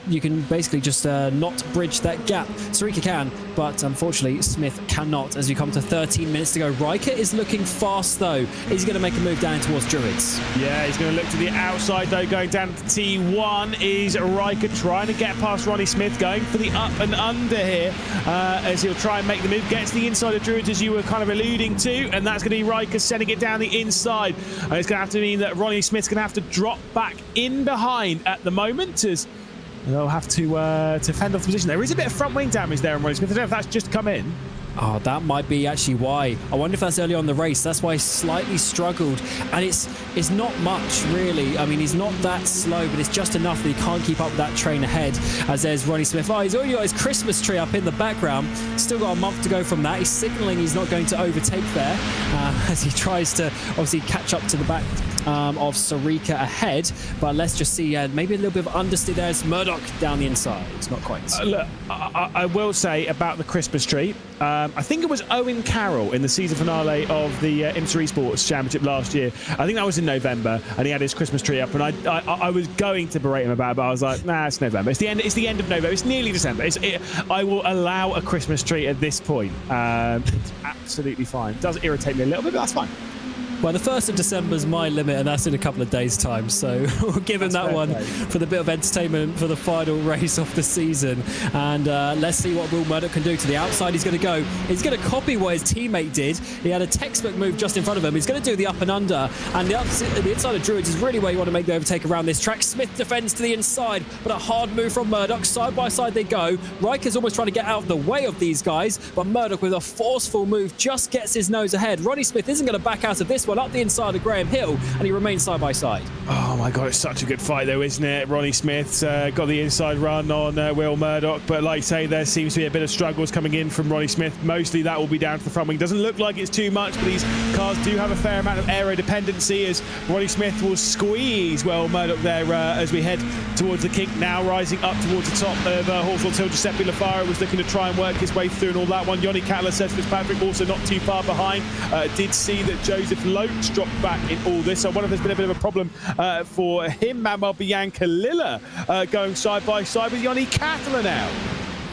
You can basically just not bridge that gap. Sarica can, but unfortunately Smith cannot as we come to 13 minutes to go. Riker is looking fast though. Is he going to make a move down towards Druids? Yeah, he's going to look to the outside though, going down to T1 is Riker trying to get past Ronnie Smith, going for the up and under here. As he'll try and make the move, gets the inside of Druids as you were kind of alluding to, and that's going to be Riker sending it down the inside. And it's going to have to mean that Ronnie Smith's going to have to drop back in behind at the moment as they'll have to fend off the position. There is a bit of front wing damage there on Ronnie Smith. I don't know if that's just come in. Oh, that might be actually why. I wonder if that's early on in the race. That's why he slightly struggled. And it's not much, really. I mean, he's not that slow, but it's just enough that he can't keep up with that train ahead. As there's Ronnie Smith. Oh, he's already got his Christmas tree up in the background. Still got a month to go from that. He's signalling he's not going to overtake there as he tries to obviously catch up to the back of Sarica ahead. But let's just see maybe a little bit of understeer there. It's Murdoch down the inside. It's not quite. Look, I will say about the Christmas tree, I think it was Owen Carroll in the season finale of the IMSA Esports Championship last year. I think that was in November, and he had his Christmas tree up, and I was going to berate him about it, but I was like, nah, it's November. It's the end of November. It's nearly December. I will allow a Christmas tree at this point. It's absolutely fine. It does irritate me a little bit, but that's fine. Well, the 1st of December is my limit, and that's in a couple of days' time. So we'll give him that one for the bit of entertainment for the final race of the season. And let's see what Will Murdoch can do. To the outside, he's going to go. He's going to copy what his teammate did. He had a textbook move just in front of him. He's going to do the up and under. And the inside of Druids is really where you want to make the overtake around this track. Smith defends to the inside, but a hard move from Murdoch. Side by side they go. Riker's almost trying to get out of the way of these guys, but Murdoch with a forceful move just gets his nose ahead. Ronnie Smith isn't going to back out of this one, up the inside of Graham Hill, and he remains side by side. Oh my God, it's such a good fight though, isn't it? Ronnie Smith's got the inside run on Will Murdoch, but like I say, there seems to be a bit of struggles coming in from Ronnie Smith. Mostly that will be down to the front wing. Doesn't look like it's too much, but these cars do have a fair amount of aero dependency as Ronnie Smith will squeeze Will Murdoch there as we head towards the kink, now rising up towards the top of Hawthorns Hill. Giuseppe Lafaro was looking to try and work his way through and all that one. Yanni Cattler says Fitzpatrick also not too far behind. Did see that Joseph Loach dropped back in all this. So I wonder if there's been a bit of a problem for him. Manuel Bianca Lilla going side by side with Yanni Cattler now.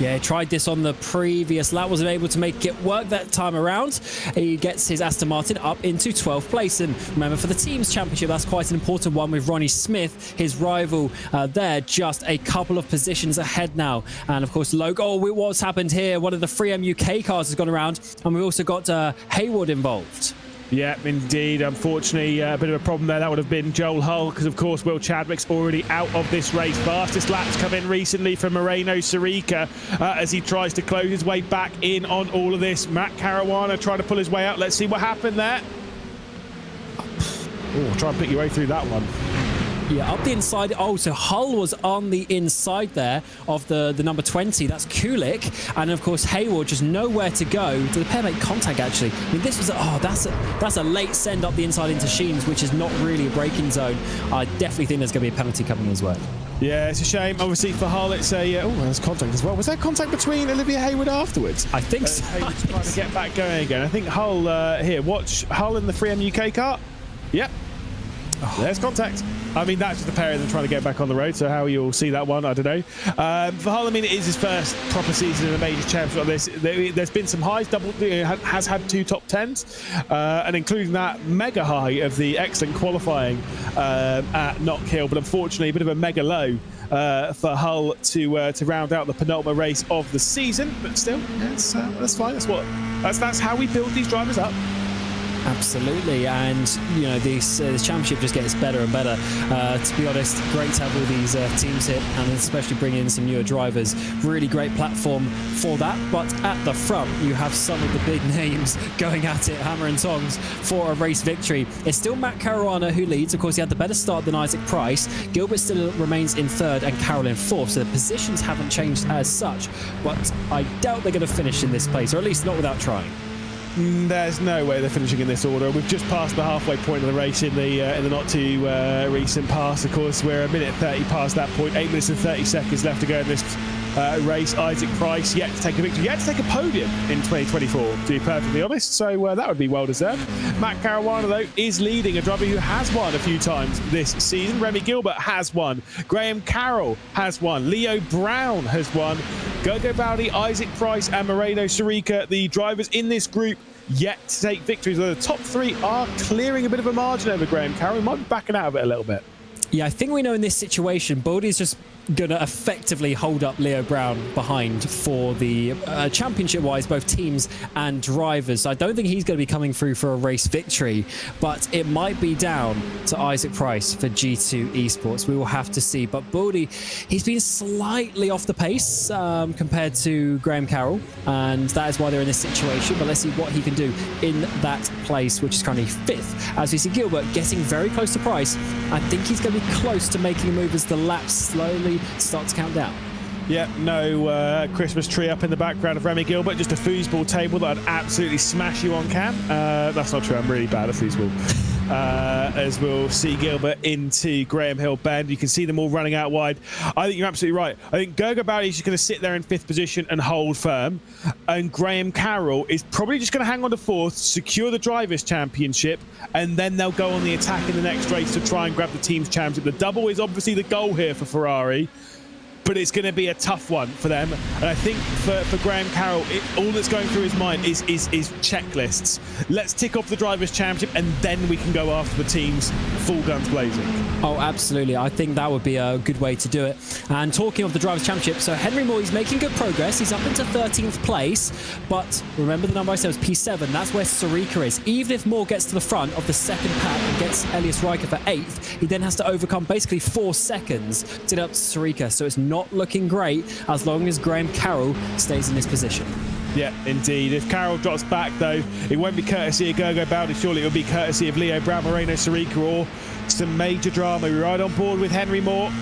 Yeah, he tried this on the previous lap, wasn't able to make it work that time around. He gets his Aston Martin up into 12th place. And remember, for the team's championship, that's quite an important one with Ronnie Smith, his rival there, just a couple of positions ahead now. And of course, what's happened here? One of the 3M UK cars has gone around, and we've also got Hayward involved. Yeah, indeed. Unfortunately, a bit of a problem there. That would have been Joel Hull, because, of course, Will Chadwick's already out of this race. Fastest lap's come in recently for Moreno Sirica as he tries to close his way back in on all of this. Matt Caruana trying to pull his way out. Let's see what happened there. Oh, try and pick your way through that one. Yeah, up the inside. Oh, so Hull was on the inside there of the number 20. That's Kulik. And of course, Hayward just nowhere to go. Did the pair make contact, actually? I mean, this was, that's a late send up the inside into Sheens, which is not really a braking zone. I definitely think there's going to be a penalty coming his way. Yeah, it's a shame. Obviously, for Hull, it's there's contact as well. Was there contact between Olivia Hayward afterwards? I think so. Hayward's trying to get back going again. I think Hull, here, watch Hull in the 3M UK car. Yep. Oh. There's contact. I mean, that's just a pair of them trying to get back on the road, so how you'll see that one, I don't know. For Hull, I mean, it is his first proper season in a major championship like this. There's been some highs, has had 2 top 10s, and including that mega high of the excellent qualifying at Knockhill, but unfortunately a bit of a mega low for Hull to round out the penultimate race of the season. But still, that's fine. That's how we build these drivers up. Absolutely, and this championship just gets better and better. To be honest, great to have all these teams here, and especially bringing in some newer drivers. Really great platform for that. But at the front, you have some of the big names going at it, hammer and tongs, for a race victory. It's still Matt Caruana who leads. Of course, he had the better start than Isaac Price. Gilbert still remains in 3rd, and Carroll in 4th. So the positions haven't changed as such. But I doubt they're going to finish in this place, or at least not without trying. There's no way they're finishing in this order. We've just passed the halfway point of the race in the not too recent past. Of course, we're a minute 30 past that point. 8 minutes and 30 seconds left to go in this race. Isaac Price yet to take a victory, yet to take a podium in 2024, to be perfectly honest. So that would be well deserved. Matt Caruana, though, is leading, a driver who has won a few times this season. Remy Gilbert has won. Graham Carroll has won. Leo Brown has won. Gogo Bowdy, Isaac Price and Moreno Sirica, the drivers in this group, yet to take victories. The top 3 are clearing a bit of a margin over Graham Carroll. He might be backing out of it a little bit. Yeah, I think we know in this situation, Bodie's just going to effectively hold up Leo Brown behind for the championship-wise, both teams and drivers. I don't think he's going to be coming through for a race victory, but it might be down to Isaac Price for G2 Esports. We will have to see. But Bodie, he's been slightly off the pace compared to Graham Carroll, and that is why they're in this situation. But let's see what he can do in that place, which is currently 5th. As we see Gilbert getting very close to Price, I think he's going to be close to making a move as the laps slowly start to count down. Yeah, no Christmas tree up in the background of Remy Gilbert, just a foosball table that would absolutely smash you on cam. That's not true, I'm really bad at foosball. As we'll see Gilbert into Graham Hill Bend. You can see them all running out wide. I think you're absolutely right. I think Gogo Bowdy is just going to sit there in 5th position and hold firm. And Graham Carroll is probably just going to hang on to 4th, secure the Drivers' Championship, and then they'll go on the attack in the next race to try and grab the team's championship. The double is obviously the goal here for Ferrari, but it's going to be a tough one for them. And I think for Graham Carroll, all that's going through his mind is checklists. Let's tick off the Drivers' Championship, and then we can go after the teams full guns blazing. Oh, absolutely. I think that would be a good way to do it. And talking of the Drivers' Championship, so Henry Moore, he's making good progress. He's up into 13th place, but remember the number I said was P7. That's where Sirica is. Even if Moore gets to the front of the 2nd pack and gets Elias Riker for 8th, he then has to overcome basically 4 seconds to get up to Sirica. So it's not looking great as long as Graham Carroll stays in this position. Yeah, indeed. If Carroll drops back, though, it won't be courtesy of Gogo Bowdy. Surely it will be courtesy of Leo Brown, Moreno Sirica, or some major drama. We're right on board with Henry Moore,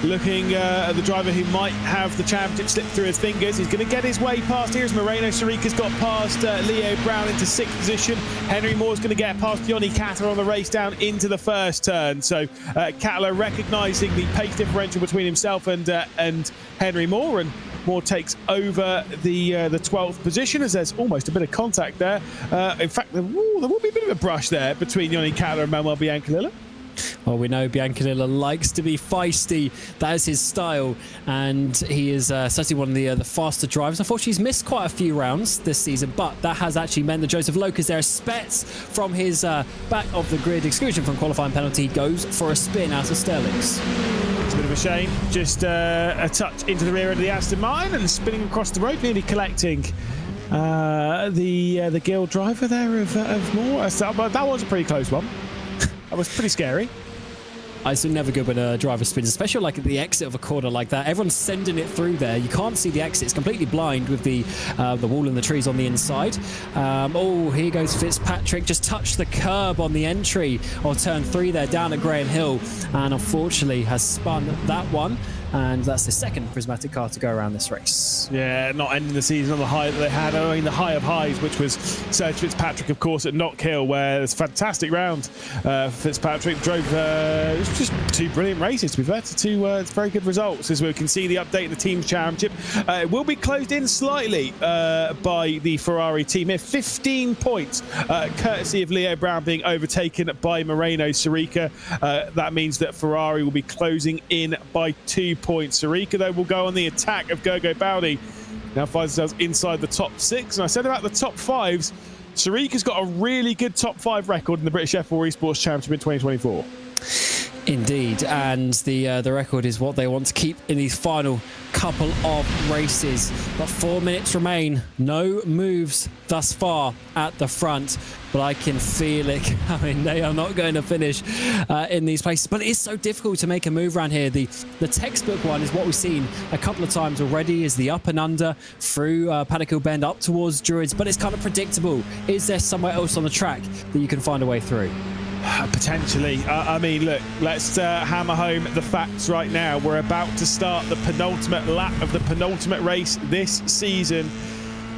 looking at the driver who might have the championship slip through his fingers. He's going to get his way past here as Moreno Sirica's got past Leo Brown into 6th position. Henry Moore's going to get past Yoni Kattler on the race down into the 1st turn. So Kattler recognising the pace differential between himself and Henry Moore, and Moore takes over the 12th position as there's almost a bit of contact there. In fact, there will be a bit of a brush there between Yoni Kattler and Manuel Biancalilla. Well, we know Biancanilla likes to be feisty. That is his style, and he is certainly one of the faster drivers. Unfortunately, he's missed quite a few rounds this season, but that has actually meant that Joseph Locas there spets from his back of the grid exclusion from qualifying penalty, goes for a spin out of Sterling's. It's a bit of a shame. Just a touch into the rear end of the Aston Martin and spinning across the road, nearly collecting the Guild driver there of Moore. But that was a pretty close one. That was pretty scary. It's never good when a driver spins, especially like at the exit of a corner like that. Everyone's sending it through there. You can't see the exit. It's completely blind with the wall and the trees on the inside. Here goes Fitzpatrick. Just touched the curb on the entry or turn 3 there down at Graham Hill, and unfortunately has spun that one. And that's the second prismatic car to go around this race. Yeah, not ending the season on the high that they had. I mean, the high of highs, which was Serge Fitzpatrick, of course, at Knock Hill, where it's a fantastic round. Fitzpatrick drove just 2 brilliant races, to be fair, to 2 very good results. As we can see, the update in the Teams Championship will be closed in slightly by the Ferrari team here. 15 points, courtesy of Leo Brown being overtaken by Moreno Sorica. That means that Ferrari will be closing in by 2 points. Sorica, though, will go on the attack of Gogo Bowdy. Now finds themselves inside the top 6. And I said about the top 5s, Sorica's got a really good top 5 record in the British F4 Esports Championship in 2024. Indeed, and the record is what they want to keep in these final couple of races. But 4 minutes remain. No moves thus far at the front, but I can feel it coming. They are not going to finish in these places, but it is so difficult to make a move around here. The textbook one is what we've seen a couple of times already, is the up and under through Paddock Hill Bend up towards Druids, but it's kind of predictable. Is there somewhere else on the track that you can find a way through? Potentially. I mean, look, let's hammer home the facts right now. We're about to start the penultimate lap of the penultimate race this season,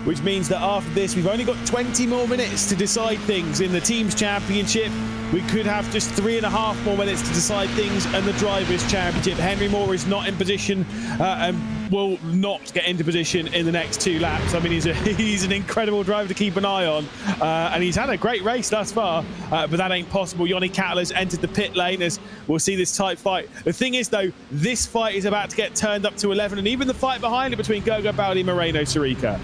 which means that after this, we've only got 20 more minutes to decide things in the Teams Championship. We could have just 3.5 more minutes to decide things in the Drivers' Championship. Henry Moore is not in position and will not get into position in the next 2 laps. I mean, he's an incredible driver to keep an eye on, and he's had a great race thus far, but that ain't possible. Yanni Cattle has entered the pit lane as we'll see this tight fight. The thing is, though, this fight is about to get turned up to 11, and even the fight behind it between Gogo Bowdy and Moreno Sorica.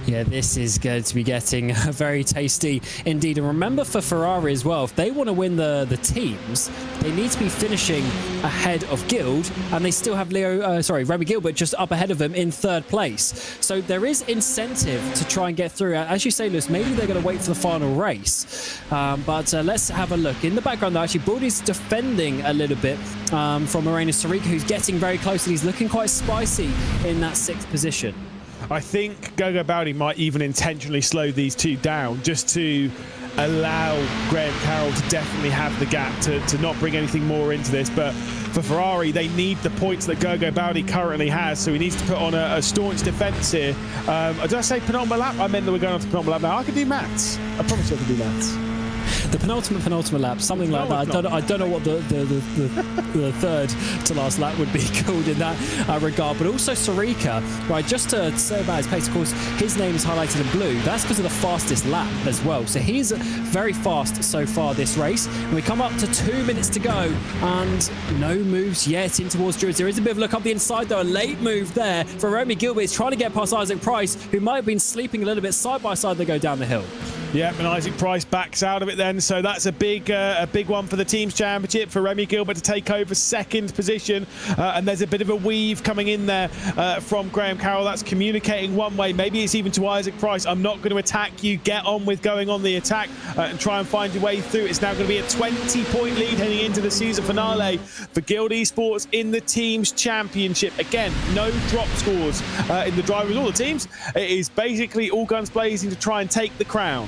Yeah, this is going to be getting very tasty indeed. And remember, for Ferrari as well, if they want to win the teams, they need to be finishing ahead of Guild, and they still have Remy Gilbert just up ahead of them in 3rd place. So there is incentive to try and get through. As you say, Lewis, maybe they're going to wait for the final race. But let's have a look. In the background, though, actually, Baldy's defending a little bit from Moreno Sorica, who's getting very close, and he's looking quite spicy in that 6th position. I think Gogo Bowdy might even intentionally slow these 2 down just to allow Graham Carroll to definitely have the gap to not bring anything more into this. But for Ferrari, they need the points that Gogo Bowdy currently has, so he needs to put on a staunch defence here. Did I say penultimate lap? I meant that we're going on to penultimate lap now. I can do maths. I promise you I can do maths. The penultimate lap, something like that. I don't know what the 3rd to last lap would be called in that regard. But also Sorica, right, just to say about his pace, of course, his name is highlighted in blue. That's because of the fastest lap as well. So he's very fast so far this race. And we come up to 2 minutes to go, and no moves yet in towards Druids. There is a bit of a look up the inside, though. A late move there for Remy Gilbert. He's trying to get past Isaac Price, who might have been sleeping a little bit side by side. They go down the hill. Yeah, and Isaac Price backs out of it then, so that's a big one for the Teams Championship for Remy Gilbert to take over 2nd position, and there's a bit of a weave coming in there from Graham Carroll. That's communicating one way, maybe it's even to Isaac Price. I'm not going to attack you, get on with going on the attack and try and find your way through. It's now going to be a 20-point lead heading into the season finale for Guild Esports in the Teams Championship. Again, no drop scores in the drivers or the teams. It is basically all guns blazing to try and take the crown.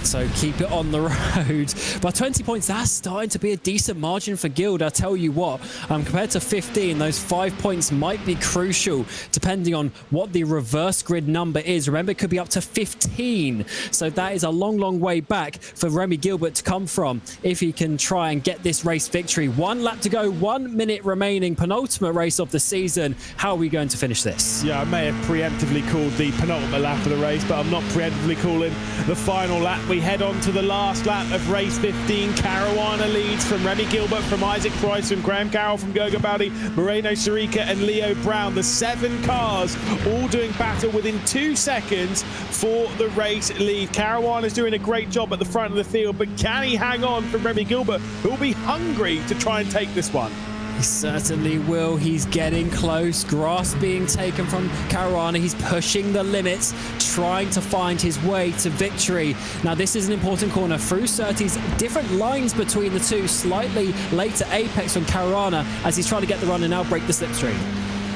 So keep it on the road. By 20 points, that's starting to be a decent margin for Guild. I tell you what, compared to 15, those 5 points might be crucial depending on what the reverse grid number is. Remember, it could be up to 15. So that is a long, long way back for Remy Gilbert to come from if he can try and get this race victory. 1 lap to go, 1 minute remaining, penultimate race of the season. How are we going to finish this? Yeah, I may have preemptively called the penultimate lap of the race, but I'm not preemptively calling the final lap, we head on to the last lap of race 15. Caruana leads from Remy Gilbert, from Isaac Price, from Graham Carroll, from Gogo Baldi, Moreno Sirica and Leo Brown. The 7 cars all doing battle within 2 seconds for the race lead. Caruana's doing a great job at the front of the field, but can he hang on from Remy Gilbert, who will be hungry to try and take this one? He certainly will. He's getting close. Grass being taken from Caruana. He's pushing the limits, trying to find his way to victory. Now, this is an important corner. Through Surtees, different lines between the two. Slightly later apex from Caruana as he's trying to get the run and now break the slipstream.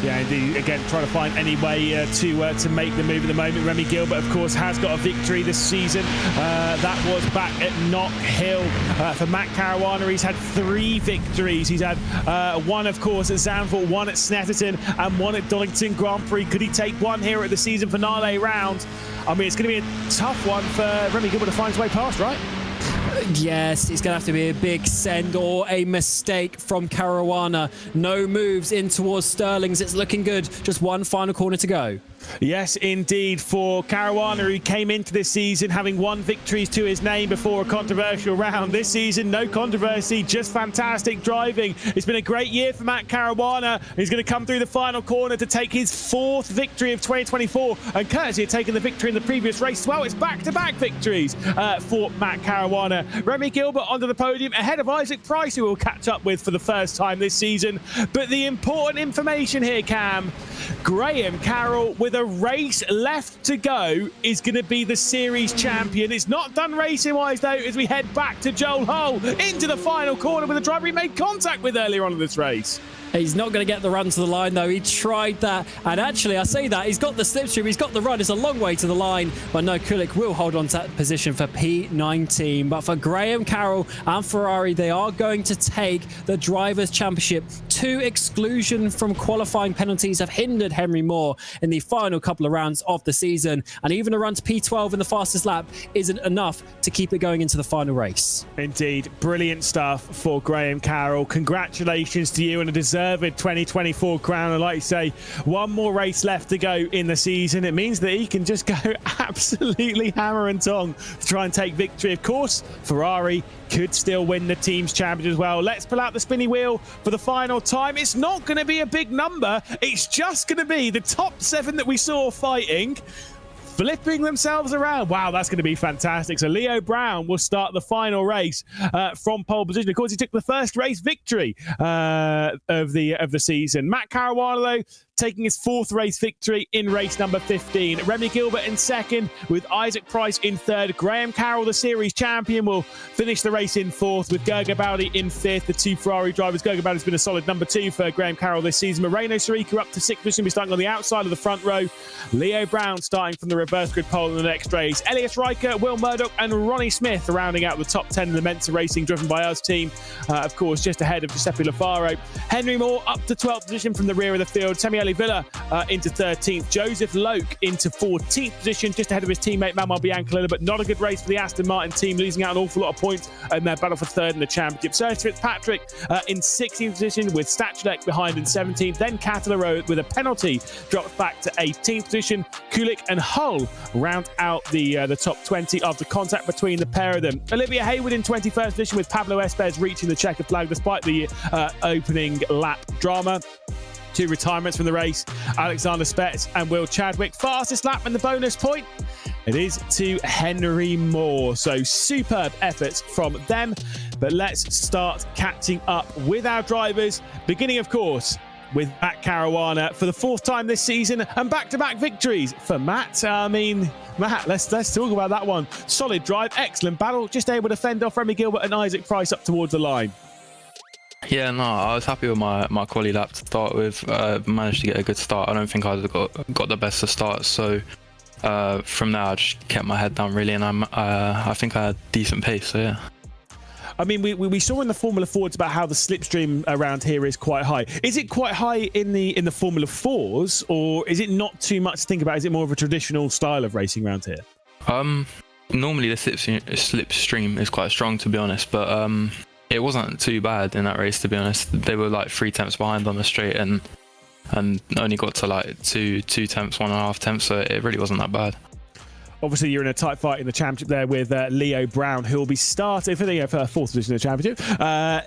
Yeah, indeed. Again, trying to find any way to make the move at the moment. Remy Gilbert, of course, has got a victory this season. That was back at Knock Hill. For Matt Caruana, he's had 3 victories. He's had one, of course, at Zandvoort, one at Snetterton, and one at Donington Grand Prix. Could he take one here at the season finale round? I mean, it's going to be a tough one for Remy Gilbert to find his way past, right? Yes, it's going to have to be a big send or a mistake from Caruana. No moves in towards Sterling's. It's looking good. Just one final corner to go. Yes, indeed, for Caruana, who came into this season having 1 victory to his name before a controversial round. This season, no controversy, just fantastic driving. It's been a great year for Matt Caruana. He's going to come through the final corner to take his 4th victory of 2024, and courtesy of taking the victory in the previous race as well, it's back-to-back victories for Matt Caruana. Remy Gilbert onto the podium ahead of Isaac Price, who we'll catch up with for the first time this season. But the important information here, Cam, Graham Carroll, with a race left to go, is going to be the series champion. It's not done racing-wise, though, as we head back to Joel Hull into the final corner with a driver he made contact with earlier on in this race. He's not going to get the run to the line, though. He tried that. And actually, I say that, he's got the slipstream, he's got the run. It's a long way to the line. But no, Kulik will hold on to that position for P19. But for Graham Carroll and Ferrari, they are going to take the Drivers' Championship. 2 exclusion from qualifying penalties have hindered Henry Moore in the final couple of rounds of the season. And even a run to P12 in the fastest lap isn't enough to keep it going into the final race. Indeed. Brilliant stuff for Graham Carroll. Congratulations to you on a deserved 2024 crown. And like you say, 1 more race left to go in the season. It means that he can just go absolutely hammer and tong to try and take victory. Of course, Ferrari could still win the team's championship as well. Let's pull out the spinny wheel for the final time. It's not going to be a big number. It's just going to be the top 7 that we saw fighting, flipping themselves around. Wow, that's going to be fantastic. So Leo Brown will start the final race from pole position. Of course, he took the first race victory of the season. Matt Caruana, though, taking his 4th race victory in race number 15. Remy Gilbert in 2nd, with Isaac Price in 3rd. Graham Carroll, the series champion, will finish the race in 4th, with Gergo Baldi in 5th. The 2 Ferrari drivers. Gergo Baldi's been a solid number 2 for Graham Carroll this season. Moreno Sirica up to 6th position, be starting on the outside of the front row. Leo Brown starting from the reverse grid pole in the next race. Elias Riker, Will Murdoch and Ronnie Smith rounding out the top 10 in the Mensa Racing, driven by us team. Of course, just ahead of Giuseppe Lafaro. Henry Moore up to 12th position from the rear of the field. Samuele Villa into 13th. Joseph Loke into 14th position, just ahead of his teammate Manuel Biancalilla, but not a good race for the Aston Martin team, losing out an awful lot of points in their battle for 3rd in the championship. Serge Fitzpatrick in 16th position, with Stachulek behind in 17th. Then Catalaro, with a penalty, drops back to 18th position. Kulik and Hull round out the top 20 after contact between the pair of them. Olivia Hayward in 21st position, with Pablo Espes reaching the checker flag despite the opening lap drama. 2 retirements from the race, Alexander Spetz and Will Chadwick. Fastest lap and the bonus point, it is to Henry Moore. So superb efforts from them. But let's start catching up with our drivers, beginning, of course, with Matt Caruana for the 4th time this season, and back-to-back victories for Matt. I mean, Matt, let's talk about that one. Solid drive, excellent battle, just able to fend off Remy Gilbert and Isaac Price up towards the line. Yeah, no, I was happy with my quali lap to start with. Managed to get a good start. I don't think I got the best of starts, so from there I just kept my head down really, and I think I had decent pace. So yeah. I mean, we saw in the Formula Fords about how the slipstream around here is quite high. Is it quite high in the Formula 4s, or is it not too much to think about? Is it more of a traditional style of racing around here? Normally the slipstream is quite strong, to be honest, but it wasn't too bad in that race, to be honest. They were like 3 tenths behind on the straight and only got to like 2 tenths, 1.5 tenths, so it really wasn't that bad. Obviously, you're in a tight fight in the championship there with Leo Brown, who will be starting for the fourth position in the championship.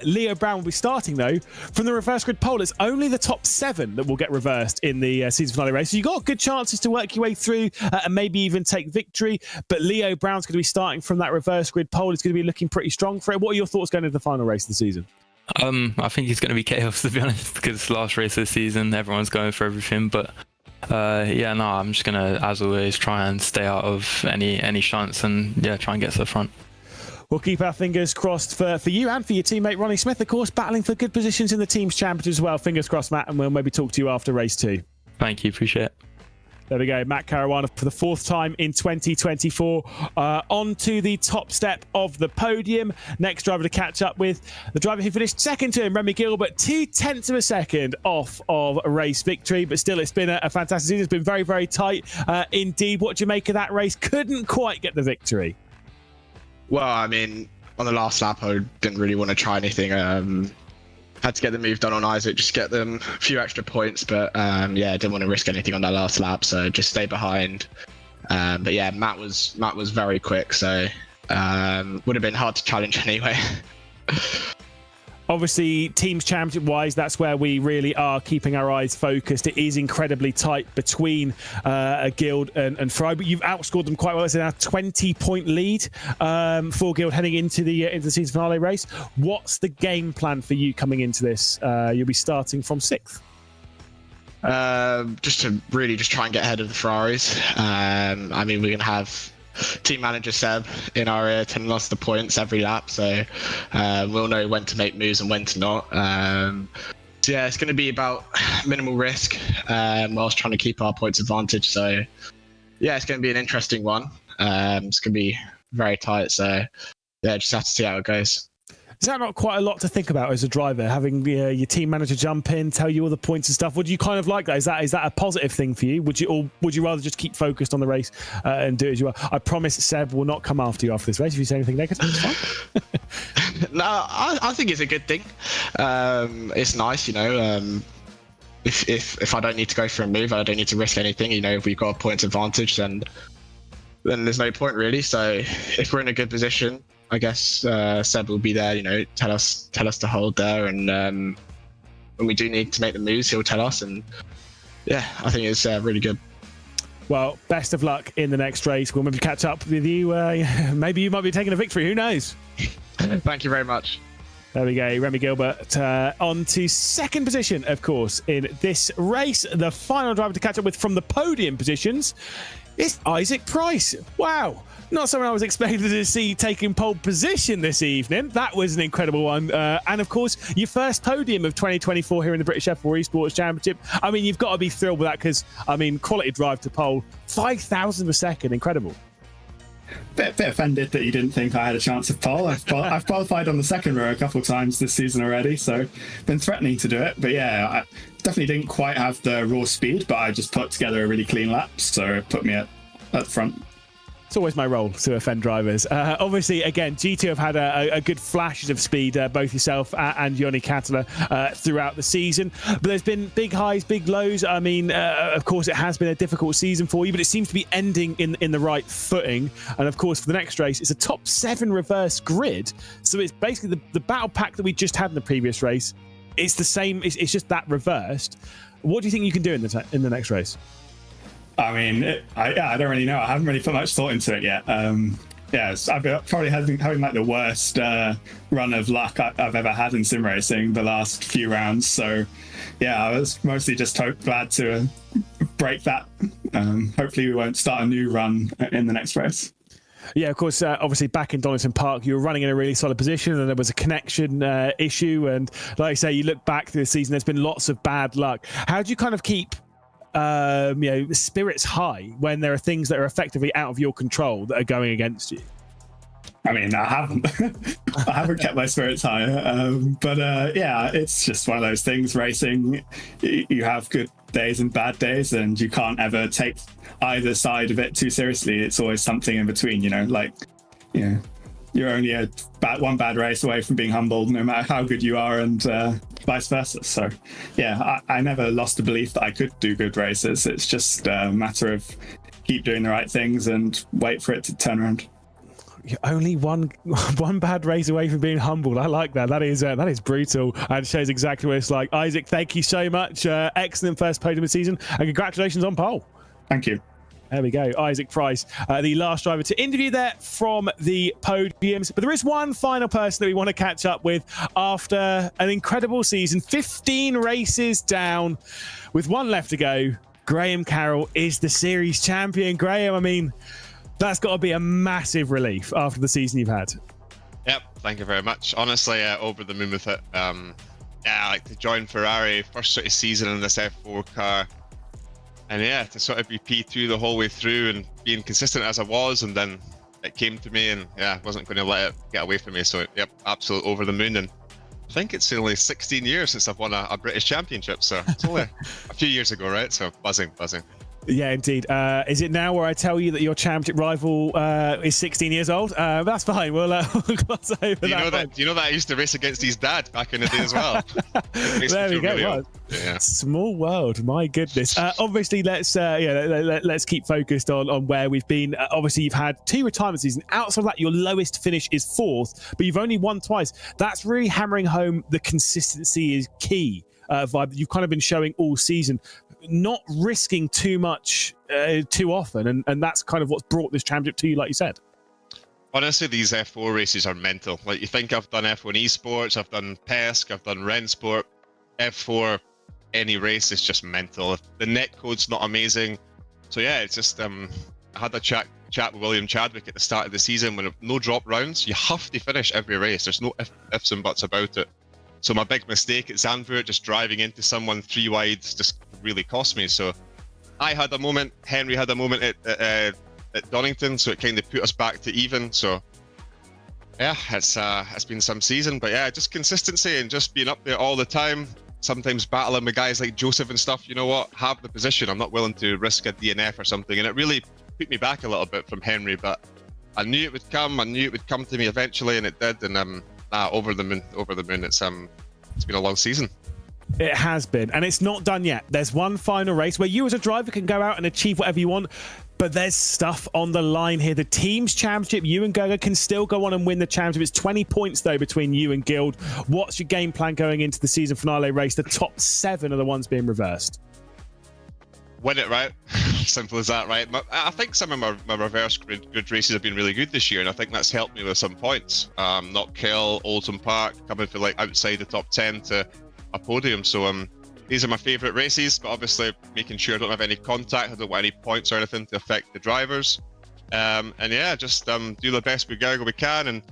Leo Brown will be starting, though, from the reverse grid pole. It's only the top 7 that will get reversed in the season finale race. So you've got good chances to work your way through and maybe even take victory. But Leo Brown's going to be starting from that reverse grid pole. It's going to be looking pretty strong for it. What are your thoughts going into the final race of the season? I think it's going to be chaos, to be honest, because it's the last race of the season. Everyone's going for everything, but I'm just gonna, as always, try and stay out of any shunts and try and get to the front. We'll keep our fingers crossed for you and for your teammate Ronnie Smith, of course, battling for good positions in the team's championship as well. Fingers crossed, Matt, and we'll maybe talk to you after race 2. Thank you, appreciate it. There we go, Matt Caruana for the 4th time in 2024. On to the top step of the podium. Next driver to catch up with, the driver who finished second to him, Remy Gilbert, 0.2 of a second off of a race victory. But still, it's been a fantastic season. It's been very, very tight indeed. What do you make of that race? Couldn't quite get the victory. Well, I mean, on the last lap, I didn't really want to try anything. Had to get the move done on Isaac, just get them a few extra points, but didn't want to risk anything on that last lap, so just stay behind. But yeah, Matt was very quick, so would have been hard to challenge anyway. Obviously, teams championship wise, that's where we really are keeping our eyes focused. It is incredibly tight between Guild and Ferrari, but you've outscored them quite well. It's now a 20-point lead for Guild heading into the season finale race. What's the game plan for you coming into this? You'll be starting from 6th. Just to really just try and get ahead of the Ferraris. I mean, we're going to have team manager Seb in our ear telling us the points every lap, so we'll know when to make moves and when to not. So yeah, it's going to be about minimal risk whilst trying to keep our points advantage. So yeah, it's going to be an interesting one. It's going to be very tight, so yeah, just have to see how it goes. Is that not quite a lot to think about as a driver, having your team manager jump in, tell you all the points and stuff? Would you kind of like that? Is that a positive thing for you? Would you rather just keep focused on the race and do it as you are? I promise Seb will not come after you after this race if you say anything negative. It's fine. No, I think it's a good thing. It's nice, you know. If I don't need to go for a move, I don't need to risk anything. You know, if we've got a points advantage, then there's no point really. So if we're in a good position, I guess Seb will be there, you know, tell us to hold there, and when we do need to make the moves, he'll tell us, and yeah, I think it's really good. Well, best of luck in the next race. We'll maybe catch up with you. Maybe you might be taking a victory. Who knows? Thank you very much. There we go, Remy Gilbert on to 2nd position, of course, in this race. The final driver to catch up with from the podium positions is Isaac Price. Wow. Not someone I was expecting to see taking pole position this evening. That was an incredible one. And of course, your first podium of 2024 here in the British F4 Esports Championship. I mean, you've got to be thrilled with that because, I mean, quality drive to pole, 5,000 a second, incredible. Bit offended that you didn't think I had a chance of pole. I've qualified on the 2nd row a couple of times this season already, so been threatening to do it. But yeah, I definitely didn't quite have the raw speed, but I just put together a really clean lap, so it put me at the front. It's always my role to offend drivers. Obviously, again, G2 have had a good flashes of speed, both yourself and Yoni Katala throughout the season. But there's been big highs, big lows. I mean, of course, it has been a difficult season for you, but it seems to be ending in the right footing. And of course, for the next race, it's a top 7 reverse grid. So it's basically the battle pack that we just had in the previous race. It's the same. It's just that reversed. What do you think you can do in the next race? I mean, I don't really know. I haven't really put much thought into it yet. I've been probably having like the worst run of luck I've ever had in sim racing the last few rounds. So, yeah, I was mostly just glad to break that. Hopefully, we won't start a new run in the next race. Yeah, of course, obviously back in Donington Park, you were running in a really solid position and there was a connection issue. And like I say, you look back through the season, there's been lots of bad luck. How do you kind of keep spirits high when there are things that are effectively out of your control that are going against you? I mean, I haven't kept my spirits high, but it's just one of those things. Racing, you have good days and bad days, and you can't ever take either side of it too seriously. It's always something in between, you know, like, you know, you're only one bad race away from being humbled, no matter how good you are, and vice versa. So, yeah, I never lost the belief that I could do good races. It's just a matter of keep doing the right things and wait for it to turn around. You're only one bad race away from being humbled. I like that. That is brutal and shows exactly what it's like. Isaac, thank you so much. Excellent first podium of the season, and congratulations on pole. Thank you. There we go. Isaac Price, the last driver to interview there from the podiums. But there is one final person that we want to catch up with after an incredible season. 15 races down with one left to go. Graham Carroll is the series champion. Graham, I mean, that's got to be a massive relief after the season you've had. Yep, thank you very much. Honestly, over the moon with it. Yeah, like to join Ferrari, first sort of season in this F4 car. And yeah, to sort of be P2 the whole way through and being consistent as I was, and then it came to me and yeah, wasn't going to let it get away from me. So yep, absolute over the moon. And I think it's only 16 years since I've won a British championship. So it's only a few years ago, right? So buzzing. Yeah, indeed. Is it now where I tell you that your championship rival is 16 years old? That's fine. We'll gloss over do you know that I used to race against his dad back in the day as well? There we go. Really yeah. Small world. My goodness. Obviously, let's keep focused on where we've been. Obviously, you've had 2 retirement seasons. Outside of that, your lowest finish is 4th, but you've only won twice. That's really hammering home the consistency is key vibe that you've kind of been showing all season. Not risking too much too often, and that's kind of what's brought this championship to you, like you said. Honestly, these F4 races are mental. Like, you think I've done F1 Esports, I've done PESC, I've done Rennsport. F4, any race is just mental. The net code's not amazing. So yeah, it's just I had a chat with William Chadwick at the start of the season when no drop rounds. You have to finish every race. There's no ifs and buts about it. So my big mistake at Zandvoort, just driving into someone 3 wide, just really cost me. So I had a moment, Henry had a moment at Donington, so it kind of put us back to even. So yeah, it's been some season, but yeah, just consistency and just being up there all the time. Sometimes battling with guys like Joseph and stuff. You know what? Have the position. I'm not willing to risk a DNF or something. And it really put me back a little bit from Henry, but I knew it would come. I knew it would come to me eventually, and it did. And over the moon. It's been a long season. It has been, and it's not done yet. There's one final race where you as a driver can go out and achieve whatever you want, but there's stuff on the line here. The team's championship, you and Gerger can still go on and win the championship. It's 20 points though between you and Guild. What's your game plan going into the season finale race? The top 7 are the ones being reversed. Win it, right? Simple as that, right? I think some of my reverse grid races have been really good this year, and I think that's helped me with some points. Not Kill, Oldham Park, coming for like outside the top 10 to a podium. So these are my favourite races, but obviously making sure I don't have any contact, I don't want any points or anything to affect the drivers. And yeah, just do the best with Gergo we can. And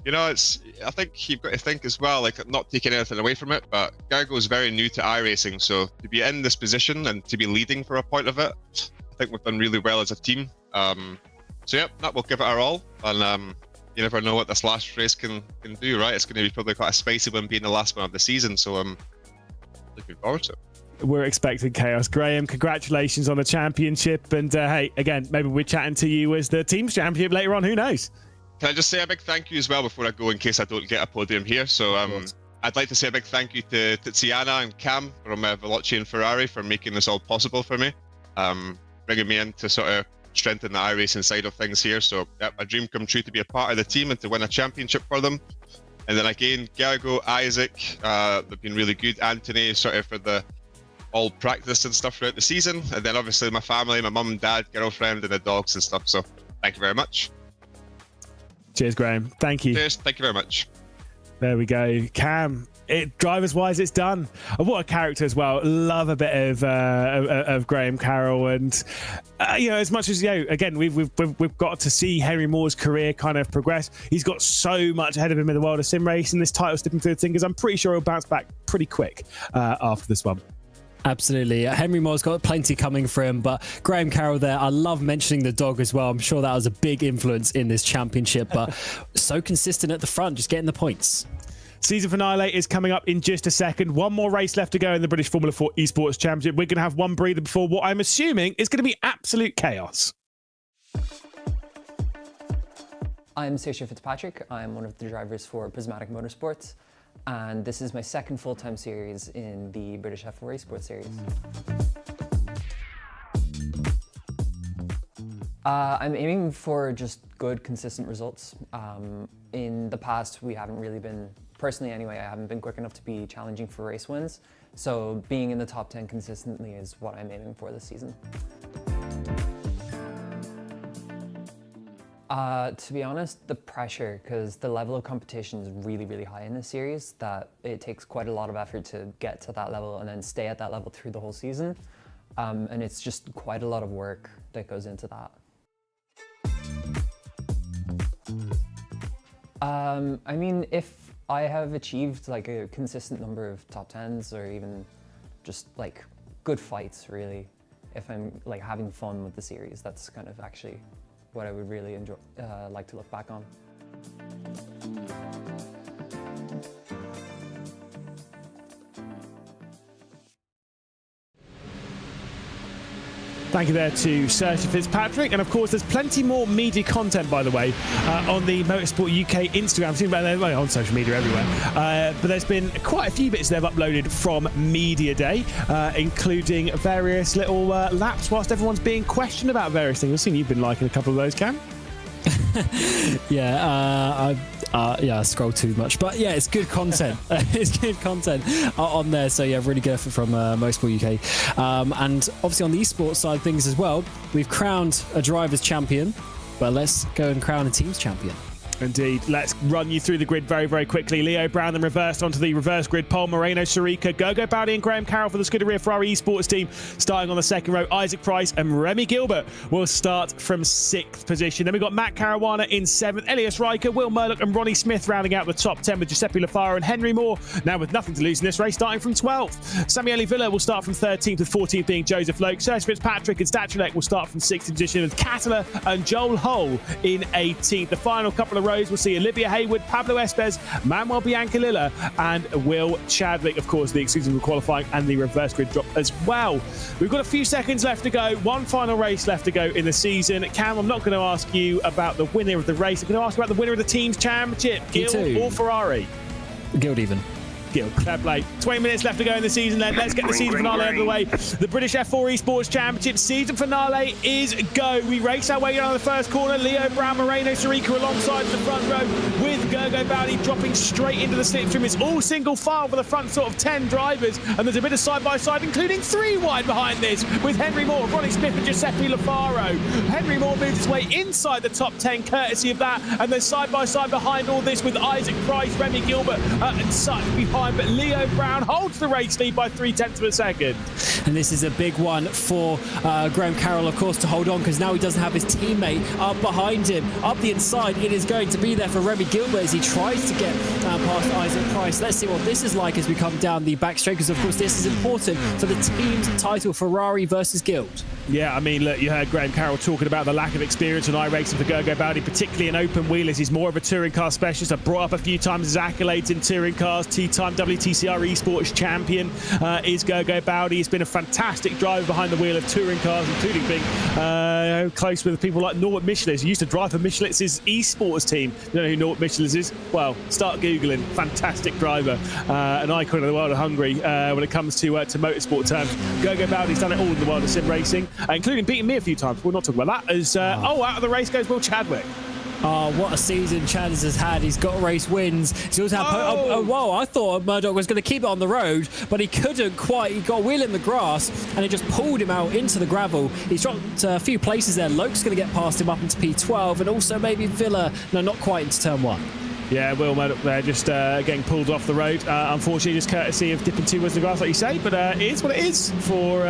you know, I think you've got to think as well, like not taking anything away from it, but Gergo is very new to iRacing, so to be in this position and to be leading for a point of it, I think we've done really well as a team. So yeah, that will give it our all, and you never know what this last race can do, right? It's going to be probably quite a spicy one, being the last one of the season, so I'm looking forward to it. We're expecting chaos. Graham, congratulations on the championship, and hey, again, maybe we're chatting to you as the team's championship later on, who knows? Can I just say a big thank you as well before I go, in case I don't get a podium here? So I'd like to say a big thank you to Tiziana and Cam from Veloci and Ferrari for making this all possible for me, bringing me in to sort of strengthen the iRacing side of things here. So yeah, a dream come true to be a part of the team and to win a championship for them. And then again, Gergo, Isaac, they've been really good. Anthony, sort of for the all practice and stuff throughout the season. And then obviously my family, my mum and dad, girlfriend, and the dogs and stuff. So thank you very much. Cheers, Graham. Thank you. Cheers. Thank you very much. There we go. Cam, drivers wise, it's done. What a character as well. Love a bit of Graham Carroll, and you know, as much as, you know, again, we've got to see Henry Moore's career kind of progress. He's got so much ahead of him in the world of sim racing. This title slipping through the fingers. I'm pretty sure he'll bounce back pretty quick after this one. Absolutely. Henry Moore's got plenty coming for him, but Graham Carroll there, I love mentioning the dog as well. I'm sure that was a big influence in this championship, but so consistent at the front, just getting the points. Season finale is coming up in just a second. One more race left to go in the British Formula 4 Esports Championship. We're going to have one breather before what I'm assuming is going to be absolute chaos. I'm Saoirse Fitzpatrick. I'm one of the drivers for Prismatic Motorsports, and this is my second full-time series in the British F4 Esports series. I'm aiming for just good, consistent results. In the past, we haven't really been, personally anyway, I haven't been quick enough to be challenging for race wins. So being in the top 10 consistently is what I'm aiming for this season. To be honest, the pressure, because the level of competition is really, really high in this series, that it takes quite a lot of effort to get to that level and then stay at that level through the whole season. And it's just quite a lot of work that goes into that. I mean, if I have achieved like a consistent number of top 10s or even just like good fights, really, if I'm like having fun with the series, that's kind of actually what I would really enjoy, like to look back on. Thank you there to Saoirse Fitzpatrick. And of course, there's plenty more media content, by the way, on the Motorsport UK Instagram. Seen about there on social media everywhere. But there's been quite a few bits they've uploaded from Media Day, including various little laps whilst everyone's being questioned about various things. I've seen you've been liking a couple of those, Cam. Yeah, I scroll too much, but yeah, it's good content. It's good content on there. So yeah, really good from Motorsport UK. And obviously on the esports side of things as well, we've crowned a drivers champion, but let's go and crown a teams champion. Indeed. Let's run you through the grid very, very quickly. Leo Brown then reversed onto the reverse grid. Paul Moreno, Sirica, Gogo Bowdy and Graham Carroll for the Scuderia Ferrari Esports team. Starting on the second row, Isaac Price and Remy Gilbert will start from 6th position. Then we've got Matt Caruana in 7th, Elias Riker, Will Murdoch and Ronnie Smith rounding out the top 10 with Giuseppe Lafaro and Henry Moore, now with nothing to lose in this race, starting from 12th. Samuele Villa will start from 13th, with 14th being Joseph Loke. Saoirse Fitzpatrick and Statulek will start from 6th position, with Catala and Joel Hull in 18th. The final couple of rows will see Olivia Hayward, Pablo Espes, Manuel Biancalilla and Will Chadwick. Of course, the exclusive qualifying and the reverse grid drop as well. We've got a few seconds left to go. One final race left to go in the season. Cam, I'm not going to ask you about the winner of the race. I'm going to ask you about the winner of the team's championship, Guild or Ferrari? Guild even. Guild. Fair play. 20 minutes left to go in the season then. Let's get the season finale out of the way. The British F4 Esports Championship season finale is go. We race our way down the first corner. Leo Brown, Moreno, Sirica alongside the front row with Gogo Bowdy dropping straight into the slipstream. It's all single file for the front sort of 10 drivers, and there's a bit of side-by-side, including 3 wide behind this with Henry Moore, Ronnie Smith and Giuseppe Lafaro. Henry Moore moves his way inside the top 10 courtesy of that, and then side-by-side behind all this with Isaac Price, Remy Gilbert and such behind, but Leo Brown holds the race lead by 0.3 of a second. And this is a big one for Graham Carroll, of course, to hold on, because now he doesn't have his teammate up behind him. Up the inside, it is going to be there for Remy Gilbert as he tries to get past Isaac Price. Let's see what this is like as we come down the back straight, because of course this is important for the team's title, Ferrari versus Guild. Yeah, I mean, look, you heard Graham Carroll talking about the lack of experience on iRacing for Gogo Bowdy, particularly in open wheelers. He's more of a touring car specialist. I've brought up a few times his accolades in touring cars. T-time WTCR Esports champion is Gogo Bowdy. He's been a fantastic driver behind the wheel of touring cars, including being close with people like Norbert Michelis. He used to drive for Michelitz's esports team. You don't know who Norbert Michelis is? Well, start Googling. Fantastic driver. An icon of the world of Hungary when it comes to motorsport terms. Gogo Bowdy's done it all in the world of sim racing, including beating me a few times. We'll not talk about that. As out of the race goes Will Chadwick. Oh, what a season Chadwick has had. He's got race wins. He's also had whoa, I thought Murdoch was going to keep it on the road, but he couldn't quite. He got a wheel in the grass, and it just pulled him out into the gravel. He's dropped a few places there. Loke's going to get past him up into P12, and also maybe Villa. No, not quite into turn 1. Yeah, Will Murdoch there just getting pulled off the road. Unfortunately, just courtesy of dipping 2 wheels in the grass, like you say. But it is what it is for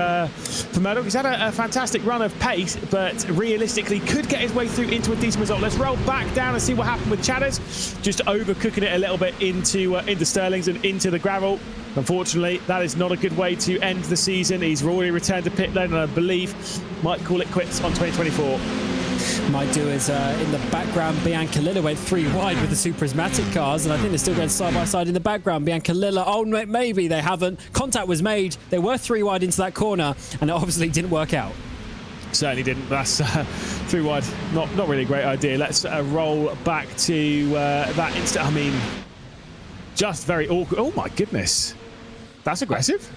Murdoch. He's had a fantastic run of pace, but realistically could get his way through into a decent result. Let's roll back down and see what happened with Chadders. Just overcooking it a little bit into Sterling's and into the gravel. Unfortunately, that is not a good way to end the season. He's already returned to pit lane, and I believe might call it quits on 2024. Might do as in the background, Biancalilla went 3 wide with the Super Prismatic cars, and I think they're still going side by side in the background. Biancalilla, oh, maybe they haven't. Contact was made. They were 3 wide into that corner, and it obviously didn't work out. Certainly didn't. That's 3 wide. Not really a great idea. Let's roll back to that instant. I mean, just very awkward. Oh my goodness, that's aggressive.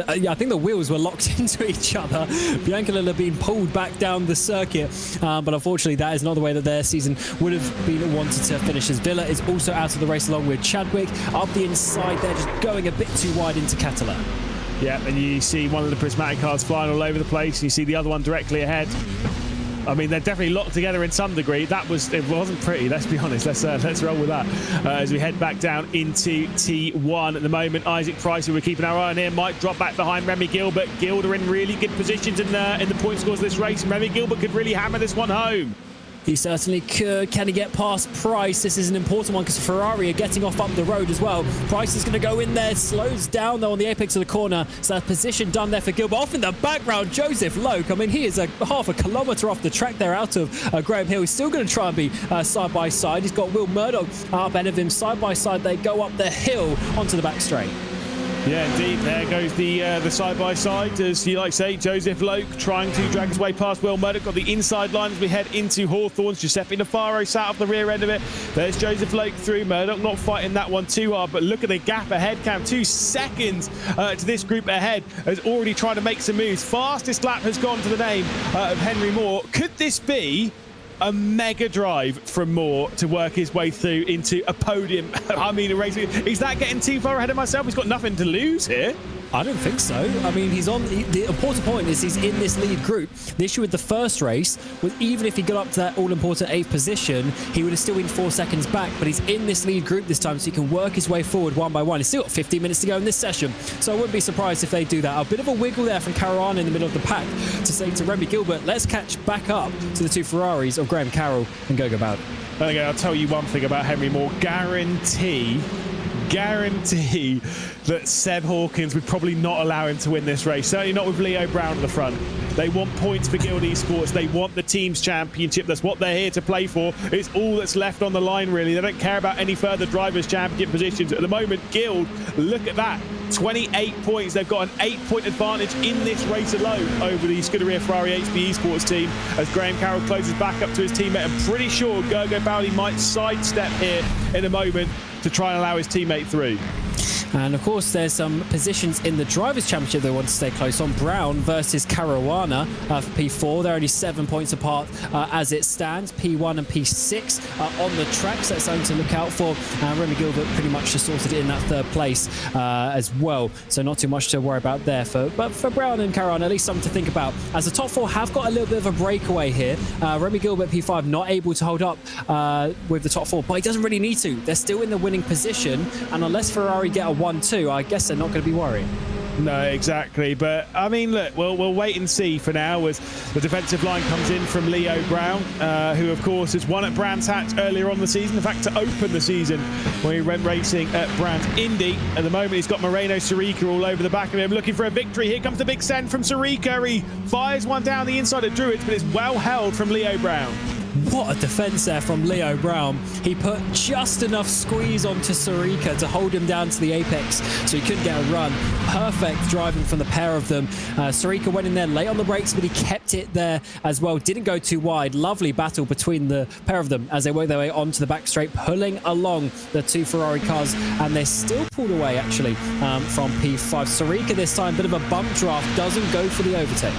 I think the wheels were locked into each other. Biancolilla being pulled back down the circuit, but unfortunately that is not the way that their season would have been wanted to finish, as Villa is also out of the race along with Chadwick. Up the inside, they're just going a bit too wide into Catalan. Yeah, and you see one of the prismatic cars flying all over the place, and you see the other one directly ahead. I mean, they're definitely locked together in some degree. It wasn't pretty, let's be honest. Let's roll with that as we head back down into T1 at the moment. Isaac Price, who we're keeping our eye on here, might drop back behind Remy Gilbert. Gilda in really good positions in the point scores of this race. Remy Gilbert could really hammer this one home. He certainly could. Can he get past Price? This is an important one because Ferrari are getting off up the road as well. Price is going to go in there, slows down though on the apex of the corner. So that position done there for Gilbert. Off in the background, Joseph Loke. I mean, he is half a kilometre off the track there out of Graham Hill. He's still going to try and be side by side. He's got Will Murdoch up ahead of him. Side by side, they go up the hill onto the back straight. Yeah, indeed. There goes the side-by-side, as you like to say. Joseph Loke trying to drag his way past Will Murdoch. Got the inside line as we head into Hawthorns. Giuseppe Nafaro sat off the rear end of it. There's Joseph Loke through. Murdoch not fighting that one too hard, but look at the gap ahead, Cam. 2 seconds to this group ahead. Has already tried to make some moves. Fastest lap has gone to the name of Henry Moore. Could this be a mega drive from Moore to work his way through into a podium? I mean, a race. Is that getting too far ahead of myself? He's got nothing to lose here. I don't think so. I mean, the important point is he's in this lead group. The issue with the first race was even if he got up to that all-important 8th position, he would have still been 4 seconds back, but he's in this lead group this time, so he can work his way forward one by one. He's still got 15 minutes to go in this session, so I wouldn't be surprised if they do that. A bit of a wiggle there from Caruana in the middle of the pack to say to Remy Gilbert, let's catch back up to the 2 Ferraris of Graham Carroll and Gogo Bowden. Okay, I'll tell you one thing about Henry Moore. Guarantee that Seb Hawkins would probably not allow him to win this race. Certainly not with Leo Brown at the front. They want points for Guild Esports. They want the team's championship. That's what they're here to play for. It's all that's left on the line, really. They don't care about any further drivers' championship positions. At the moment, Guild, look at that. 28 points. They've got an 8-point advantage in this race alone over the Scuderia Ferrari HB Esports team as Graham Carroll closes back up to his teammate. I'm pretty sure Gergo Bowley might sidestep here in a moment to try and allow his teammate through. And of course, there's some positions in the Drivers' Championship they want to stay close on. Brown versus Caruana for P4. They're only 7 points apart as it stands. P1 and P6 on the track, so that's something to look out for. Remy Gilbert pretty much just sorted in that 3rd place as well, so not too much to worry about there. But for Brown and Caruana, at least something to think about, as the top 4 have got a little bit of a breakaway here. Remy Gilbert, P5, not able to hold up with the top 4, but he doesn't really need to. They're still in the winning position, and unless Ferrari get a 1-2, I guess they're not going to be worrying. No, exactly. But, I mean, look, we'll wait and see for now as the defensive line comes in from Leo Brown, who, of course, has won at Brands Hatch earlier on the season. In fact, to open the season when he went racing at Brands Indy. At the moment, he's got Moreno Sirica all over the back of him, looking for a victory. Here comes the big send from Sirica. He fires one down the inside of Druids, but it's well held from Leo Brown. What a defence there from Leo Brown. He put just enough squeeze onto Sirica to hold him down to the apex so he couldn't get a run. Perfect driving from the pair of them. Sirica went in there late on the brakes, but he kept it there as well. Didn't go too wide. Lovely battle between the pair of them as they work their way onto the back straight, pulling along the 2 Ferrari cars, and they're still pulled away actually from P5. Sirica this time, bit of a bump draft, doesn't go for the overtake.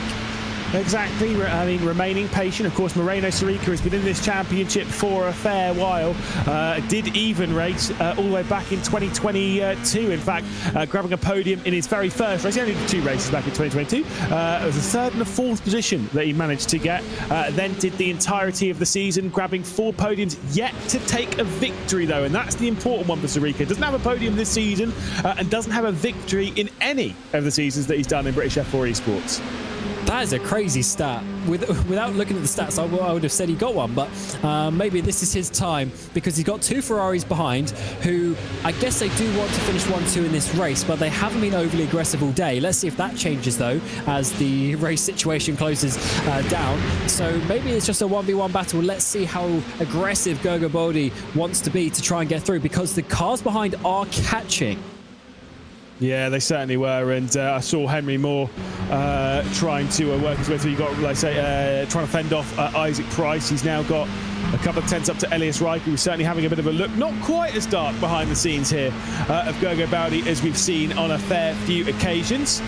Exactly. I mean, remaining patient. Of course, Moreno Sirica has been in this championship for a fair while. Did even race all the way back in 2022. In fact, grabbing a podium in his very first race. He only did 2 races back in 2022. It was a 3rd and a 4th position that he managed to get. Then did the entirety of the season, grabbing 4 podiums, yet to take a victory, though. And that's the important one for Sirica. Doesn't have a podium this season and doesn't have a victory in any of the seasons that he's done in British F4 Esports. That is a crazy stat. Without looking at the stats, I would have said he got one, but maybe this is his time because he's got 2 Ferraris behind who I guess they do want to finish 1-2 in this race, but they haven't been overly aggressive all day. Let's see if that changes, though, as the race situation closes down. So maybe it's just a 1v1 battle. Let's see how aggressive Gogo Bowley wants to be to try and get through because the cars behind are catching. Yeah, they certainly were, and I saw Henry Moore trying to work his way through. You got, like I say, trying to fend off Isaac Price. He's now got a couple of tenths up to Elias Reich, who's certainly having a bit of a look. Not quite as dark behind the scenes here of Gogo Bowdy as we've seen on a fair few occasions.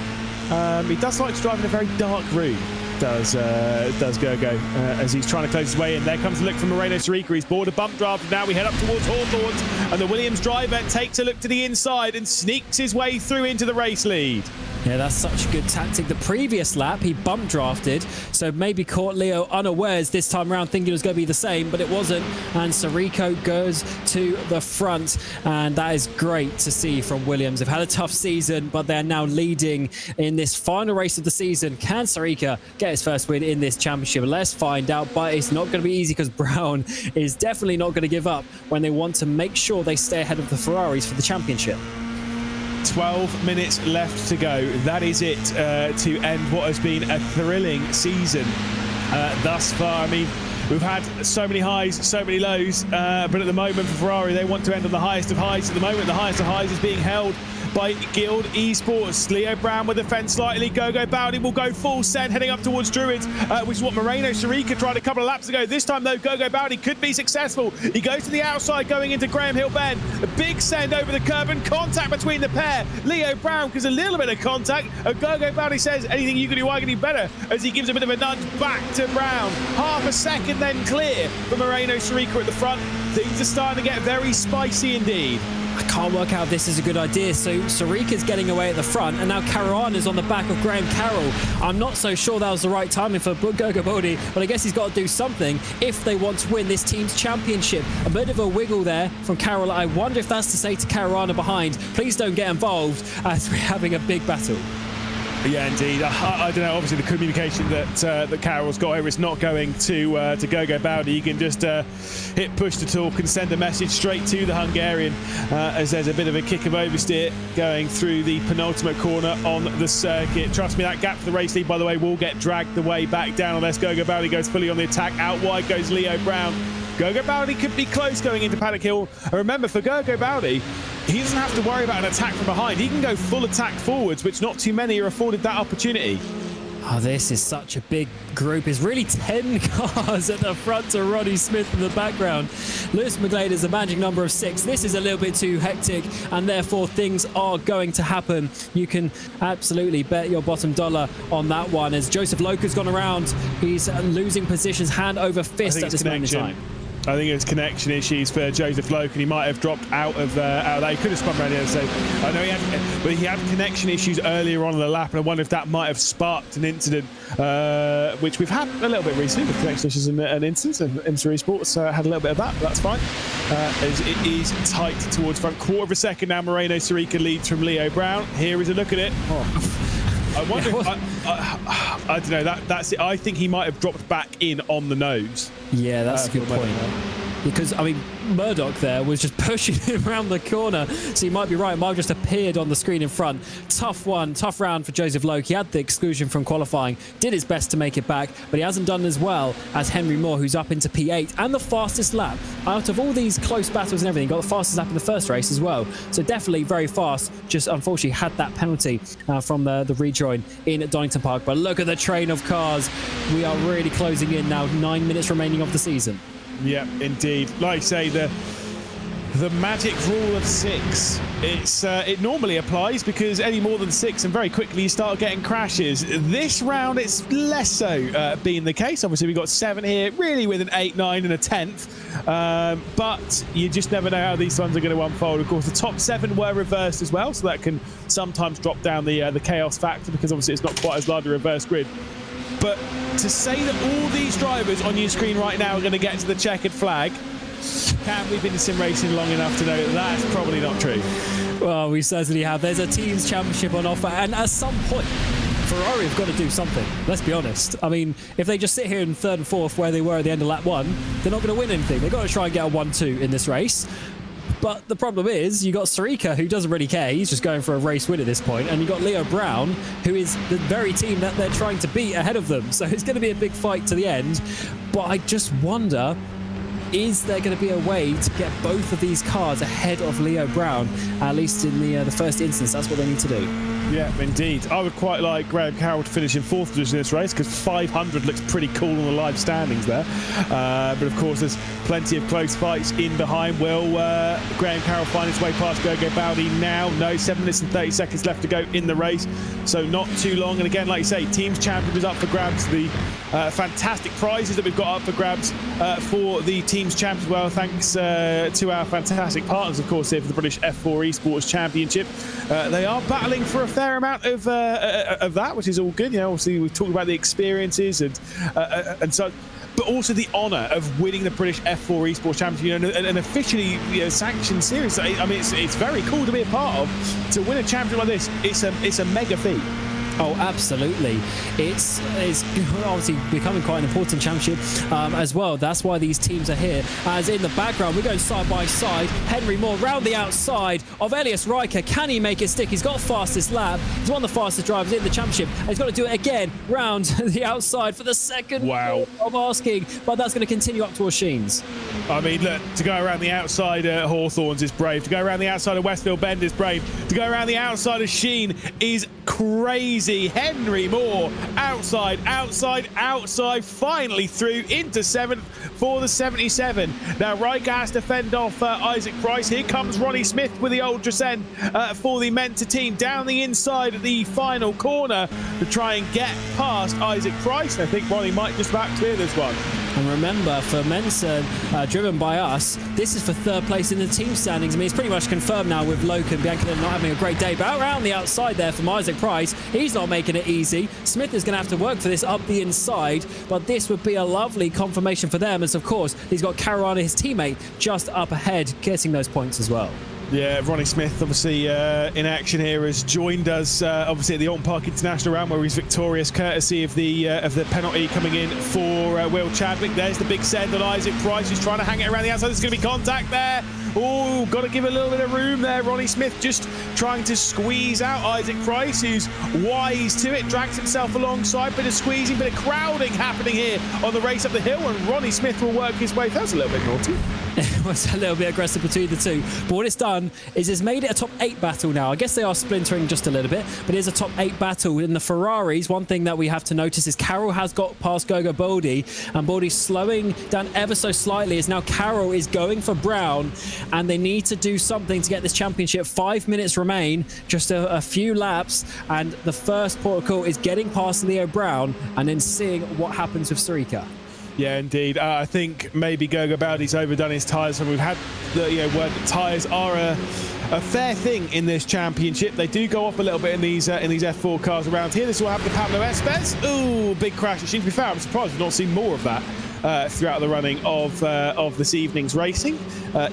He does like to drive in a very dark room. Does Gogo as he's trying to close his way in. There comes a look from Moreno Sarica. He's board a bump draft. Now we head up towards Hawthorns, and the Williams driver takes a look to the inside and sneaks his way through into the race lead. Yeah, that's such a good tactic. The previous lap, he bump drafted, so maybe caught Leo unawares this time around, thinking it was going to be the same, but it wasn't. And Sarico goes to the front, and that is great to see from Williams. They've had a tough season, but they're now leading in this final race of the season. Can Sarica get his first win in this championship? Let's find out, but it's not going to be easy because Brown is definitely not going to give up when they want to make sure they stay ahead of the Ferraris for the championship. 12 minutes left to go. That is it to end what has been a thrilling season thus far. I mean, we've had so many highs, so many lows, but at the moment for Ferrari, they want to end on the highest of highs. At the moment, the highest of highs is being held by Guild Esports. Leo Brown with the fence slightly. Gogo Bowdy will go full send, heading up towards Druids, which is what Moreno Sarica tried a couple of laps ago. This time, though, Gogo Bowdy could be successful. He goes to the outside, going into Graham Hill Bend. A big send over the curb and contact between the pair. Leo Brown gives a little bit of contact. Gogo Bowdy says, anything you can do, I can do better, as he gives a bit of a nudge back to Brown. Half a second then clear for Moreno Sarica at the front. Things are starting to get very spicy indeed. I can't work out if this is a good idea. So Sarica's getting away at the front, and now Caruana's on the back of Graham Carroll. I'm not so sure that was the right timing for Gogo Bowdy, but I guess he's got to do something if they want to win this team's championship. A bit of a wiggle there from Carroll. I wonder if that's to say to Caruana behind, please don't get involved as we're having a big battle. Yeah, indeed. I don't know. Obviously, the communication that Carroll's got here is not going to Gogo Bowdy. He can just hit push to talk and send a message straight to the Hungarian as there's a bit of a kick of oversteer going through the penultimate corner on the circuit. Trust me, that gap to the race lead, by the way, will get dragged the way back down unless Gogo Bowdy goes fully on the attack. Out wide goes Leo Brown. Gogo Bowdy could be close going into Paddock Hill. And remember, for Gogo Bowdy, he doesn't have to worry about an attack from behind. He can go full attack forwards, which not too many are afforded that opportunity. Oh, this is such a big group. It's really 10 cars at the front to Ronnie Smith in the background. Lewis McGlade is the magic number of 6. This is a little bit too hectic, and therefore things are going to happen. You can absolutely bet your bottom dollar on that one. As Joseph Loker's gone around, he's losing positions hand over fist at this moment in time. I think it's connection issues for Joseph Loke, and he might have dropped out of that. He could have spun around the other side. I know he had connection issues earlier on in the lap, and I wonder if that might have sparked an incident, which we've had a little bit recently with connection issues and incidents. And Esports had a little bit of that, but that's fine. As it is tight towards front. Quarter of a second now, Moreno Sarica leads from Leo Brown. Here is a look at it. I wonder if, I don't know, that's it. I think he might have dropped back in on the nose. Yeah, that's a good point. Because, I mean, Murdoch there was just pushing him around the corner. So you might be right. It might have just appeared on the screen in front. Tough round for Joseph Loke. He had the exclusion from qualifying, did his best to make it back, but he hasn't done as well as Henry Moore, who's up into P8 and the fastest lap. Out of all these close battles and everything, got the fastest lap in the first race as well. So definitely very fast. Just unfortunately had that penalty from the rejoin in Donington Park. But look at the train of cars. We are really closing in now. 9 minutes remaining of the season. Yeah, indeed. Like I say, the magic rule of 6. It normally applies because any more than 6 and very quickly you start getting crashes. This round it's less so being the case. Obviously we've got 7 here, really with an 8, 9 and a 10th. But you just never know how these ones are going to unfold. Of course, the top 7 were reversed as well, so that can sometimes drop down the chaos factor because obviously it's not quite as large a reverse grid. But to say that all these drivers on your screen right now are going to get to the checkered flag, can we been in sim racing long enough to know that that's probably not true? Well, we certainly have. There's a team's championship on offer, and at some point, Ferrari have got to do something. Let's be honest. I mean, if they just sit here in 3rd and 4th where they were at the end of lap 1, they're not going to win anything. They've got to try and get a 1-2 in this race. But the problem is, you got Sarica, who doesn't really care. He's just going for a race win at this point. And you got Leo Brown, who is the very team that they're trying to beat ahead of them. So it's going to be a big fight to the end. But I just wonder is there going to be a way to get both of these cars ahead of Leo Brown, at least in the first instance? That's what they need to do. Yeah, indeed. I would quite like Graham Carroll to finish in 4th position in this race, because 500 looks pretty cool on the live standings there. But of course, there's plenty of close fights in behind. Will Graham Carroll find his way past Gogo Baldi now? No, 7 minutes and 30 seconds left to go in the race, so not too long. And again, like you say, Teams Champion is up for grabs. The fantastic prizes that we've got up for grabs for the Teams Champion as well, thanks to our fantastic partners, of course, here for the British F4 Esports Championship. They are battling for a fair amount of that, which is all good. You know, obviously we've talked about the experiences and so, but also the honour of winning the British F4 Esports Championship, you know, and officially, you know, sanctioned series. I mean, it's very cool to be a part of. To win a championship like this, it's a mega feat. Oh, absolutely. It's obviously becoming quite an important championship as well. That's why these teams are here. As in the background, we're going side by side. Henry Moore round the outside of Elias Riker. Can he make it stick? He's got fastest lap. He's one of the fastest drivers in the championship. And he's got to do it again round the outside for the second. Wow. Of asking, but that's going to continue up towards Sheens. I mean, look, to go around the outside at Hawthorns is brave. To go around the outside of Westfield Bend is brave. To go around the outside of Sheen is crazy. Henry Moore outside, finally through into 7th for the 77. Now Riker has to fend off Isaac Price. Here comes Ronnie Smith with the ultra send for the Mentor team down the inside of the final corner to try and get past Isaac Price. I think Ronnie might just about clear this one. And remember, for Mensa, driven by us, this is for 3rd place in the team standings. I mean, it's pretty much confirmed now with Logan Bianca not having a great day. But around the outside there from Isaac Price, he's not making it easy. Smith is going to have to work for this up the inside, but this would be a lovely confirmation for them, as of course, he's got Caruana, his teammate, just up ahead, getting those points as well. Yeah, Ronnie Smith, obviously in action here, has joined us obviously at the Alton Park International Round, where he's victorious courtesy of the penalty coming in for Will Chadwick. There's the big send on Isaac Price, who's trying to hang it around the outside. There's going to be contact there. Oh, got to give a little bit of room there. Ronnie Smith just trying to squeeze out Isaac Price, who's wise to it, drags himself alongside. Bit of squeezing, bit of crowding happening here on the race up the hill, and Ronnie Smith will work his way. That was a little bit naughty. It was a little bit aggressive between the two, but what it's done is it's made it a top 8 battle now. I guess they are splintering just a little bit, but it is a top 8 battle. In the Ferraris, one thing that we have to notice is Carroll has got past Gogo Baldi, and Baldi's slowing down ever so slightly, as now Carroll is going for Brown, and they need to do something to get this championship. 5 minutes remain, just a few laps, and the first port of call is getting past Leo Brown and then seeing what happens with Sarika. Yeah, indeed. I think maybe Gogo Baldi's overdone his tyres, and we've had the word that tyres are a fair thing in this championship. They do go off a little bit in these F4 cars around here. This will happen to Pablo Espes. Ooh, big crash. It seems to be fair. I'm surprised we've not seen more of that throughout the running of this evening's racing,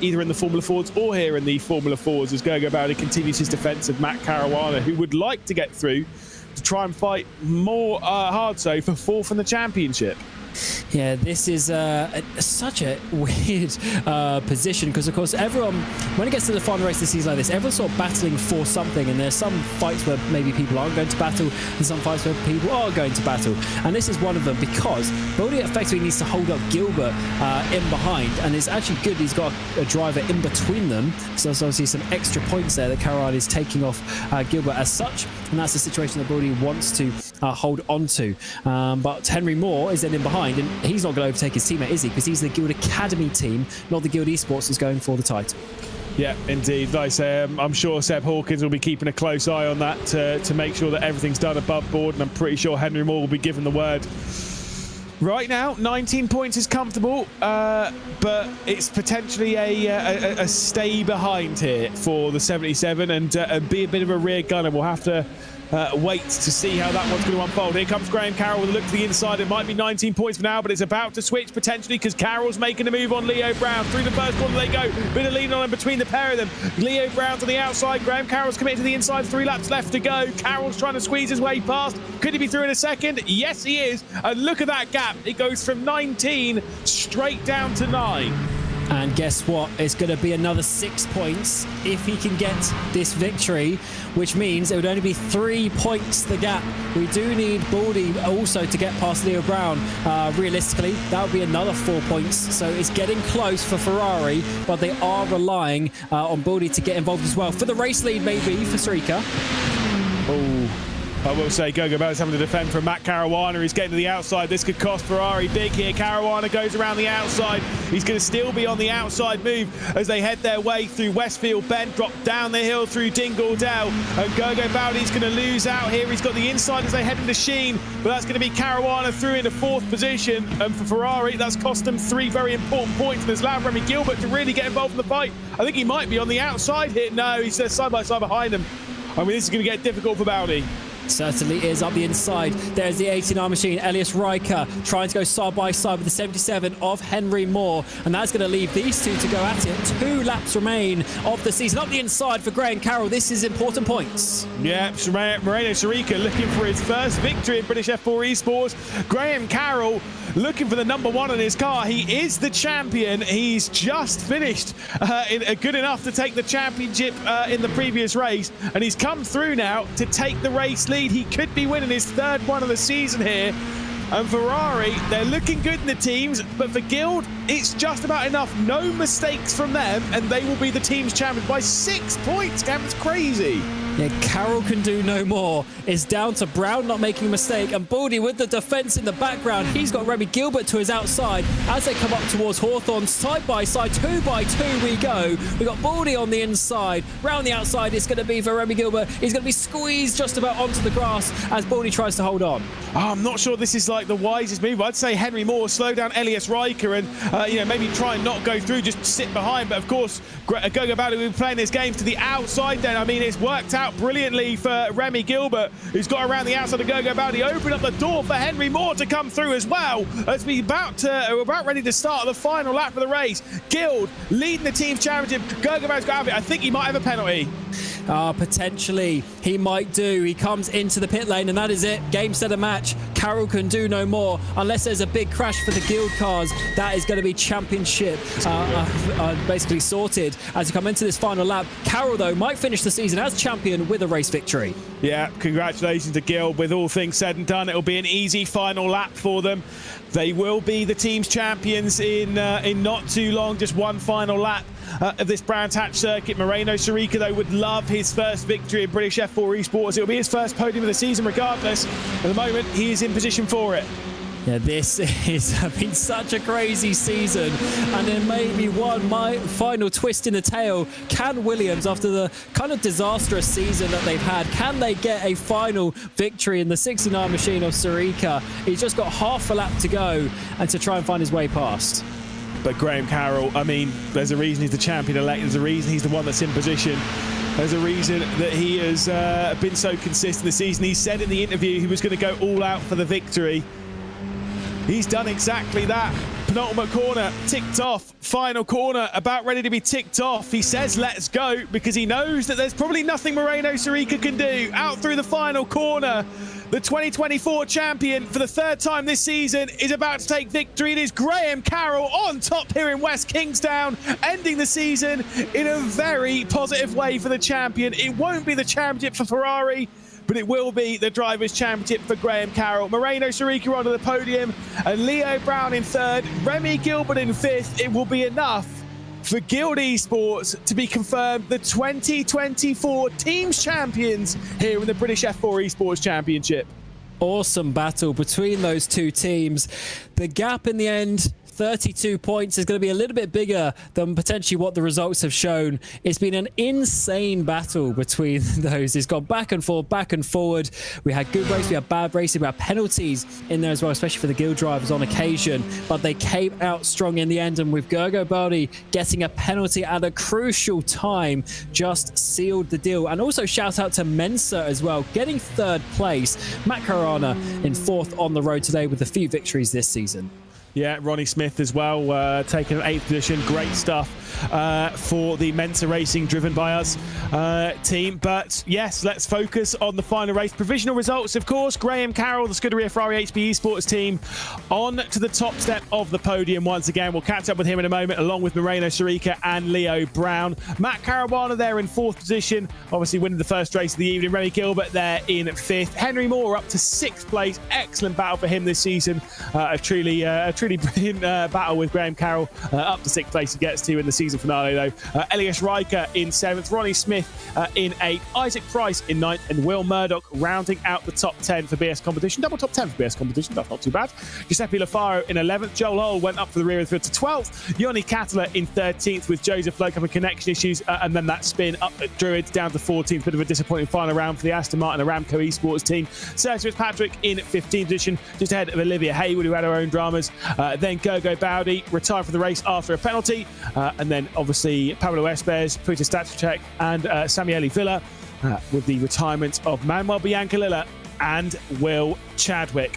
either in the Formula Fords or here in the Formula Fords, as Gogo Baldi continues his defence of Matt Caruana, who would like to get through to try and fight more hard so for 4th in the championship. Yeah, this is such a weird position, because of course everyone, when it gets to the final race this season like this, everyone's sort of battling for something, and there's some fights where maybe people aren't going to battle and some fights where people are going to battle, and this is one of them, because Baldi effectively needs to hold up Gilbert in behind, and it's actually good he's got a driver in between them, so there's obviously some extra points there that Caruana is taking off Gilbert as such, and that's the situation that Baldi wants to hold on to. But Henry Moore is then in behind, and he's not going to overtake his teammate, is he? Because he's the Guild Academy team, not the Guild Esports, who's going for the title. Yeah, indeed. Like I say, I'm sure Seb Hawkins will be keeping a close eye on that to make sure that everything's done above board, and I'm pretty sure Henry Moore will be given the word. Right now, 19 points is comfortable, but it's potentially a stay behind here for the 77 and be a bit of a rear gunner. We'll have to wait to see how that one's going to unfold. Here comes Graham Carroll with a look to the inside. It might be 19 points for now, but it's about to switch potentially, because Carroll's making a move on Leo Brown. Through the first corner they go. Bit of lead on him between the pair of them. Leo Brown's on the outside. Graham Carroll's committed to the inside. 3 laps left to go. Carroll's trying to squeeze his way past. Could he be through in a second? Yes, he is. And look at that gap. It goes from 19 straight down to 9. And guess what? It's going to be another 6 points if he can get this victory, which means it would only be 3 points the gap. We do need Baldy also to get past Leo Brown. Realistically, that would be another 4 points. So it's getting close for Ferrari, but they are relying on Baldy to get involved as well. For the race lead, maybe, for Sarika. Oh. I will say Gogo Bell's having to defend from Matt Caruana. He's getting to the outside. This could cost Ferrari big here. Caruana goes around the outside. He's going to still be on the outside move as they head their way through Westfield Bend, drop down the hill through Dingle Dell. And Gogo Baldi's going to lose out here. He's got the inside as they head into Sheen, but that's going to be Caruana through into 4th position. And for Ferrari, that's cost them 3 very important points. There's allowed Remy Gilbert to really get involved in the fight. I think he might be on the outside here. No, he's side by side behind him. I mean, this is going to get difficult for Baldi. Certainly is up the inside. There's the 89 machine. Elias Riker trying to go side by side with the 77 of Henry Moore. And that's going to leave these two to go at it. 2 laps remain of the season. Up the inside for Graham Carroll. This is important points. Yeah, Moreno Sarika looking for his first victory in British F4 Esports. Graham Carroll looking for the number 1 on his car. He is the champion. He's just finished good enough to take the championship in the previous race. And he's come through now to take the race lead. He could be winning his 3rd one of the season here. And Ferrari, they're looking good in the teams, but for Guild, it's just about enough. No mistakes from them, and they will be the team's champion by 6 points. Cam, it's crazy. Yeah, Carroll can do no more. It's down to Brown not making a mistake, and Baldy with the defence in the background. He's got Remy Gilbert to his outside as they come up towards Hawthorne. Side by side, 2 by 2 we go. We got Baldy on the inside. Round the outside, it's going to be for Remy Gilbert. He's going to be squeezed just about onto the grass as Baldy tries to hold on. Oh, I'm not sure this is like the wisest move. I'd say Henry Moore slow down Elias Riker and maybe try and not go through, just sit behind. But of course, Gogo Baldi will be playing his games to the outside then. I mean, it's worked out brilliantly for Remy Gilbert, who's got around the outside of Gogo Baldi. Open up the door for Henry Moore to come through as well, as we're about ready to start the final lap of the race. Guild leading the team's championship. Gogo Baldi's got out of it. I think he might have a penalty. Potentially he might do. He comes into the pit lane and that is it. Game, set, a match. Carroll can do no more unless there's a big crash for the Guild cars. That is going to be championship basically sorted as you come into this final lap. Carroll though might finish the season as champion with a race victory. Yeah, congratulations to Guild. With all things said and done, it'll be an easy final lap for them. They will be the team's champions in not too long, just one final lap of this Brands Hatch circuit. Moreno Sarika, though, would love his first victory in British F4 Esports. It'll be his first podium of the season regardless. At the moment, he is in position for it. Yeah, this has been such a crazy season, and there may be one final twist in the tail. Can Williams, after the kind of disastrous season that they've had, can they get a final victory in the 69 machine of Sarika? He's just got half a lap to go and to try and find his way past. But Graham Carroll, I mean, there's a reason he's the champion-elect. There's a reason he's the one that's in position. There's a reason that he has been so consistent this season. He said in the interview he was going to go all out for the victory. He's done exactly that. Penultimate corner ticked off. Final corner about ready to be ticked off. He says let's go because he knows that there's probably nothing Moreno Sarika can do. Out through the final corner. The 2024 champion for the 3rd time this season is about to take victory. It is Graham Carroll on top here in West Kingstown, ending the season in a very positive way for the champion. It won't be the championship for Ferrari, but it will be the Drivers' Championship for Graham Carroll. Moreno Sarika onto the podium, and Leo Brown in 3rd, Remy Gilbert in 5th. It will be enough for Guild Esports to be confirmed the 2024 Teams Champions here in the British F4 Esports Championship. Awesome battle between those two teams. The gap in the end, 32 points, is going to be a little bit bigger than potentially what the results have shown. It's been an insane battle between those. It's gone back and forth, back and forward. We had good racing, we had bad racing, we had penalties in there as well, especially for the Guild drivers on occasion. But they came out strong in the end, and with Gogo Baldi getting a penalty at a crucial time, just sealed the deal. And also shout out to Mensa as well, getting 3rd place. Matt Caruana in 4th on the road today with a few victories this season. Yeah, Ronnie Smith as well, taking an 8th position. Great stuff for the Mensa Racing driven by us team. But yes, let's focus on the final race. Provisional results, of course. Graham Carroll, the Scuderia Ferrari HB Esports team, on to the top step of the podium once again. We'll catch up with him in a moment, along with Moreno Sarica and Leo Brown. Matt Caruana there in 4th position, obviously winning the first race of the evening. Remy Gilbert there in 5th. Henry Moore up to 6th place. Excellent battle for him this season. A truly brilliant battle with Graham Carroll. Up to 6th place he gets to in the season finale, though. Elias Riker in 7th. Ronnie Smith in 8th. Isaac Price in 9th. And Will Murdoch rounding out the top 10 for BS competition. Double top 10 for BS competition. That's not too bad. Giuseppe Lafaro in 11th. Joel Hull went up for the rear of the field to 12th. Yoni Kattler in 13th with Joseph Lowe having connection issues. And then that spin up at Druids down to 14th. Bit of a disappointing final round for the Aston Martin Aramco Esports team. Sergio Fitzpatrick in 15th position, just ahead of Olivia Hayward, who had her own dramas. Then Gogo Bowdy retired from the race after a penalty. And then obviously Pablo Espes, Peter Stachacek and Samueli Villa with the retirement of Manuel Biancalilla and Will Chadwick.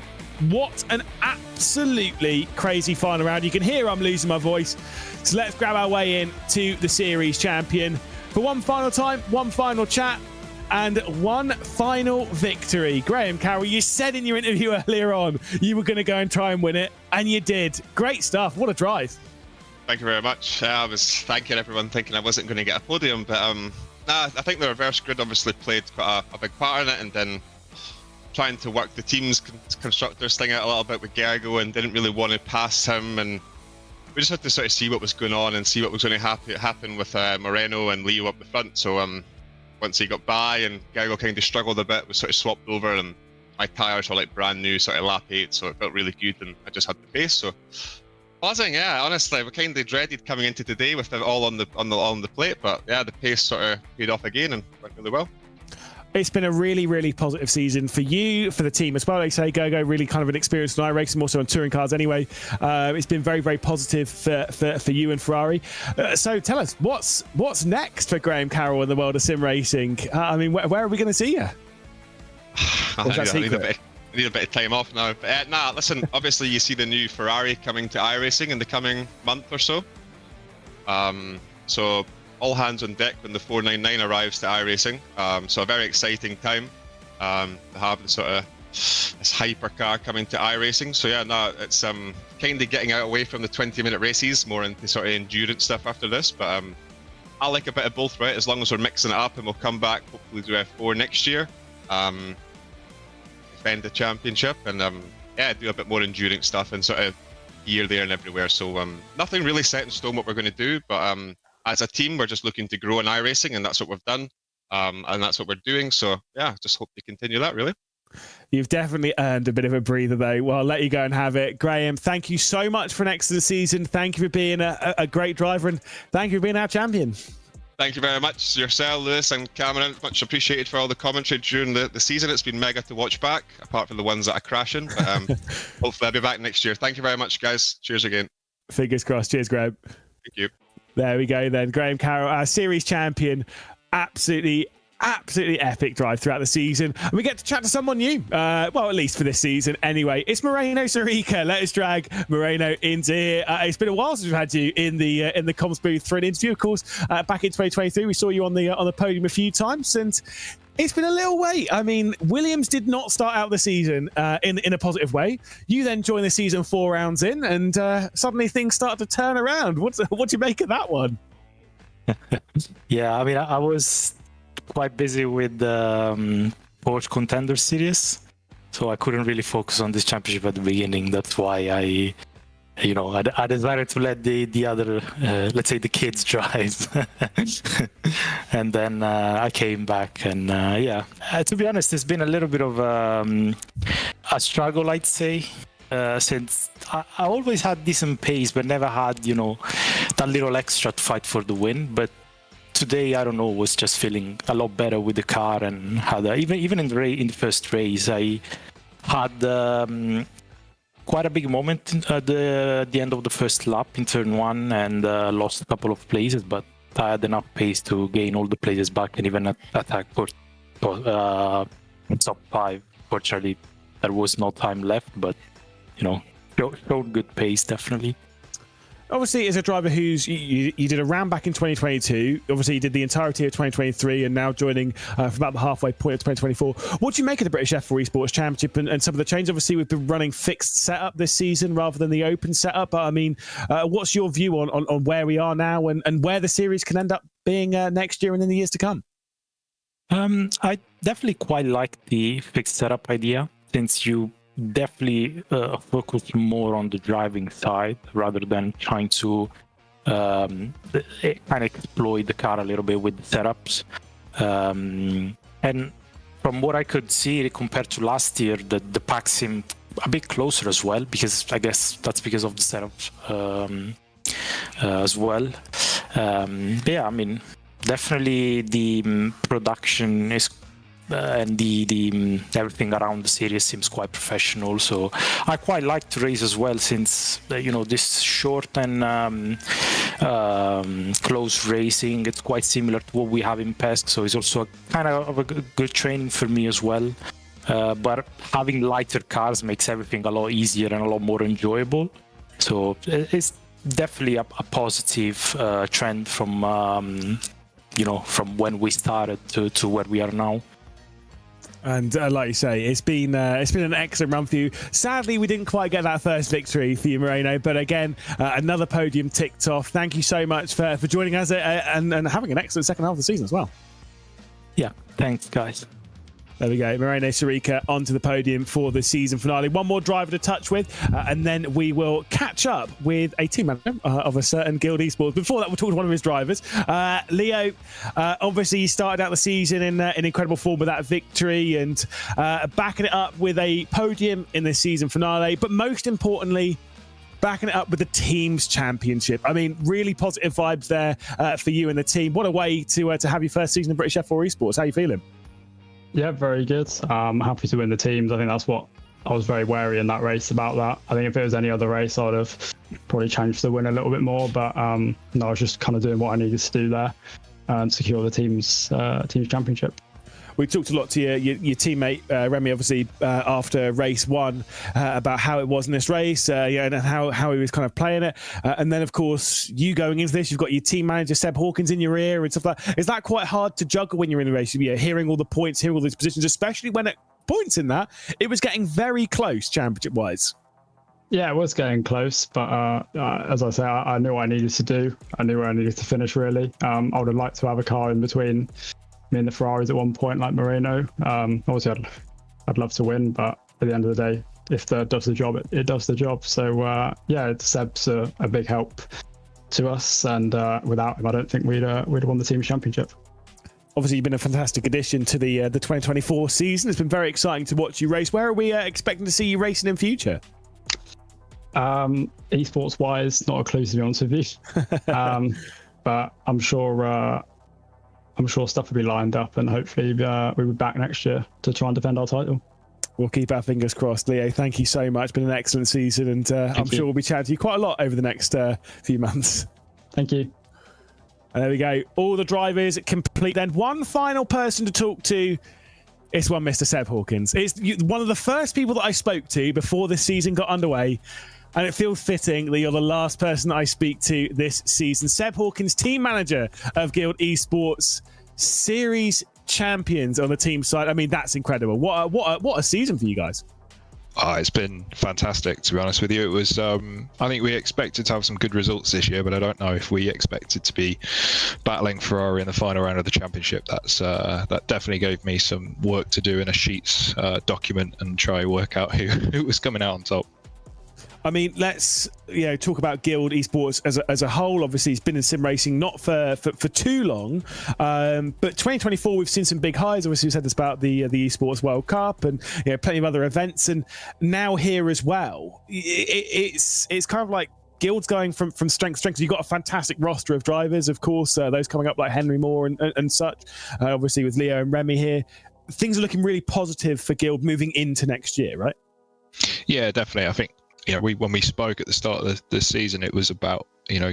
What an absolutely crazy final round. You can hear I'm losing my voice. So let's grab our way in to the series champion for one final time, one final chat, and one final victory. Graham Carroll, you said in your interview earlier on you were going to go and try and win it, and you did. Great stuff. What a drive. Thank you very much. I was thanking everyone, thinking I wasn't going to get a podium, but I think the reverse grid obviously played quite a big part in it, and then trying to work the team's constructors thing out a little bit with Gergo, and didn't really want to pass him, and we just had to sort of see what was going on and see what was going to happen with Moreno and Leo up the front. So once he got by and Gergo kind of struggled a bit, we sort of swapped over, and my tyres were like brand new, sort of lap 8, so it felt really good, and I just had the pace. So buzzing, yeah. Honestly, we kind of dreaded coming into today with it all on the plate, but yeah, the pace sort of paid off again and went really well. It's been a really, really positive season for you, for the team as well. Like I say, Gogo, really kind of an experience in iRacing, also on touring cars anyway. It's been very, very positive for you and Ferrari. So tell us, what's next for Graham Carroll in the world of sim racing? I mean, where are we going to see you? I need a bit of time off now. But listen, obviously you see the new Ferrari coming to iRacing in the coming month or so. So all hands on deck when the 499 arrives to iRacing. So a very exciting time to have the sort of this hypercar coming to iRacing. So yeah, it's kind of getting away from the 20-minute races, more into sort of endurance stuff after this. But I like a bit of both, right? As long as we're mixing it up, and we'll come back hopefully to F4 next year. Defend the championship, and do a bit more endurance stuff and sort of here, there, and everywhere. So nothing really set in stone what we're going to do, but as a team, we're just looking to grow in iRacing, and that's what we've done, and that's what we're doing. So yeah, just hope to continue that, really. You've definitely earned a bit of a breather, though. Well, I'll let you go and have it. Graham, thank you so much for an excellent season. Thank you for being a great driver, and thank you for being our champion. Thank you very much, yourself, Lewis and Cameron. Much appreciated for all the commentary during the season. It's been mega to watch back, apart from the ones that are crashing. But hopefully I'll be back next year. Thank you very much, guys. Cheers again. Fingers crossed. Cheers, Graham. Thank you. There we go then. Graham Carroll, our series champion. Absolutely epic drive throughout the season, and we get to chat to someone new, well, at least for this season anyway. It's Moreno Sarica. Let us drag Moreno into here. It's been a while since we've had you in the comms booth for an interview. Of course, back in 2023 we saw you on the podium a few times, and it's been a little wait. I mean, Williams did not start out the season in a positive way. You then joined the season 4 rounds in, and suddenly things started to turn around. What do you make of that one? Yeah, I mean, I was quite busy with the Porsche Contender Series, so I couldn't really focus on this championship at the beginning. That's why I decided to let the other, let's say, the kids drive. And then I came back, and to be honest, it's been a little bit of a struggle, I'd say, since I always had decent pace, but never had, that little extra to fight for the win. But today, I don't know, was just feeling a lot better with the car, and had even in the first race, I had quite a big moment at the end of the first lap in turn 1, and lost a couple of places, but I had enough pace to gain all the places back and even attack for top 5. Fortunately, there was no time left, but showed good pace, definitely. Obviously, as a driver who's you did a round back in 2022, obviously you did the entirety of 2023 and now joining for about the halfway point of 2024. What do you make of the British F4 Esports Championship and some of the change? Obviously, we've been running fixed setup this season rather than the open setup. But I mean, what's your view on where we are now and where the series can end up being next year and in the years to come? I definitely quite like the fixed setup idea, since you definitely focus more on the driving side rather than trying to kind of exploit the car a little bit with the setups. And from what I could see compared to last year, the pack seemed a bit closer as well, because I guess that's because of the setup as well. Yeah, I mean, definitely the production is and the everything around the series seems quite professional. So I quite like to race as well, since this short and close racing, it's quite similar to what we have in PESC. So it's also kind of a good training for me as well. But having lighter cars makes everything a lot easier and a lot more enjoyable. So it's definitely a positive trend from from when we started to where we are now. And like you say, it's been an excellent run for you. Sadly, we didn't quite get that first victory for you, Moreno. But again, another podium ticked off. Thank you so much for joining us and having an excellent second half of the season as well. Yeah, thanks, guys. There we go. Moreno Sorica onto the podium for the season finale. One more driver to touch with, and then we will catch up with a team manager of a certain Guild Esports. Before that, we'll talk to one of his drivers. Leo, obviously, you started out the season in incredible form with that victory and backing it up with a podium in the season finale. But most importantly, backing it up with the team's championship. I mean, really positive vibes there for you and the team. What a way to have your first season in British F4 Esports. How are you feeling? Yeah, very good. Happy to win the teams. I think that's what I was very wary in that race about that. I think if it was any other race, I would have probably changed the win a little bit more. But no, I was just kind of doing what I needed to do there and secure the team's championship. We talked a lot to your teammate Remy, obviously after race one, about how it was in this race, and how he was kind of playing it. And then, of course, you going into this, you've got your team manager Seb Hawkins in your ear and stuff like that. Is that quite hard to juggle when you're in the race? Hearing all the points, hearing all these positions, especially when at points in that it was getting very close championship-wise. Yeah, it was getting close, but as I say, I knew what I needed to do. I knew where I needed to finish, really. I would have liked to have a car in between me and the Ferraris at one point, like Moreno. Obviously, I'd love to win, but at the end of the day, if that does the job, it does the job. So yeah, Seb's a big help to us, and without him, I don't think we'd have won the team championship. Obviously, you've been a fantastic addition to the 2024 season. It's been very exciting to watch you race. Where are we expecting to see you racing in future? Esports wise, not a clue, to be honest with you. But I'm sure stuff will be lined up, and hopefully we'll be back next year to try and defend our title. We'll keep our fingers crossed. Leo, thank you so much. Been an excellent season, and I'm sure we'll be chatting to you quite a lot over the next few months. Thank you. And there we go. All the drivers complete. Then one final person to talk to. It's one Mr. Seb Hawkins. It's one of the first people that I spoke to before this season got underway. And it feels fitting that you're the last person I speak to this season. Seb Hawkins, team manager of Guild Esports, series champions on the team side. I mean, that's incredible. What a season for you guys. It's been fantastic, to be honest with you. It was, I think we expected to have some good results this year, but I don't know if we expected to be battling Ferrari in the final round of the championship. That definitely gave me some work to do in a Sheets document and try to work out who was coming out on top. I mean, let's talk about Guild Esports as a whole. Obviously, it's been in sim racing not for too long, but 2024 we've seen some big highs. Obviously, we said this about the Esports World Cup and plenty of other events, and now here as well. It's kind of like Guild's going from strength to strength. You've got a fantastic roster of drivers, of course. Those coming up like Henry Moore and such. Obviously, with Leo and Remy here, things are looking really positive for Guild moving into next year, right? Yeah, definitely. I think when we spoke at the start of the season, it was about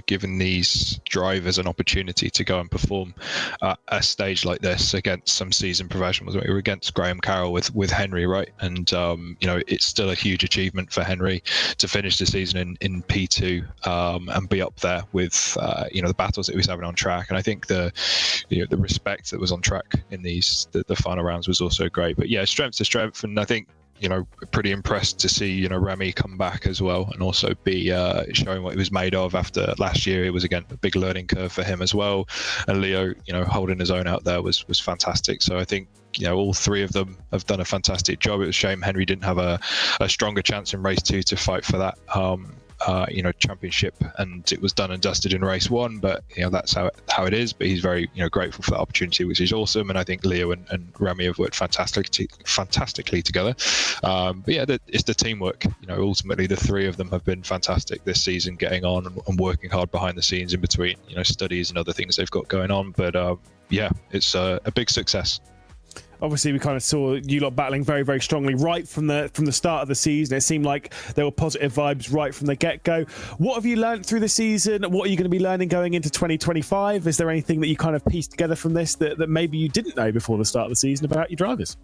giving these drivers an opportunity to go and perform at a stage like this against some seasoned professionals. We were against Graham Carroll with Henry, right? And it's still a huge achievement for Henry to finish the season in P2 and be up there with the battles that he was having on track. And I think the respect that was on track in the final rounds was also great. But yeah, strength to strength, and I think pretty impressed to see Remy come back as well, and also be showing what he was made of after last year. It was again a big learning curve for him as well, and Leo holding his own out there was fantastic. So I think all three of them have done a fantastic job. It was a shame Henry didn't have a stronger chance in race 2 to fight for that championship, and it was done and dusted in race 1, but that's how it is. But he's very grateful for that opportunity, which is awesome. And I think Leo and Remy have worked fantastically together. But yeah, it's the teamwork. Ultimately the three of them have been fantastic this season, getting on and working hard behind the scenes in between studies and other things they've got going on. But yeah, it's a big success. Obviously, we kind of saw you lot battling very, very strongly right from the start of the season. It seemed like there were positive vibes right from the get-go. What have you learned through the season? What are you going to be learning going into 2025? Is there anything that you kind of pieced together from this that maybe you didn't know before the start of the season about your drivers?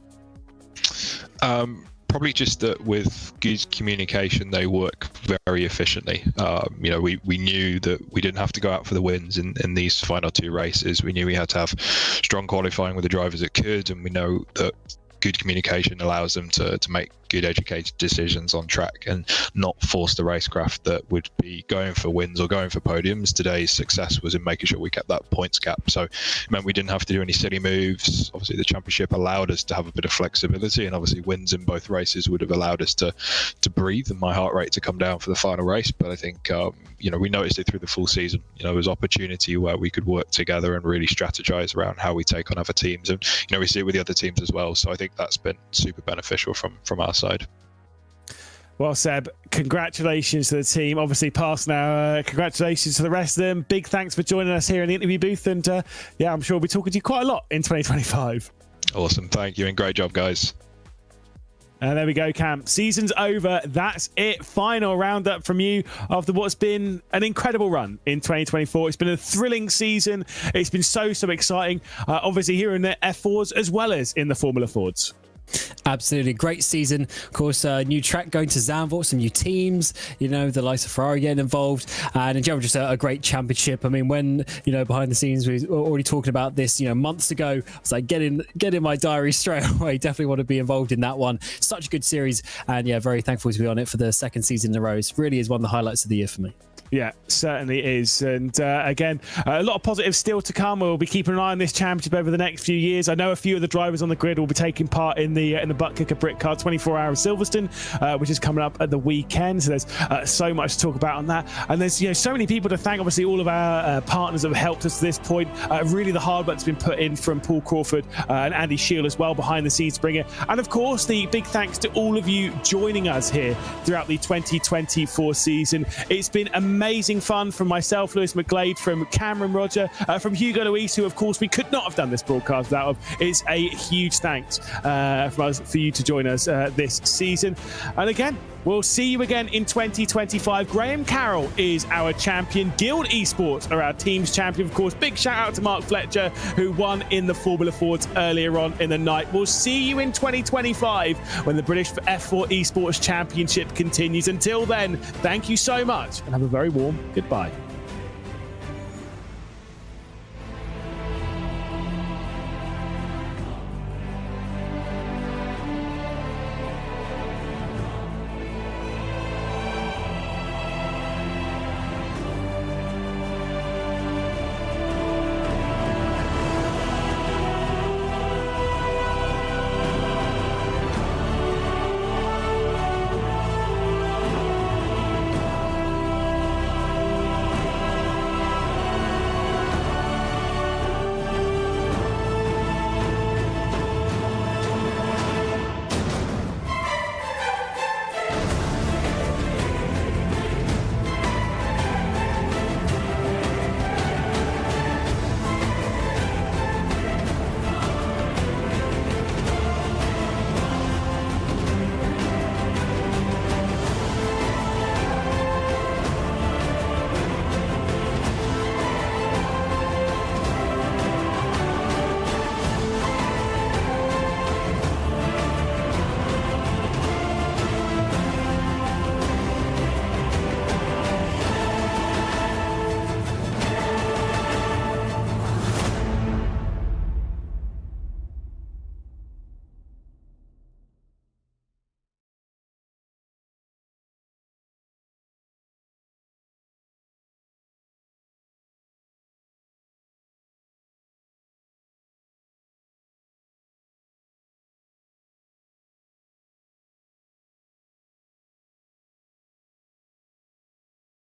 Probably just that with good communication, they work very efficiently. We knew that we didn't have to go out for the wins in these final 2 races. We knew we had to have strong qualifying with the drivers that could, and we know that good communication allows them to make good educated decisions on track and not force the racecraft that would be going for wins or going for podiums. Today's success was in making sure we kept that points gap, so it meant we didn't have to do any silly moves. Obviously the championship allowed us to have a bit of flexibility, and obviously wins in both races would have allowed us to breathe and my heart rate to come down for the final race. But I think we noticed it through the full season. There was opportunity where we could work together and really strategize around how we take on other teams, and we see it with the other teams as well. So I think that's been super beneficial from our side. Well, Seb, congratulations to the team. Obviously past now. Congratulations to the rest of them. Big thanks for joining us here in the interview booth, and yeah, I'm sure we'll be talking to you quite a lot in 2025. Awesome, thank you, and great job, guys. And there we go, Cam. Season's over. That's it. Final roundup from you after what's been an incredible run in 2024. It's been a thrilling season. It's been so exciting. Obviously here in the F4s as well as in the Formula Fords. Absolutely great season. Of course, new track going to Zandvoort, some new teams, the likes of Ferrari getting involved, and in general just a great championship. I mean, when behind the scenes we were already talking about this months ago, I was like, get in my diary straight away. Definitely want to be involved in that one. Such a good series, and yeah, very thankful to be on it for the second season in a row. It really is one of the highlights of the year for me. Yeah, certainly is. And again, a lot of positives still to come. We'll be keeping an eye on this championship over the next few years. I know a few of the drivers on the grid will be taking part in the Butt Kicker Brick Car 24 Hour of Silverstone, which is coming up at the weekend. So there's so much to talk about on that. And there's so many people to thank. Obviously, all of our partners that have helped us to this point. Really, the hard work's been put in from Paul Crawford and Andy Shield as well behind the scenes to bring it. And of course, the big thanks to all of you joining us here throughout the 2024 season. It's been amazing fun from myself, Lewis McGlade, from Cameron Roger, from Hugo Luis, who of course we could not have done this broadcast without of. It's a huge thanks from us for you to join us this season. And again, we'll see you again in 2025. Graham Carroll is our champion. Guild Esports are our team's champion. Of course, big shout out to Mark Fletcher, who won in the Formula Fords earlier on in the night. We'll see you in 2025 when the British F4 Esports Championship continues. Until then, thank you so much and have a very warm goodbye.